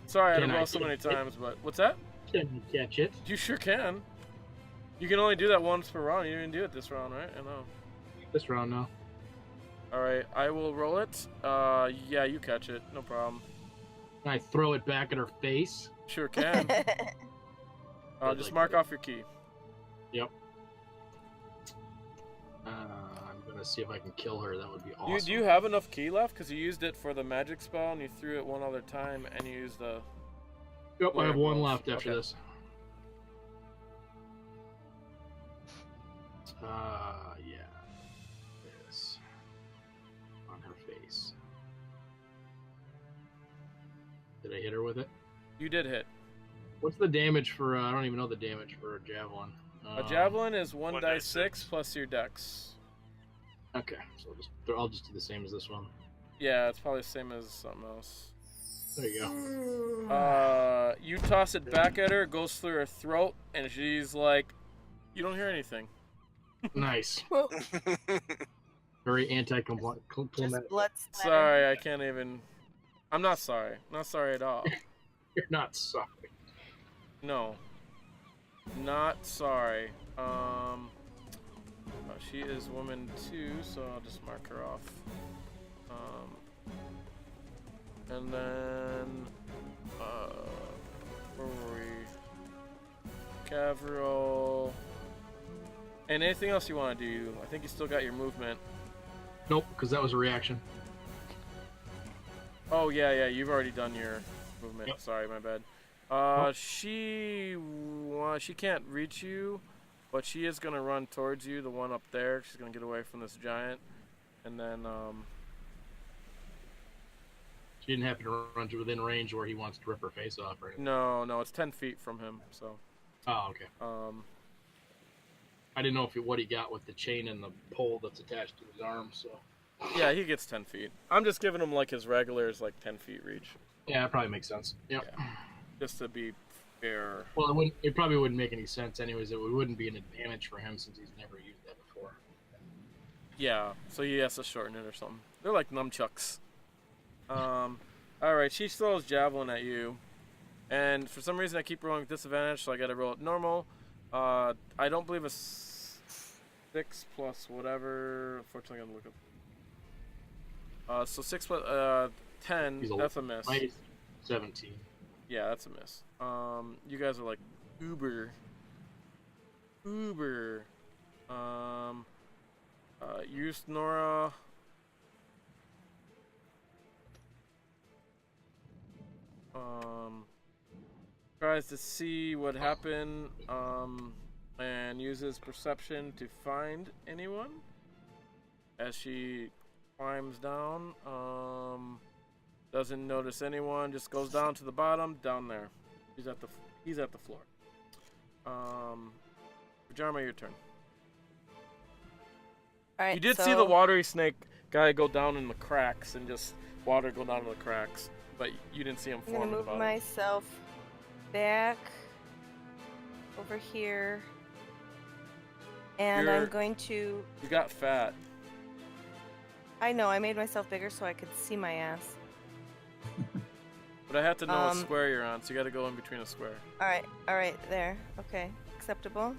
Sorry, I had Can to I roll so many catch it? times, but what's that? Can you catch it? You sure can. You can only do that once per round. You didn't do it this round, right? I know. This round now. All right, I will roll it. Yeah, you catch it. No problem. Can I throw it back at her face? Sure can. I'd Just like mark that. off your key. Yep. I'm gonna see if I can kill her. That would be awesome. Do you have enough key left? Because you used it for the magic spell, and you threw it one other time, and you used the. Yep, I have one Gloves. left after Okay. this. Yeah. This. On her face. Did I hit her with it? You did hit. What's the damage for, I don't even know the damage for a javelin. A javelin is 1 1 die dice 6 6. plus your dex. Okay, so I'll just do the same as this one. Yeah, it's probably the same as something else. There you go. You toss it back at her, it goes through her throat, and she's like, you don't hear anything. Nice. Very anti-compliant. Just blood splatter. Sorry, I can't even. I'm not sorry. Not sorry at all. You're not sorry. No. Not sorry. She is woman 2, so I'll just mark her off. And then, where were we? Kevril. And anything else you want to do? I think you still got your movement. Nope, because that was a reaction. Oh yeah, you've already done your movement. Yep. Sorry, my bad. Nope. She can't reach you, but she is gonna run towards you. The one up there. She's gonna get away from this giant, and then She didn't happen to run to within range where he wants to rip her face off, right? no, it's 10 feet from him. So Oh, okay. I didn't know what he got with the chain and the pole that's attached to his arm, so. yeah, he gets 10 feet. I'm just giving him like his regular is like 10 feet reach, Yeah, that probably makes sense. Yep. Yeah. just to be fair. Well, it probably wouldn't make any sense anyways. It wouldn't be an advantage for him since he's never used that before. Yeah, so he has to shorten it or something. They're like nunchucks. Alright, she throws javelin at you. And for some reason I keep rolling with disadvantage, so I gotta roll it normal. I don't believe a 6 plus whatever. Unfortunately, I gotta look up. So 6 plus 10, that's a miss. Minus 17. Yeah, that's a miss. You guys are like uber. Use Nora. Tries to see what happened, and uses perception to find anyone as she climbs down. Doesn't notice anyone, just goes down to the bottom, down there. He's at the floor. Vhajjharma, your turn. All right, You did see the watery snake guy go down in the cracks and just water go down in the cracks, but you didn't see him I'm form gonna at the move bottom. myself back over here, and I'm You're- going to. You got fat. I know I made myself bigger so I could see my ass. But I have to know what Um, square you're on, so you gotta go in between a square. All right, there. Okay, acceptable.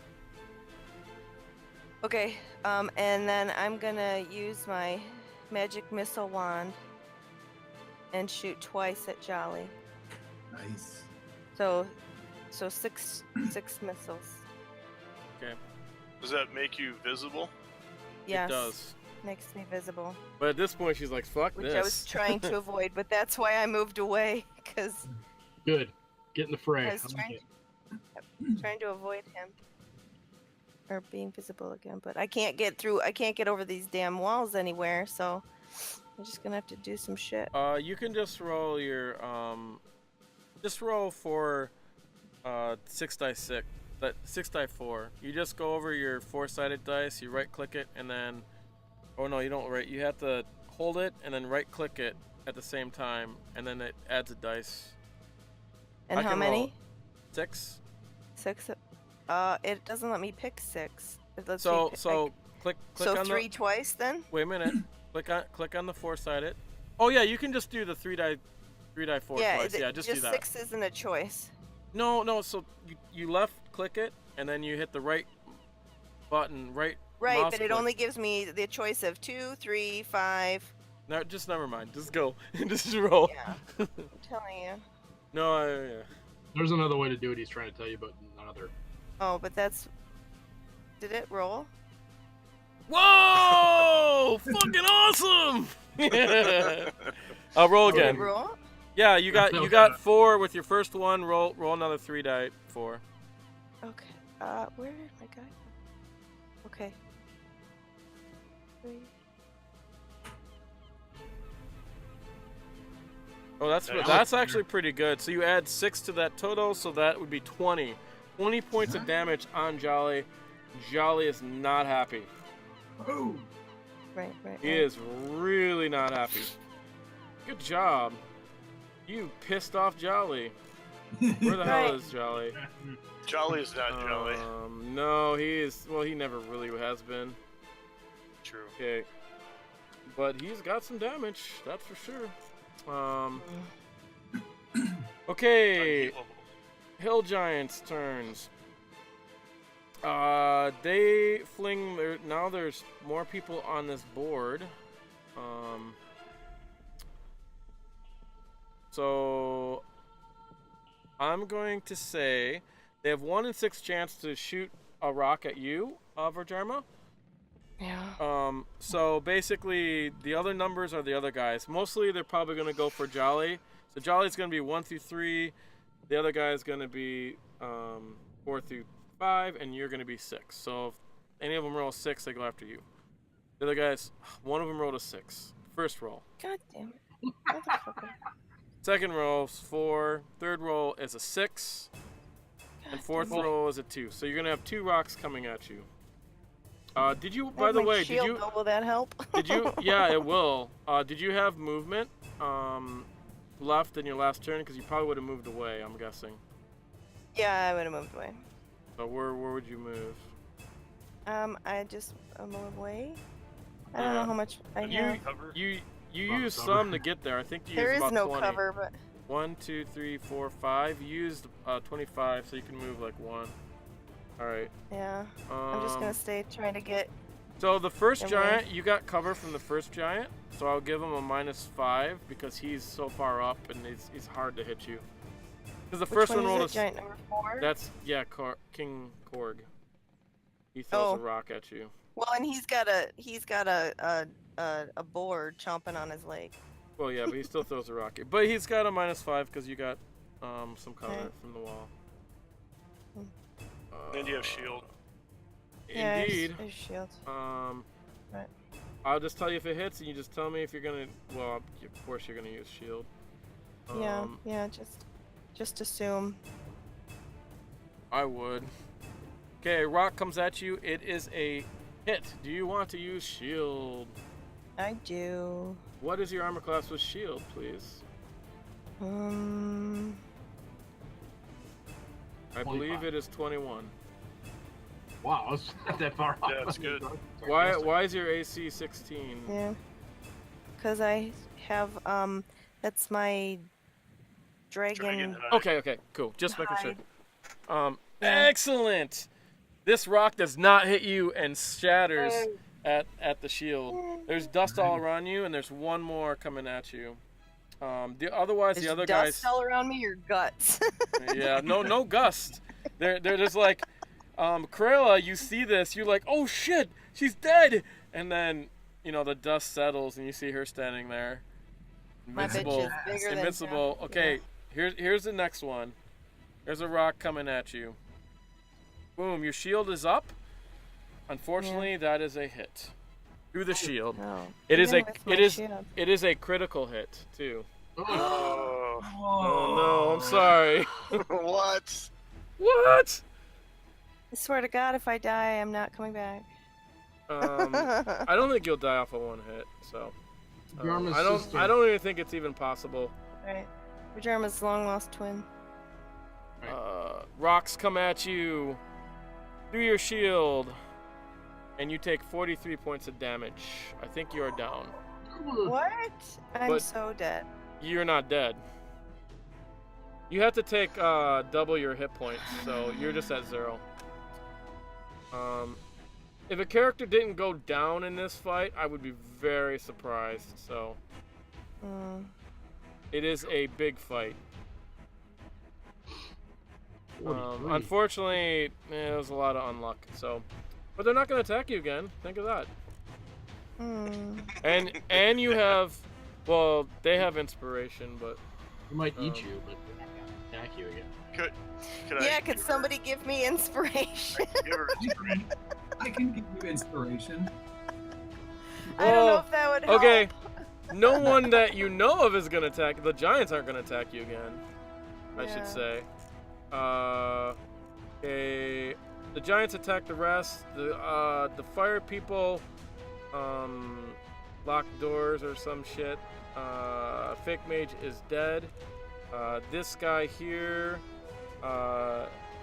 Okay, and then I'm gonna use my magic missile wand and shoot twice at Jolly. Nice. So six missiles. Okay. Does that make you visible? Yes. It does. Makes me visible. But at this point, she's like, "Fuck Which this." I was trying to avoid, but that's why I moved away, because Good. Get in the fray. I was I like trying to avoid him. Or being visible again, but I can't get through. I can't get over these damn walls anywhere, so I'm just gonna have to do some shit. You can just roll your just roll for 6 die 6, that 6 die 4. You just go over your 4-sided dice. You right click it and then, oh no, you don't right. You have to hold it and then right click it at the same time, and then it adds a dice. And how many? 6. 6. It doesn't let me pick 6. It lets me click so on 3 twice then. Wait a minute. click on the 4-sided. Oh yeah, you can just do the 3 die 4 twice. Yeah, just do that. 6 isn't a choice. No. So you left click it and then you hit the right button, right. Right, mouse but it click. only gives me the choice of 2, 3, 5. No, just never mind. Just go. Just roll. Yeah, I'm telling you. No, yeah. There's another way to do it. He's trying to tell you, but another. Oh, but that's. Did it roll? Whoa! Fucking awesome! I'll roll Did again. it roll? Yeah, you got 4 with your first one. Roll another 3 die 4. Okay. Where did my guy go? Okay. 3. Oh, that's actually pretty good. So you add 6 to that total, so that would be 20. 20 points of damage on Jolly. Jolly is not happy. Oh. Right. He is really not happy. Good job. You pissed off Jolly. Where the hell is Jolly? Jolly is not Jolly. No, he is. Well, he never really has been. True. Okay. But he's got some damage, that's for sure. Okay. Hill Giants' turns. They fling their. Now there's more people on this board. So I'm going to say they have 1 in 6 chance to shoot a rock at you, Vhajjharma. Yeah. So basically, the other numbers are the other guys. Mostly, they're probably going to go for Jolly. So Jolly's going to be 1 through 3. The other guy is going to be 4 through 5, and you're going to be 6. So if any of them roll a 6, they go after you. The other guys, one of them rolled a 6. First roll. God damn it. Motherfucker. Second roll is 4. Third roll is a 6. And fourth roll is a 2. So you're going to have 2 rocks coming at you. Did you, by the way, did you... Will that help? Did you... Yeah, it will. Did you have movement left in your last turn? Because you probably would have moved away, I'm guessing. Yeah, I would have moved away. So where would you move? I just moved away. I don't know how much I have. You used some to get there. I think you There used is about no 20. cover, but 1, 2, 3, 4, 5. You used 25, so you can move like 1. All right. yeah. I'm just gonna stay trying to get. So the first Away. giant, you got cover from the first giant, so I'll give him a -5 because he's so far up and he's hard to hit you. Because the first one rolled a giant number 4. That's King Korg. He throws a rock at you. Well, and he's got a board chomping on his leg. Well, yeah, but he still throws a rocket. But he's got a -5 because you got some cover Okay. from the wall. And you have shield. Indeed. Yeah, shield. Right. I'll just tell you if it hits, and you just tell me if you're gonna. Well, of course you're gonna use shield. Yeah. Just assume. I would. Okay, rock comes at you. It is a hit. Do you want to use shield? I do. What is your armor class with shield, please? I believe it is 21. Wow, it's not that far off. Yeah, it's good. Why is your AC 16? Yeah. Because I have that's my dragon. Okay, cool. Just making sure. Yeah. Excellent. This rock does not hit you and shatters at the shield. There's dust all around you, and there's one more coming at you. Otherwise, the other guys. Dust all around me, your guts. Yeah, no gust. There's like, Criella, you see this, you're like, oh shit, she's dead. And then, the dust settles and you see her standing there. My bitch Invincible. is bigger than Invincible. John. Okay, here's the next one. There's a rock coming at you. Boom, your shield is up. Unfortunately, that is a hit. Through the shield. No. It is Even with my shield. it is a critical hit, too. Oh. Oh no, I'm sorry. What? What? I swear to God, if I die, I'm not coming back. I don't think you'll die off of one hit, so Vhajjharma's I sister. don't even think it's even possible. Right. Vhajjharma's long lost twin. Rocks come at you through your shield, and you take 43 points of damage. I think you are down. What? I'm But- so dead. You're not dead. You have to take double your hit points, so you're just at 0. If a character didn't go down in this fight, I would be very surprised. So it is a big fight. 43. Unfortunately, it was a lot of unluck. So, but they're not going to attack you again. Think of that. And you have, well, they have inspiration, but He might eat you, but they're not gonna attack you again. Could somebody give me inspiration? Give her inspiration. I can give you inspiration. I don't know if that would help. Okay, no one that you know of is gonna attack. The giants aren't gonna attack you again. I should say. Okay, the giants attack the rest. The fire people, lock doors or some shit. Fake mage is dead. This guy here,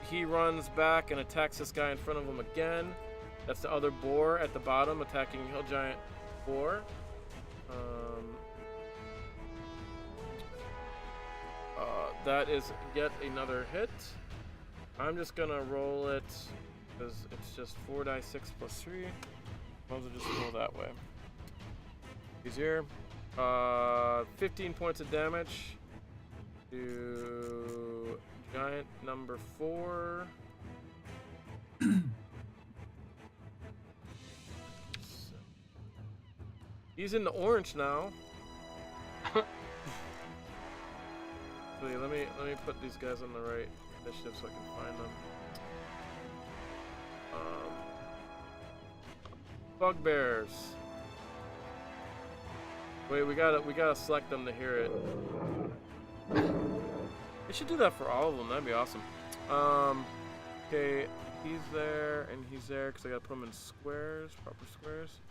he runs back and attacks this guy in front of him again. That's the other boar at the bottom attacking Hill Giant boar. That is yet another hit. I'm just gonna roll it because it's just 4 die 6 plus 3. Might as well just roll that way. Easier. 15 points of damage to giant number 4. He's in the orange now. Wait, let me put these guys on the right initiative so I can find them. Bugbears. Wait, we gotta select them to hear it. We should do that for all of them. That'd be awesome. Okay, he's there and he's there because I gotta put them in squares, proper squares.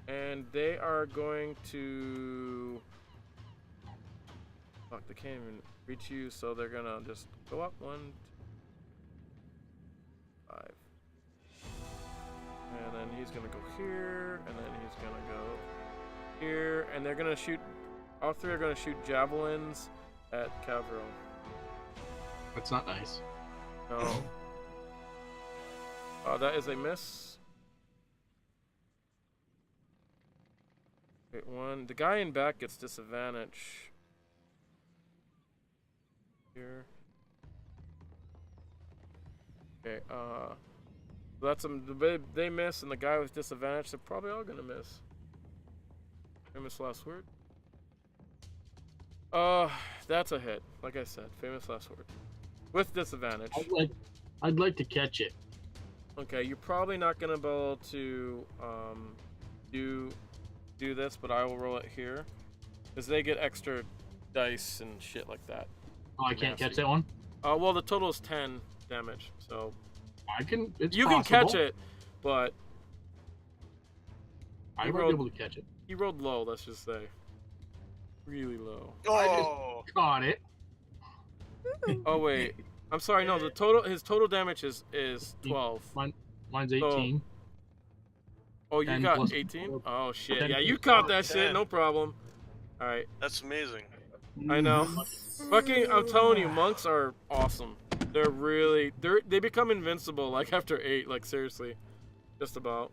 And they are going to. Fuck, they can't even reach you, so they're gonna just go up 1, 5. And then he's gonna go here, and then he's gonna go here, and they're gonna shoot. All 3 are gonna shoot javelins at Kevril. That's not nice. No. That is a miss. Wait, 1. The guy in back gets disadvantage. Here. Okay, that's they miss, and the guy with disadvantage, they're probably all gonna miss. Famous last word. That's a hit. Like I said, famous last word. With disadvantage. I'd like to catch it. Okay, you're probably not gonna be able to do this, but I will roll it here. Because they get extra dice and shit like that. Oh, I can't catch that one? Well, the total is 10 damage, so I can. It's you possible. can catch it, but I won't be able to catch it. he rolled low. Let's just say, really low. Oh, Caught it. Oh wait, I'm sorry. No, his total damage is 12. Mine's 18. Oh, you 10 got plus 18? 12. Oh shit. 10 Yeah, you plus caught 12. that shit. No problem. All right. that's amazing. I know. Fucking, I'm telling you, monks are awesome. They become invincible like after 8. Like seriously, just about.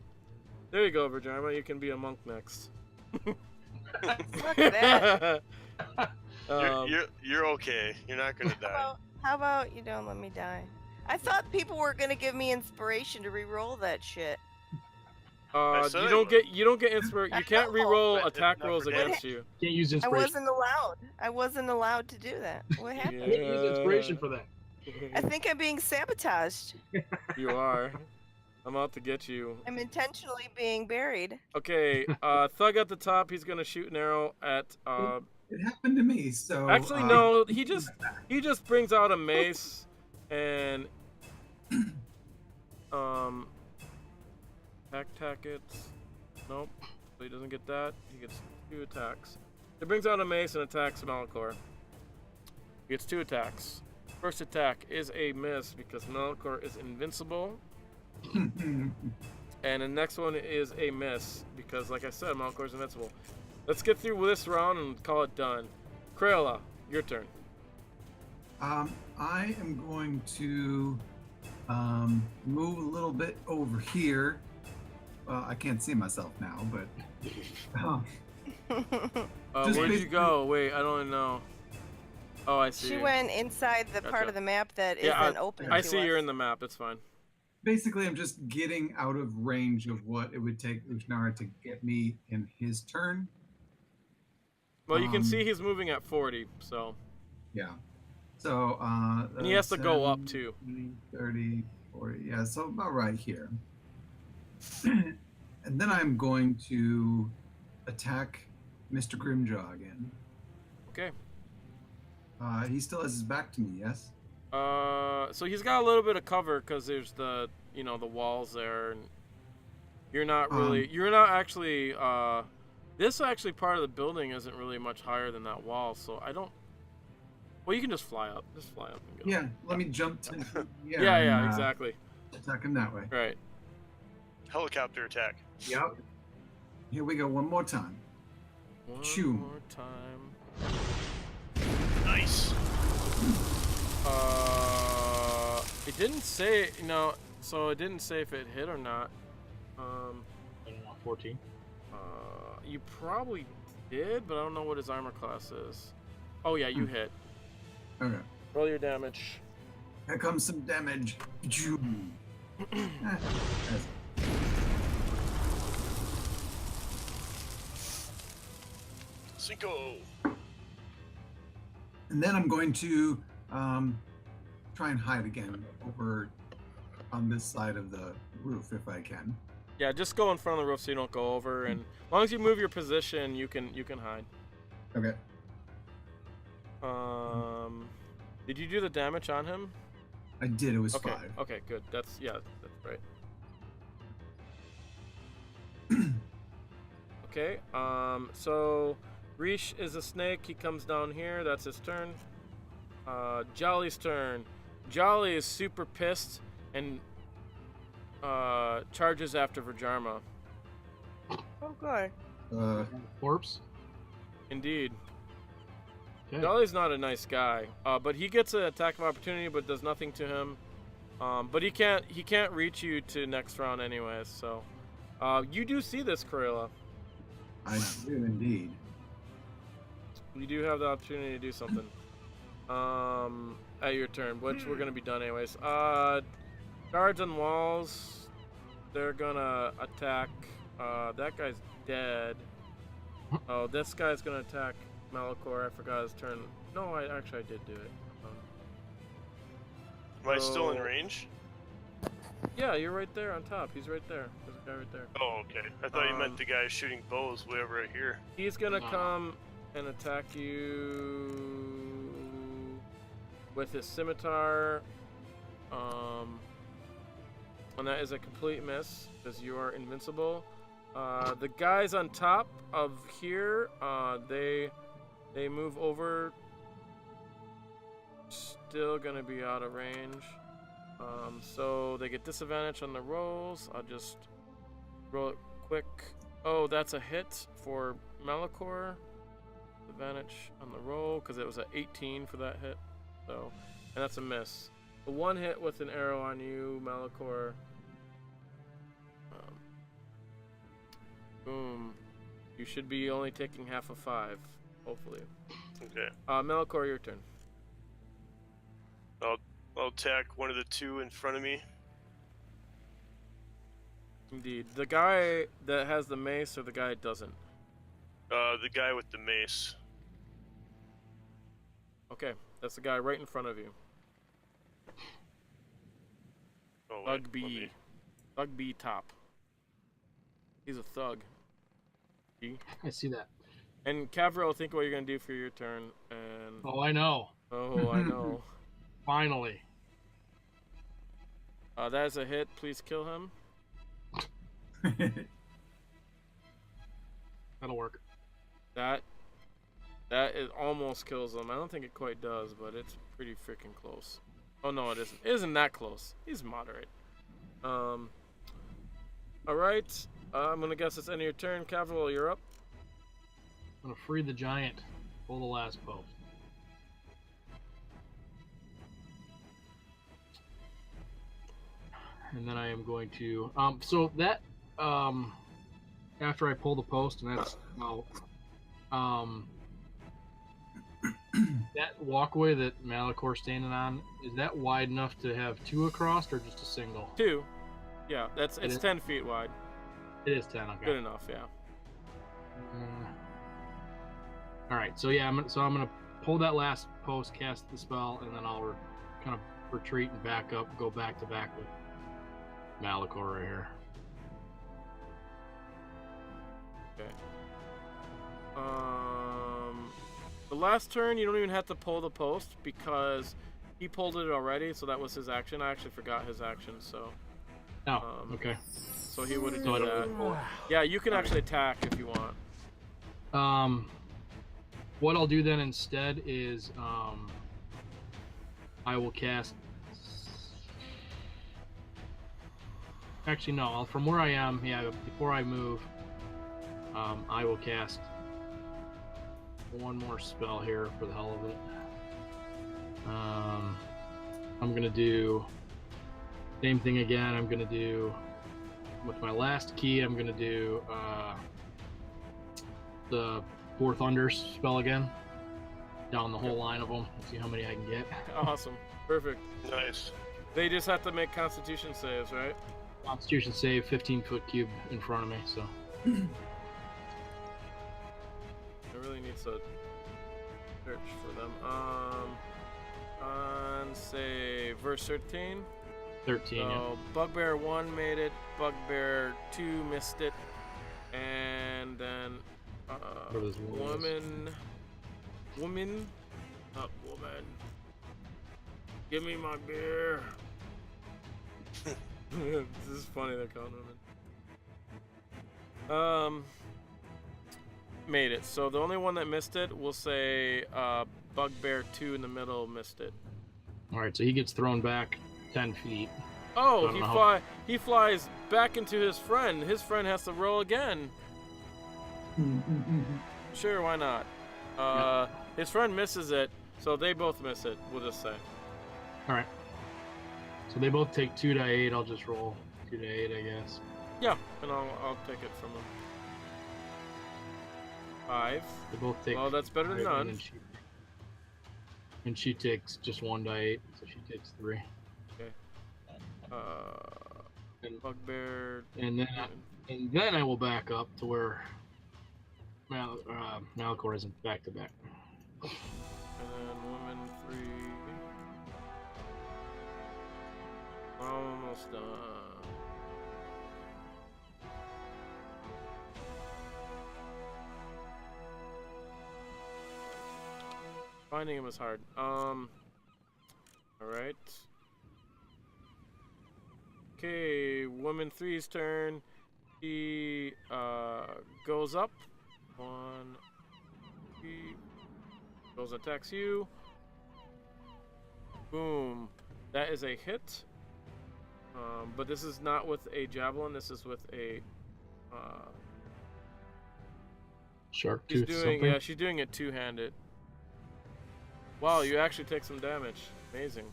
There you go, Vhajjharma. You can be a monk next. Look at that. You're okay. You're not gonna die. How about you don't let me die? I thought people were gonna give me inspiration to re-roll that shit. said you I don't would. get inspiration. I You can't know, re-roll but attack not rolls for against damage. you. Can't use I inspiration. wasn't allowed. I wasn't allowed to do that. What happened? Can't use inspiration for that. I think I'm being sabotaged. You are. I'm out to get you. I'm intentionally being buried. Okay, Thug at the top. He's gonna shoot an arrow at. It happened to me, so. Actually, no. He just brings out a mace, and attack it. Nope. So he doesn't get that. He gets 2 attacks. He brings out a mace and attacks Malichor. He gets 2 attacks. First attack is a miss because Malichor is invincible. And the next one is a miss because, like I said, Malichor is invincible. Let's get through this round and call it done. Criella, your turn. I am going to move a little bit over here. I can't see myself now, but Just Where'd you basically- go? Wait, I don't know. Oh, I see. She you. went inside the part Gotcha. of the map that Yeah, not open I to see us. you're in the map. It's fine. basically I'm just getting out of range of what it would take Ushnara to get me in his turn. Well, you can Um, see he's moving at 40, so. Yeah. So And he has to go up, 10, too. 20, 30, 40. Yeah, so about right here. And then I'm going to attack Mr. Grimjaw again. Okay. He still has his back to me, yes? So he's got a little bit of cover because there's the, the walls there, and you're not really, you're not actually, this actually part of the building isn't really much higher than that wall, so I don't, well, you can just fly up. Just fly up and go. Yeah, let me jump 10 feet. Yeah, exactly. Attack him that way. Right. Helicopter attack. Yep. Here we go, one more time. One Chew. more time. Nice. It didn't say, so it didn't say if it hit or not. I don't know, 14. You probably did, but I don't know what his armor class is. Oh yeah, you hit. Okay. Roll your damage. Here comes some damage. Choo. Ah, that's- Cinco. And then I'm going to try and hide again over on this side of the roof if I can. Yeah, just go in front of the roof so you don't go over, and as long as you move your position, you can hide. Okay. Did you do the damage on him? I did. It was Okay. 5. Okay, good. That's right. Okay. So Rish is a snake. He comes down here. That's his turn. Jolly's turn. Jolly is super pissed and charges after Vhajjharma. Oh, good. Corpse. Indeed. Okay. Jolly's not a nice guy, but he gets an attack of opportunity, but does nothing to him. But he can't reach you to next round anyways. So, you do see this, Criella. I do indeed. You do have the opportunity to do something. At your turn, which we're gonna be done anyways. Guards on walls. They're gonna attack. That guy's dead. Oh, this guy's gonna attack Malichor. I forgot his turn. No, I did do it. Am I still in So- range? Yeah, you're right there on top. He's right there. There's a guy right there. Oh, okay. I thought you meant Um, the guy shooting bows way over right here. He's gonna Wow. come and attack you with his scimitar. And that is a complete miss because you are invincible. The guys on top of here, they move over. Still gonna be out of range. So they get disadvantage on the rolls. I'll just roll it quick. Oh, that's a hit for Malichor. Advantage on the roll because it was a 18 for that hit. So, and that's a miss. The one hit with an arrow on you, Malichor. Boom. You should be only taking half of 5, hopefully. Okay. Malichor, your turn. I'll attack one of the two in front of me. Indeed. The guy that has the mace or the guy that doesn't? The guy with the mace. Okay, that's the guy right in front of you. Oh, wait, Thug let B. me- Thug B top. He's a thug. B. I see that. And Kevril, think what you're gonna do for your turn. And Oh, I know. oh, I know. Finally. That is a hit. Please kill him. That'll work. That it almost kills him. I don't think it quite does, but it's pretty freaking close. Oh no, it isn't. It isn't that close. He's moderate. All right. I'm gonna guess it's end of your turn. Kevril, you're up. I'm gonna free the giant. Pull the last post. And then I am going to so that after I pull the post, and that's that walkway that Malichor's standing on, is that wide enough to have two across or just a single? 2. Yeah, it's is? 10 feet wide. It is 10, okay. Good enough, yeah. All right, so yeah, I'm gonna pull that last post, cast the spell, and then I'll kind of retreat and back up, go back to back with Malichor right here. Okay. The last turn, you don't even have to pull the post because he pulled it already, so that was his action. I actually forgot his action, so. Oh, okay. So he would have So I done don't that. really pull it. Yeah, you can actually attack if you want. What I'll do then instead is I will cast. Actually, no. From where I am, yeah. Before I move, I will cast one more spell here for the hell of it. I'm gonna do same thing again. I'm gonna do with my last key. I'm gonna do the Four Thunders spell again, down the whole line of them. Let's see how many I can get. Awesome. Perfect. Nice. They just have to make Constitution saves, right? Constitution save, 15-foot cube in front of me. So I really need to search for them. On say verse 13. 13. So Yeah. Bugbear 1 made it. Bugbear 2 missed it, and then Whatever this one is. woman, not woman. Give me my beer. This is funny. They're calling women. Made it. So the only one that missed it, we'll say Bugbear 2 in the middle missed it. All right, so he gets thrown back 10 feet. Oh, I don't know he flies back into his friend. His friend has to roll again. Sure, why not? His friend misses it, so they both miss it. We'll just say. All right. So they both take 2d8. I'll just roll 2d8, I guess. Yeah, and I'll take it from him. 5. They both take. Well, that's better than 5, none. And she takes just 1d8, so she takes 3. Okay. And- Bugbear. And then I will back up to where Malichor isn't back to back. And then woman 3. Almost done. Finding him is hard. Alright. Okay, woman 3's turn. He goes up. 1, 3. Goes and attacks you. Boom. That is a hit. But this is not with a javelin. This is with a. Shark She's tooth. doing. Something. Yeah, she's doing it two-handed. Wow, you actually take some damage. Amazing.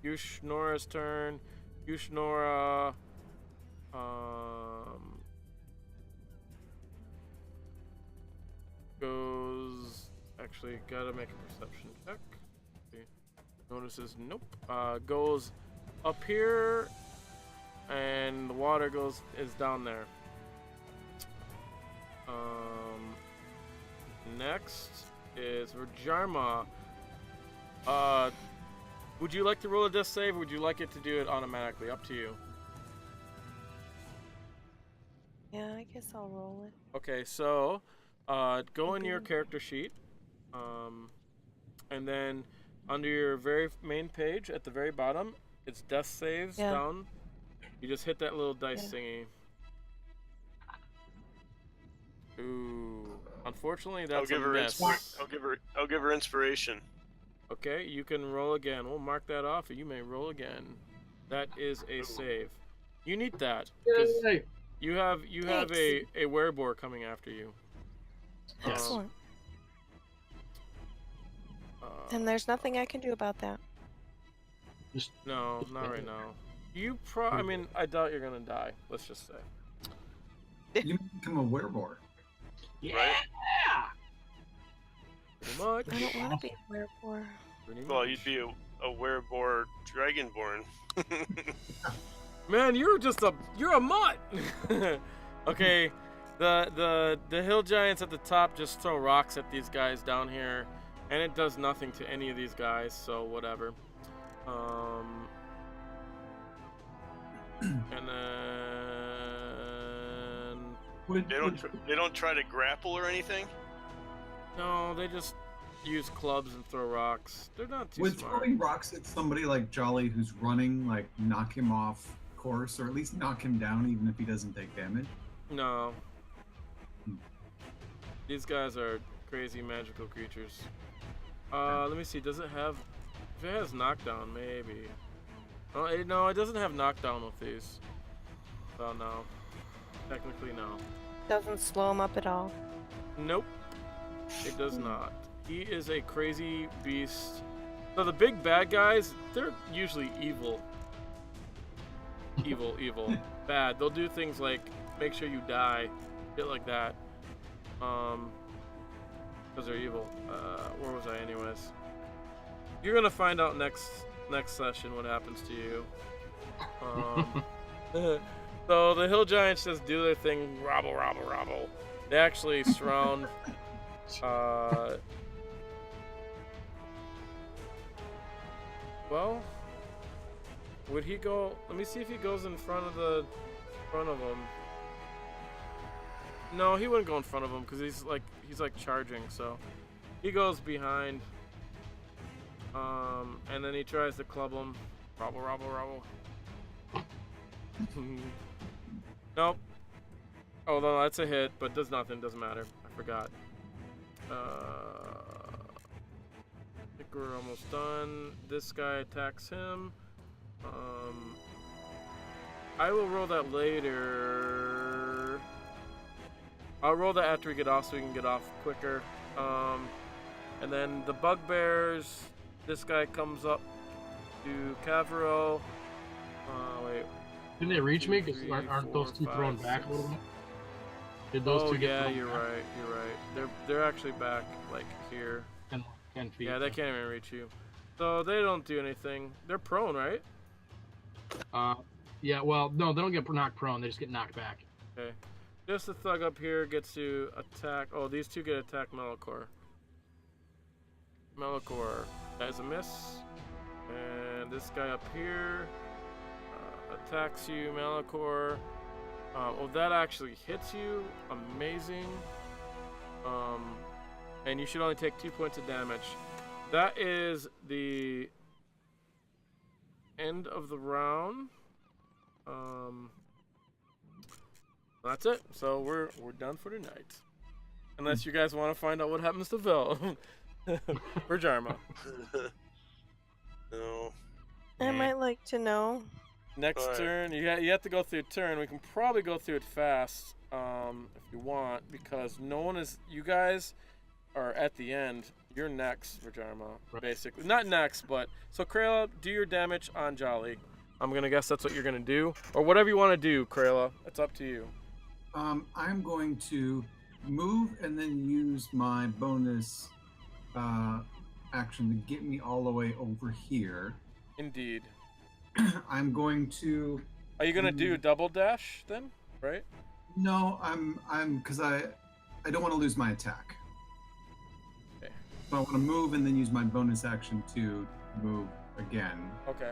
Yushnora's turn. Yushnora. Goes. Actually, gotta make a perception check. See. Notices nope. Goes up here and the water is down there. Next is Vhajjharma. Would you like to roll a death save, or would you like it to do it automatically? Up to you. Yeah, I guess I'll roll it. Okay, so go in your character sheet, and then under your very main page at the very bottom, it's death saves down. You just hit that little dice thingy. Ooh, unfortunately, that's a miss. I'll give her inspiration. Okay, you can roll again. We'll mark that off, and you may roll again. That is a save. You need that. Yay! You have a wereboar coming after you. Excellent. And there's nothing I can do about that. No, not right now. I mean, I doubt you're gonna die. Let's just say. You become a werewolf. Yeah. Right? Pretty much. I don't want to be a werewolf. Well, you'd be a werewolf dragonborn. Man, you're a mutt. Okay, the hill giants at the top just throw rocks at these guys down here, and it does nothing to any of these guys. So whatever. And then They don't try to grapple or anything. no, they just use clubs and throw rocks. They're not too Would smart. throwing rocks at somebody like Jolly who's running, like, knock him off course, or at least knock him down even if he doesn't take damage? No. These guys are crazy magical creatures. Let me see. Does it have? If it has knockdown, maybe. Oh, no, it doesn't have knockdown with these. So no. Technically, no. Doesn't slow him up at all. Nope. It does not. He is a crazy beast. So the big bad guys, they're usually evil. Evil. Bad. They'll do things like make sure you die. Shit like that. Because they're evil. Where was I anyways? You're gonna find out next session what happens to you. So the hill giants just do their thing, robble. They actually surround well, would he go? Let me see if he goes in front of them. No, he wouldn't go in front of him because he's like charging. So he goes behind, and then he tries to club him. Robble. Nope. Oh no, that's a hit, but does nothing. Doesn't matter. I forgot. I think we're almost done. This guy attacks him. I will roll that later. I'll roll that after we get off so we can get off quicker. And then the bugbears. This guy comes up to Kevril. Wait. Didn't they reach me? Because 3, aren't those 4, two thrown 5, back 6. a little bit? Did those two get yeah, thrown you're back? right. They're actually back like here. 10 feet. Yeah, they can't even reach you. So they don't do anything. They're prone, right? Yeah, well, no, they don't get knocked prone. They just get knocked back. Okay. Just the thug up here gets to attack. Oh, these two get attack Malichor. That is a miss. And this guy up here attacks you, Malichor. Oh, that actually hits you. Amazing. And you should only take 2 points of damage. That is the end of the round. That's it. So we're done for tonight. Unless you guys want to find out what happens to Vil. Vhajjharma. No. I might like to know. Next Alright. turn, you have to go through a turn. We can probably go through it fast, if you want, because you guys are at the end. You're next, Vhajjharma, basically. Not next, but so Criella, do your damage on Jolly. I'm gonna guess that's what you're gonna do, or whatever you want to do, Criella. It's up to you. I'm going to move and then use my bonus action to get me all the way over here. Indeed. I'm going to Are you gonna do double dash then? Right? No, I'm because I don't want to lose my attack. Okay. So I want to move and then use my bonus action to move again. Okay.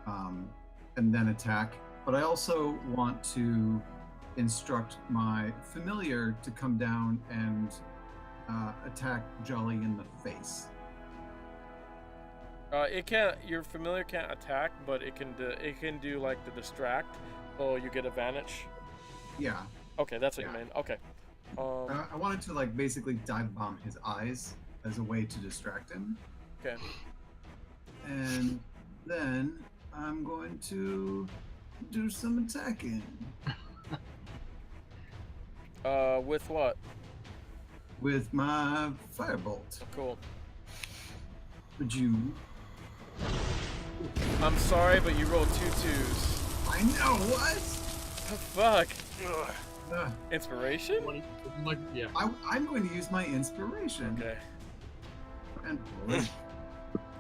And then attack. But I also want to instruct my familiar to come down and attack Jolly in the face. It can't. Your familiar can't attack, but it can do like the distract. So you get advantage. Yeah. Okay, that's what you mean. Okay. I wanted to like basically dive bomb his eyes as a way to distract him. Okay. And then I'm going to do some attacking. With what? With my firebolt. Cool. Would you? I'm sorry, but you rolled 2 2s. I know what? The fuck? Inspiration? Yeah. I'm going to use my inspiration. Okay. And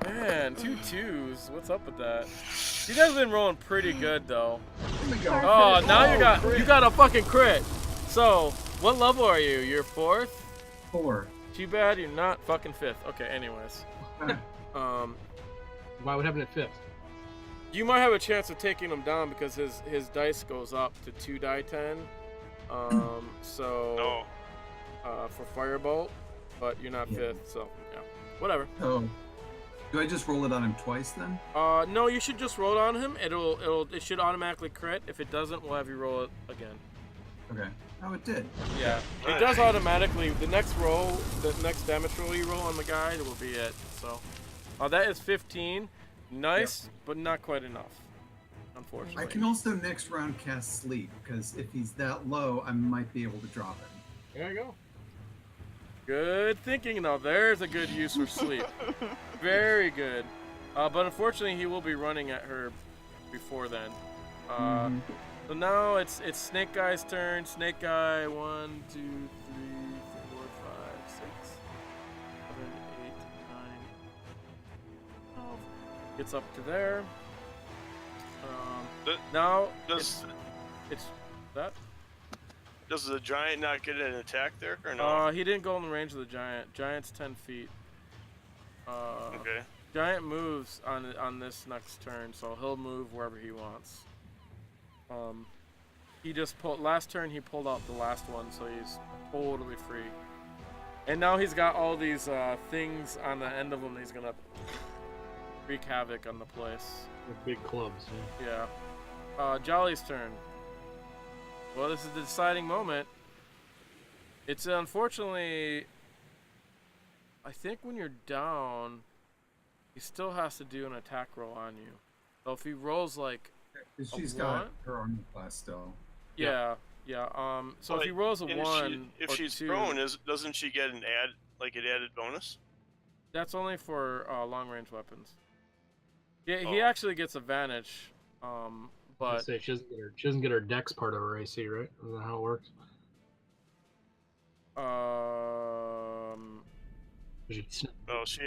Man, 2 2s. What's up with that? You guys have been rolling pretty good though. here we go. Oh, now you got a fucking crit. So, what level are you? You're 4th? 4. Too bad you're not fucking 5th. Okay, anyways. Why would happen at 5th? You might have a chance of taking him down because his dice goes up to 2 die 10. So for firebolt, but you're not 5th, so yeah, whatever. Oh, do I just roll it on him twice then? No, you should just roll it on him. It should automatically crit. If it doesn't, we'll have you roll it again. Okay. Oh, it did. Yeah, it does automatically. The next damage roll you roll on the guy will be it. So, that is 15. Nice, but not quite enough, unfortunately. I can also next round cast sleep because if he's that low, I might be able to drop him. There you go. Good thinking. Now there's a good use for sleep. Very good. But unfortunately, he will be running at her before then. So now it's Snake Guy's turn. Snake Guy, 1, 2, 3, 4, 5, 6, 7, 8, 9, 12. Gets up to there. Now it's that. Does the giant not get an attack there or no? He didn't go in the range of the giant. Giant's 10 feet. Okay. Giant moves on this next turn, so he'll move wherever he wants. He just last turn he pulled out the last one, so he's totally free. And now he's got all these things on the end of him. He's gonna wreak havoc on the place. With big clubs. Yeah. Jolly's turn. Well, this is the deciding moment. It's unfortunately, I think when you're down, he still has to do an attack roll on you. So if he rolls like she's got her armor class still. Yeah. So if he rolls a 1 if or she's 2, prone, doesn't she get an added bonus? That's only for long range weapons. Yeah, he actually gets advantage. But say she doesn't get her dex part of her AC, right? Isn't that how it works? She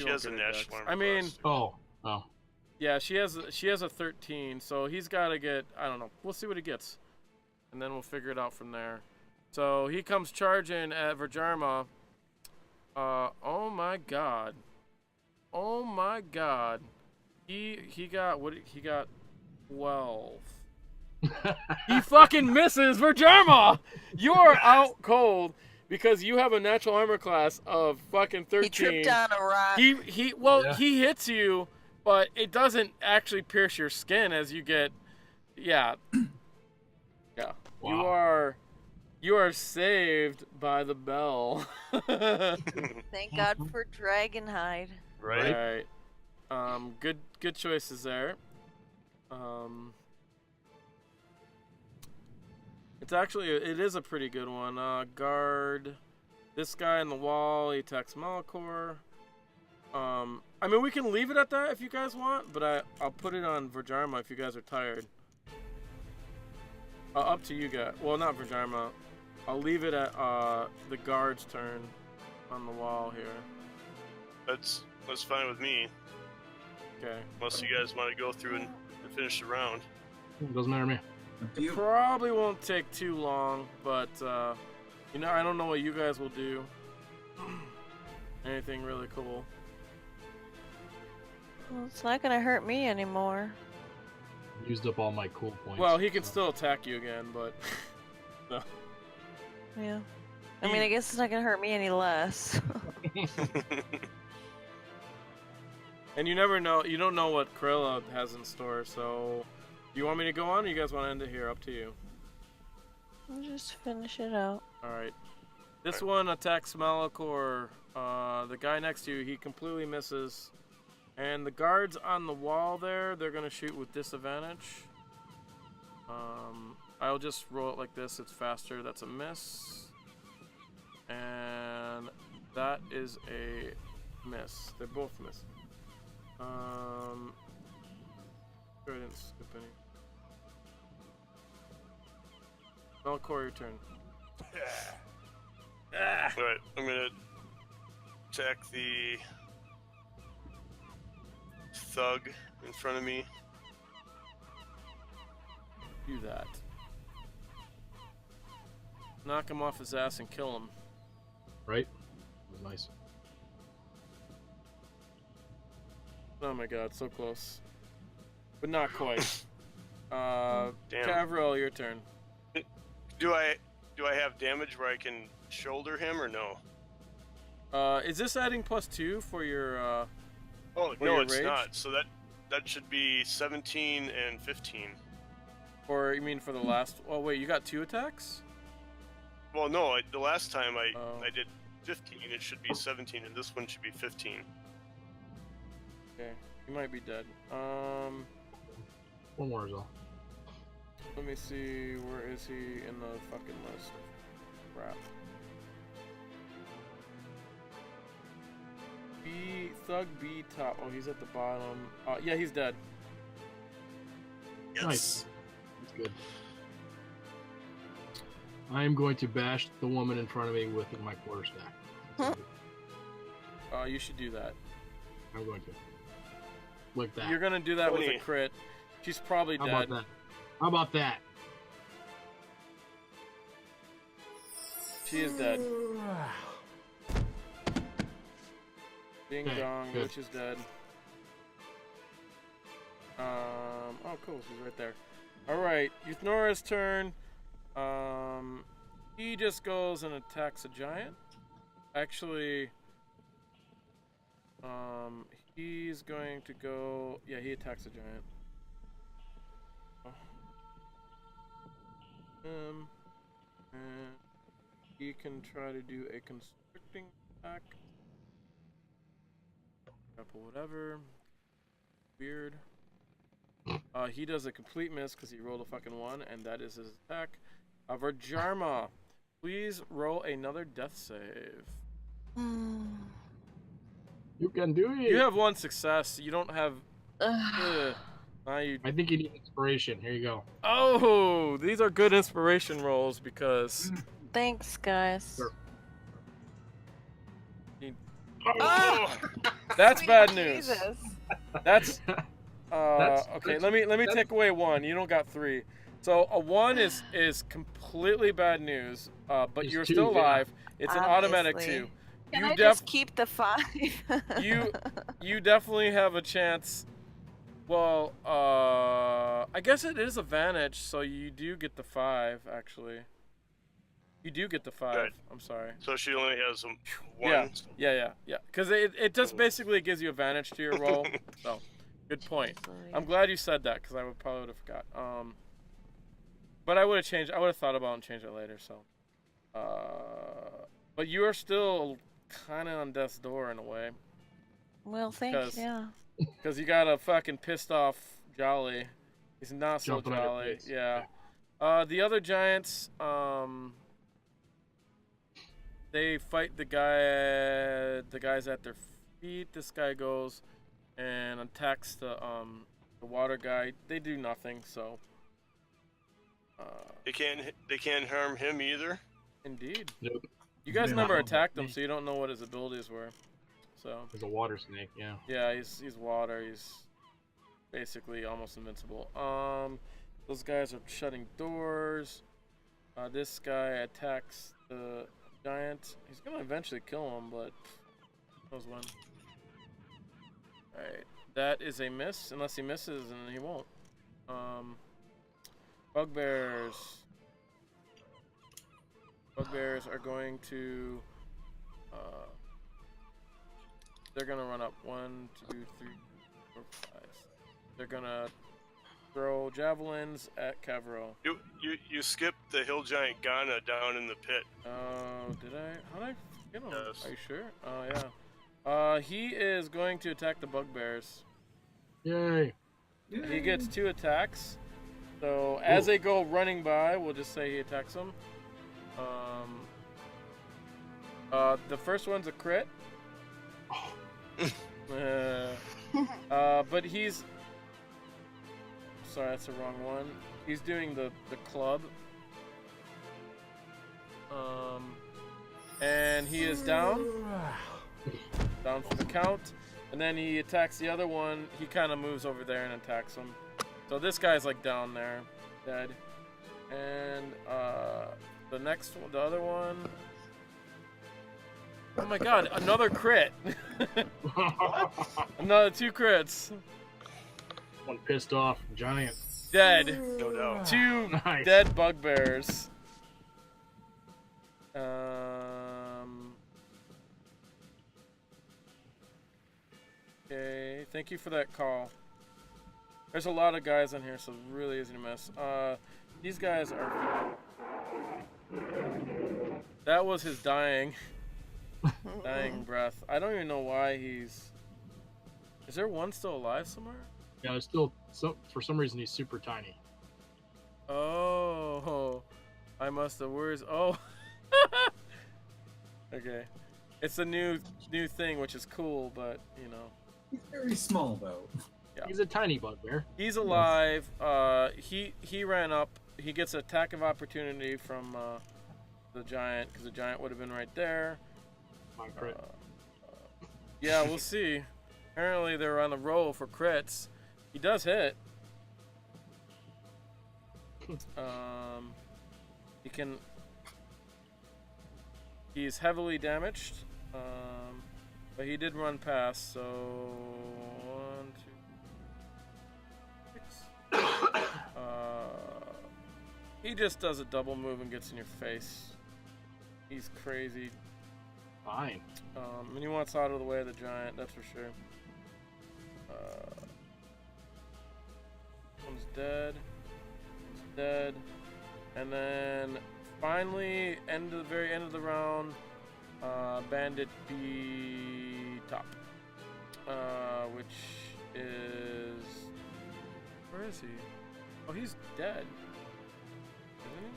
has a natural armor. I mean, oh. Yeah, she has a 13, so he's got to get, I don't know. We'll see what he gets, and then we'll figure it out from there. So he comes charging at Vhajjharma. Oh my god. He got 12. He fucking misses Vhajjharma. You are out cold because you have a natural armor class of fucking 13. He tripped on a rock. He hits you, but it doesn't actually pierce your skin as you get. Yeah. Wow. You are saved by the bell. Thank God for Dragonhide. Right. Good choices there. It is a pretty good one. Guard. This guy on the wall, he attacks Malichor. I mean, we can leave it at that if you guys want, but I'll put it on Vhajjharma if you guys are tired. Up to you guys. Well, not Vhajjharma. I'll leave it at the guard's turn on the wall here. That's fine with me. Okay. Unless you guys want to go through and finish the round. Doesn't matter to me. Up to It you. probably won't take too long, but you know, I don't know what you guys will do. Anything really cool? Well, it's not gonna hurt me anymore. Used up all my cool points. Well, he can so. still attack you again, but no. Yeah. I mean, I guess it's not gonna hurt me any less. And you never know. You don't know what Criella has in store. So, do you want me to go on, or you guys want to end it here? Up to you. I'll just finish it out. All right. This one attacks Malichor. The guy next to you, he completely misses. And the guards on the wall there, they're gonna shoot with disadvantage. I'll just roll it like this. It's faster. That's a miss. And that is a miss. They both miss. I didn't skip any. Malichor, your turn. Alright, I'm gonna attack the thug in front of me. Do that. Knock him off his ass and kill him. Right? That was nice. Oh my god, so close. But not quite. Damn. Kevril, your turn. Do I have damage where I can shoulder him or no? Is this adding +2 for your Oh for no, your it's rage? not. So that should be 17 and 15. Or you mean for the last? Oh wait, you got 2 attacks? Well, no, the last time I did 15, it should be 17, and this one should be 15. Okay, he might be dead. One more is all. Let me see, where is he in the fucking list? Crap. Thug B top. Oh, he's at the bottom. Yeah, he's dead. Yes. Nice. That's good. I am going to bash the woman in front of me with my quarterstaff. You should do that. I'm going to. Like that. You're gonna do that with a 20. crit. She's probably How dead. about that? How about that? She is dead. Ding Okay, dong, good. witch is dead. Oh cool, she's right there. Alright, Euthnora's turn. He just goes and attacks a giant. Actually, he's going to go, yeah, he attacks a giant. And he can try to do a constricting attack. Couple whatever. Weird. He does a complete miss because he rolled a fucking 1, and that is his attack. Vhajjharma, please roll another death save. You can do it. You have 1 success. You don't have. Now you. I think you need inspiration. Here you go. Oh, these are good inspiration rolls because. Thanks, guys. Sure. Oh! That's Sweet bad news. Jesus. That's. That's- Okay, that's- let me that's- take away 1. You don't got 3. So a 1 is completely bad news. But It's you're 2, still yeah. alive. It's an automatic Obviously. 2. Can You I def- just keep the 5? you definitely have a chance. Well, I guess it is advantage, so you do get the 5 actually. You do get the 5. Good. I'm sorry. So she only has one. Yeah. Because it just basically gives you advantage to your roll. So, good point. I'm glad you said that because I probably would have forgot. But I would have changed. I would have thought about it and changed it later. So, but you are still kind of on death's door in a way. Well, thanks. Yeah. Because you got a fucking pissed off Jolly. He's not so Jumping on your jolly. face. Yeah. The other giants, they fight the guys at their feet. This guy goes and attacks the water guy. They do nothing, so. They can't harm him either. Indeed. Nope. You guys Yeah. never attacked him, so you don't know what his abilities were. So. There's a water snake, yeah. Yeah, he's water. He's basically almost invincible. Those guys are shutting doors. This guy attacks the giant. He's gonna eventually kill him, but who knows when. Alright. That is a miss, unless he misses, and he won't. Bugbears. Bugbears are going to... they're gonna run up 1, 2, 3, 4, 5. They're gonna throw javelins at Kevril. You skipped the hill giant Ghana down in the pit. Oh, did I? How did I get him? Yes. Are you sure? Oh, yeah. He is going to attack the bugbears. Yay! He gets 2 attacks. So as they go running by, we'll just say he attacks them. The first one's a crit. But he's... Sorry, that's the wrong one. He's doing the club. And he is down. Down for the count. And then he attacks the other one. He kind of moves over there and attacks him. So this guy's like down there, dead. And the next one, the other one. Oh my god, another crit. Another 2 crits. One pissed off giant. Dead. No doubt. 2 Nice. dead bugbears. Okay, thank you for that call. There's a lot of guys in here, so it really isn't a miss. These guys are... That was his dying breath. I don't even know why he's... Is there one still alive somewhere? Yeah, it's still for some reason he's super tiny. Oh, I must have words. Oh, okay. It's a new thing, which is cool, but you know. He's very small though. Yeah. He's a tiny bugbear. He's alive. He ran up. He gets an attack of opportunity from the giant, because the giant would have been right there. My crit. Yeah, we'll see. Apparently they're on the roll for crits. He does hit. He can. He's heavily damaged. But he did run past, so 1, 2, 6. He just does a double move and gets in your face. He's crazy. Fine. And he wants out of the way of the giant, that's for sure. One's dead. One's dead. And then finally, very end of the round, Bandit B top. Which is... Where is he? Oh, he's dead. Isn't he?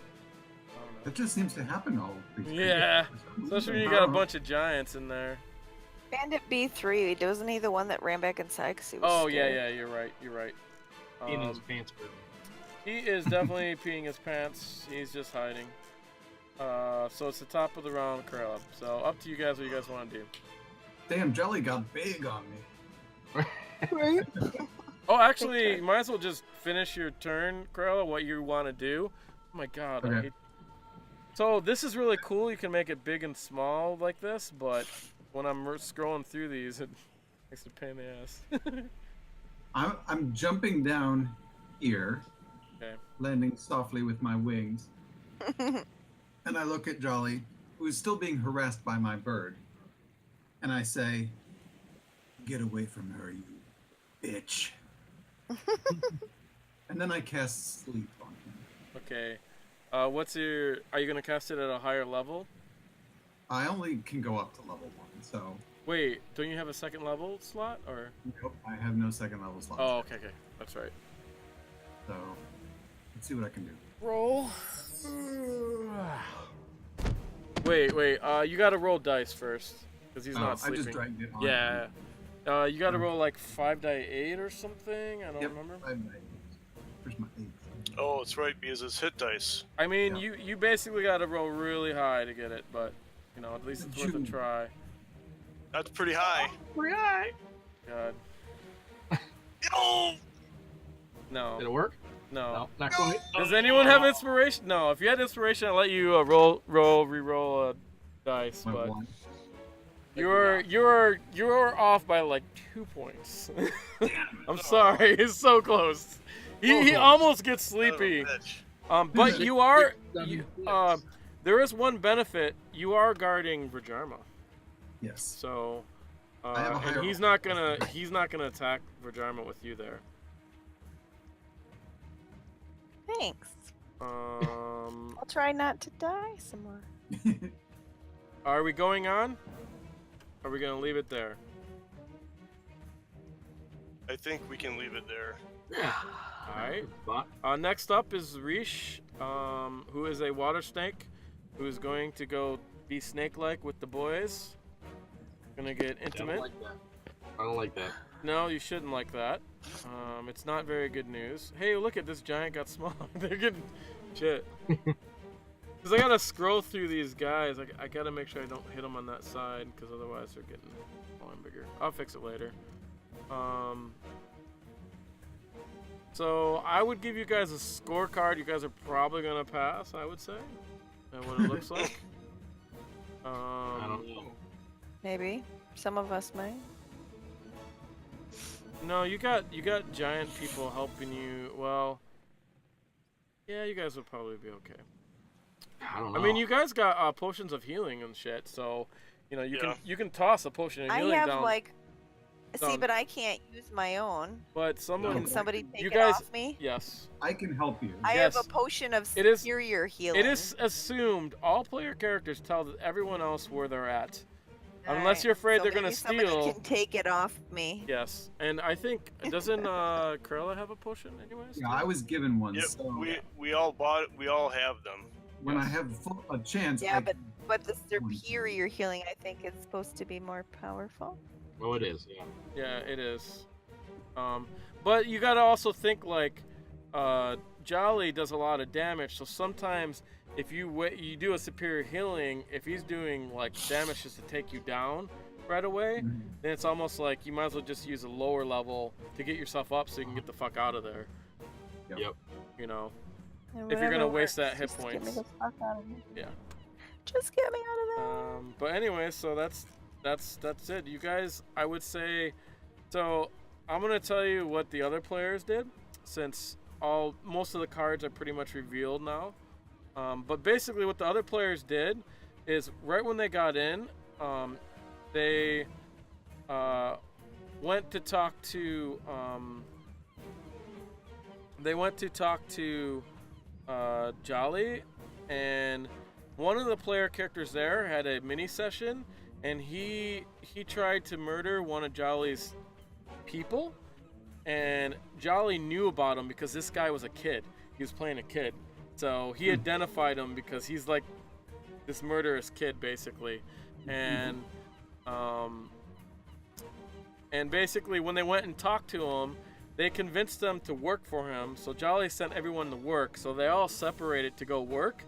I don't know. That just seems to happen all these Yeah, especially when you got a bunch of giants in there. Bandit B3, wasn't he the one that ran back inside because he was Oh, scared? yeah, you're right. In his pants. He is definitely peeing his pants. He's just hiding. So it's the top of the round, Criella. So up to you guys what you guys want to do. Damn, Jelly got big on me. Right? Oh, actually, you might as well just finish your turn, Criella, what you want to do. Oh my god. Okay. So this is really cool. You can make it big and small like this, but when I'm scrolling through these, it makes a pain in the ass. I'm jumping down here, Okay. landing softly with my wings, and I look at Jolly, who is still being harassed by my bird, and I say, "Get away from her, you bitch." And then I cast sleep on him. Okay. Are you gonna cast it at a higher level? I only can go up to level 1, so Wait, don't you have a second level slot, or? nope, I have no second level slots. Oh, okay, that's right. So let's see what I can do. Roll. Wait, you gotta roll dice first, because he's not I sleeping. just dragged it on. Yeah. You gotta roll like 5d8 or something. I don't remember. Where's my 8? Oh, it's right, because it's hit dice. I mean, Yeah. you basically gotta roll really high to get it, but you know, at least it's worth a try. That's pretty high. God. Oh! No. Did it work? No. Not quite. Does anyone have inspiration? No. If you had inspiration, I'll let you re-roll a dice. My But one. you're off by like 2 points. I'm sorry, it's so close. He almost gets sleepy. But you are. There is one benefit. You are guarding Vhajjharma. Yes. So, I have a higher and he's not gonna attack Vhajjharma with you there. Thanks. Um, I'll try not to die some more. are we going on? Are we gonna leave it there? I think we can leave it there. All right. Next up is Rish, who is a water snake, who is going to go be snake-like with the boys. Gonna get intimate. I don't like that. No, you shouldn't like that. It's not very good news. Hey, look at this giant got smaller. They're getting shit. Because I gotta scroll through these guys. I gotta make sure I don't hit them on that side, because otherwise they're getting smaller and bigger. I'll fix it later. So I would give you guys a scorecard. You guys are probably gonna pass, I would say, and what it looks like. I don't know. Maybe some of us might. No, you got giant people helping you. Well, yeah, you guys would probably be okay. I don't know. I mean, you guys got potions of healing and shit, so you know you can toss a potion of healing down. See, but I can't use my own. But someone, Can somebody take you it guys, off me? Yes. I can help you. I have a potion of superior healing. It is assumed all player characters tell everyone else where they're at. Unless you're afraid they're gonna steal. Somebody can take it off me. Yes, and I think doesn't Criella have a potion anyways? Yeah, I was given one. Yep, So we all bought it. We all have them. when I have a chance, Yeah, I but the superior healing, I think, is supposed to be more powerful. Oh, it is. Yeah. Yeah, it is. But you gotta also think like, Jolly does a lot of damage, so sometimes if you do a superior healing, if he's doing like damage just to take you down right away, then it's almost like you might as well just use a lower level to get yourself up so you can get the fuck out of there. Yep. You know, And if you're gonna whatever waste that works, hit just points. Get me the fuck out of here. Yeah. Just get me out of there. But anyway, so that's it. You guys, I would say, so I'm gonna tell you what the other players did, since most of the cards are pretty much revealed now. But basically, what the other players did is right when they got in, they went to talk to Jolly, and one of the player characters there had a mini session, and he tried to murder one of Jolly's people, and Jolly knew about him because this guy was a kid. He was playing a kid, so he identified him because he's like this murderous kid basically, and basically when they went and talked to him, they convinced them to work for him. So Jolly sent everyone to work, so they all separated to go work,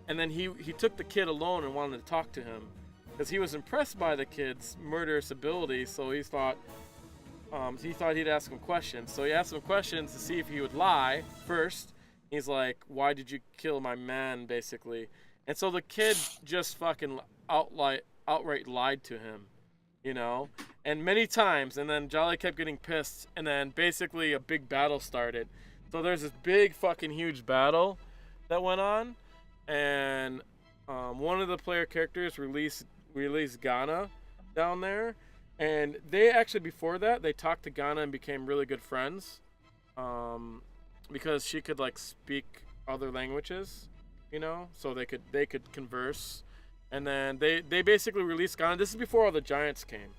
and then he took the kid alone and wanted to talk to him because he was impressed by the kid's murderous ability. So he thought he'd ask him questions. So he asked him questions to see if he would lie first. He's like, "Why did you kill my man?" basically. And so the kid just fucking outright lied to him, you know, and many times. And then Jolly kept getting pissed, and then basically a big battle started. So there's this big fucking huge battle that went on, and one of the player characters released Ghana down there, and they actually before that they talked to Ghana and became really good friends, because she could like speak other languages, you know, so they could converse. And then they basically released Ghana. This is before all the giants came,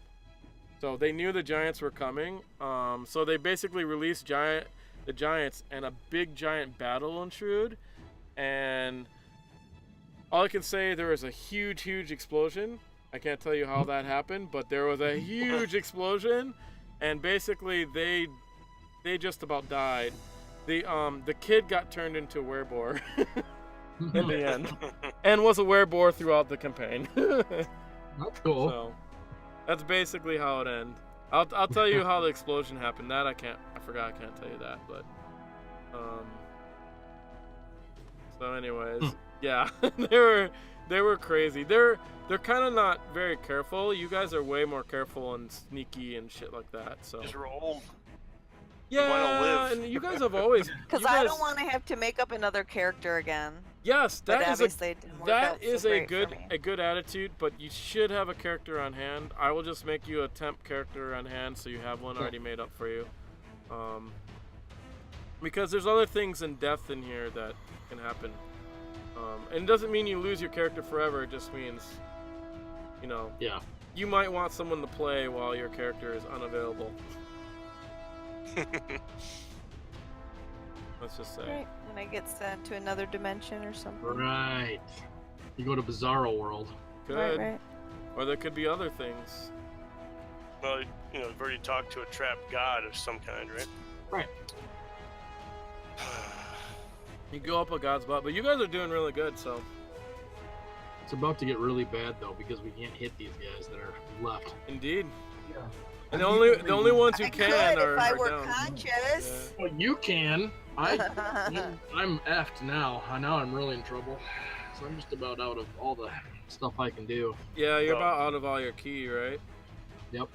so they knew the giants were coming. So they basically released the giants, and a big giant battle ensued. And all I can say, there was a huge explosion. I can't tell you how that happened, but there was a huge explosion, and basically they just about died. The kid got turned into a wereboar in the end, and was a wereboar throughout the campaign. That's cool. So that's basically how it ended. I'll tell you how the explosion happened. That I forgot I can't tell you that, but So, anyways, yeah, they were crazy. They're kind of not very careful. You guys are way more careful and sneaky and shit like that. So Just roll. yeah, live. and you guys have always Because I don't want to have to make up another character again. Yes, But that obviously it didn't work out so great for me. a good attitude, but you should have a character on hand. I will just make you a temp character on hand, so you have one already made up for you. Because there's other things in death in here that can happen. And it doesn't mean you lose your character forever. It just means, you know, you might want someone to play while your character is unavailable. Let's just say. Right, when I get sent to another dimension or something. Right. You go to Bizarro World. Could. Right. Or there could be other things. Well, you know, we've already talked to a trapped god of some kind, right? Right. You go up a god's butt, but you guys are doing really good, so. It's about to get really bad though because we can't hit these guys that are left. Indeed. Yeah. And the only ones who I can could are if I are were down. conscious. Well, you can. I'm effed now. Now I'm really in trouble. So I'm just about out of all the stuff I can do. Yeah, you're about out of all your key, right? Yep.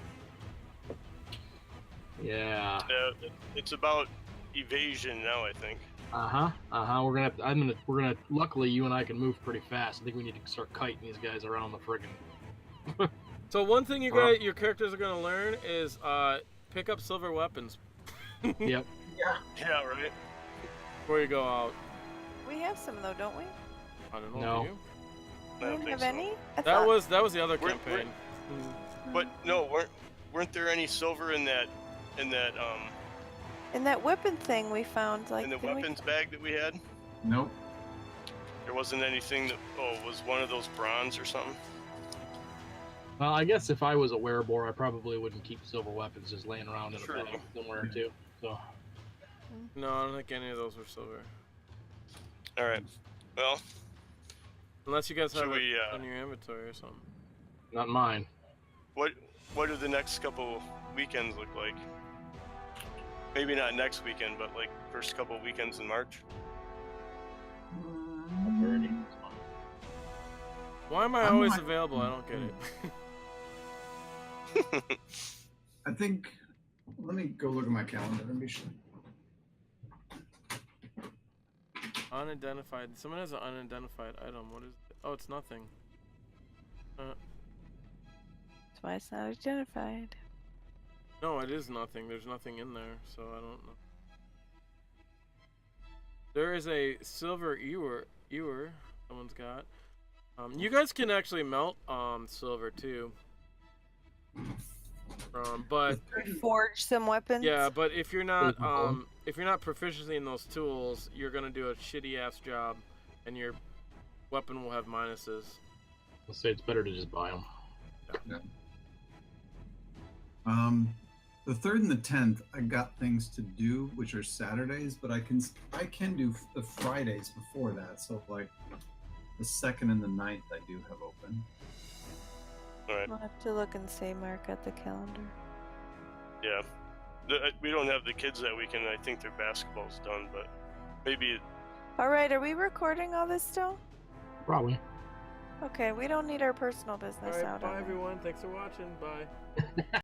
Yeah. Yeah, it's about evasion now, I think. We're gonna. Luckily, you and I can move pretty fast. I think we need to start kiting these guys around the friggin'. So one thing your characters are gonna learn is pick up silver weapons. Yep. Yeah, right. Before you go out. We have some though, don't we? I don't know. No. Do you? I We don't don't think have so. any? I That thought- was the other We're- campaign. But no, weren't there any silver in that in that weapon thing we found, like in the didn't we- weapons bag that we had? Nope. There wasn't anything that was one of those bronze or something. Well, I guess if I was a werebore, I probably wouldn't keep silver weapons just laying around in a True. bag somewhere too. So No, I don't think any of those were silver. All right. Well, Unless you guys Should have it we, in your inventory or something. not mine. what do the next couple weekends look like? Maybe not next weekend, but like first couple weekends in March. Why am I I'm always not- available? I don't get it. I think. Let me go look at my calendar and be sure. Unidentified. Someone has an unidentified item. What is it? Oh, it's nothing. That's why it's not identified. No, it is nothing. There's nothing in there, so I don't know. There is a silver ewer someone's got. You guys can actually melt silver too. But Forge some weapons. yeah, but if you're not proficiency in those tools, you're gonna do a shitty ass job, and your weapon will have minuses. I'll say it's better to just buy them. The 3rd and the 10th, I got things to do, which are Saturdays, but I can do the Fridays before that. So like the 2nd and the 9th, I do have open. All right. I'll have to look and say Mark at the calendar. Yeah. We don't have the kids that weekend. I think their basketball's done, but maybe. All right, are we recording all this still? Probably. Okay, we don't need our personal business All right, out. bye on it. everyone. Thanks for watching. Bye.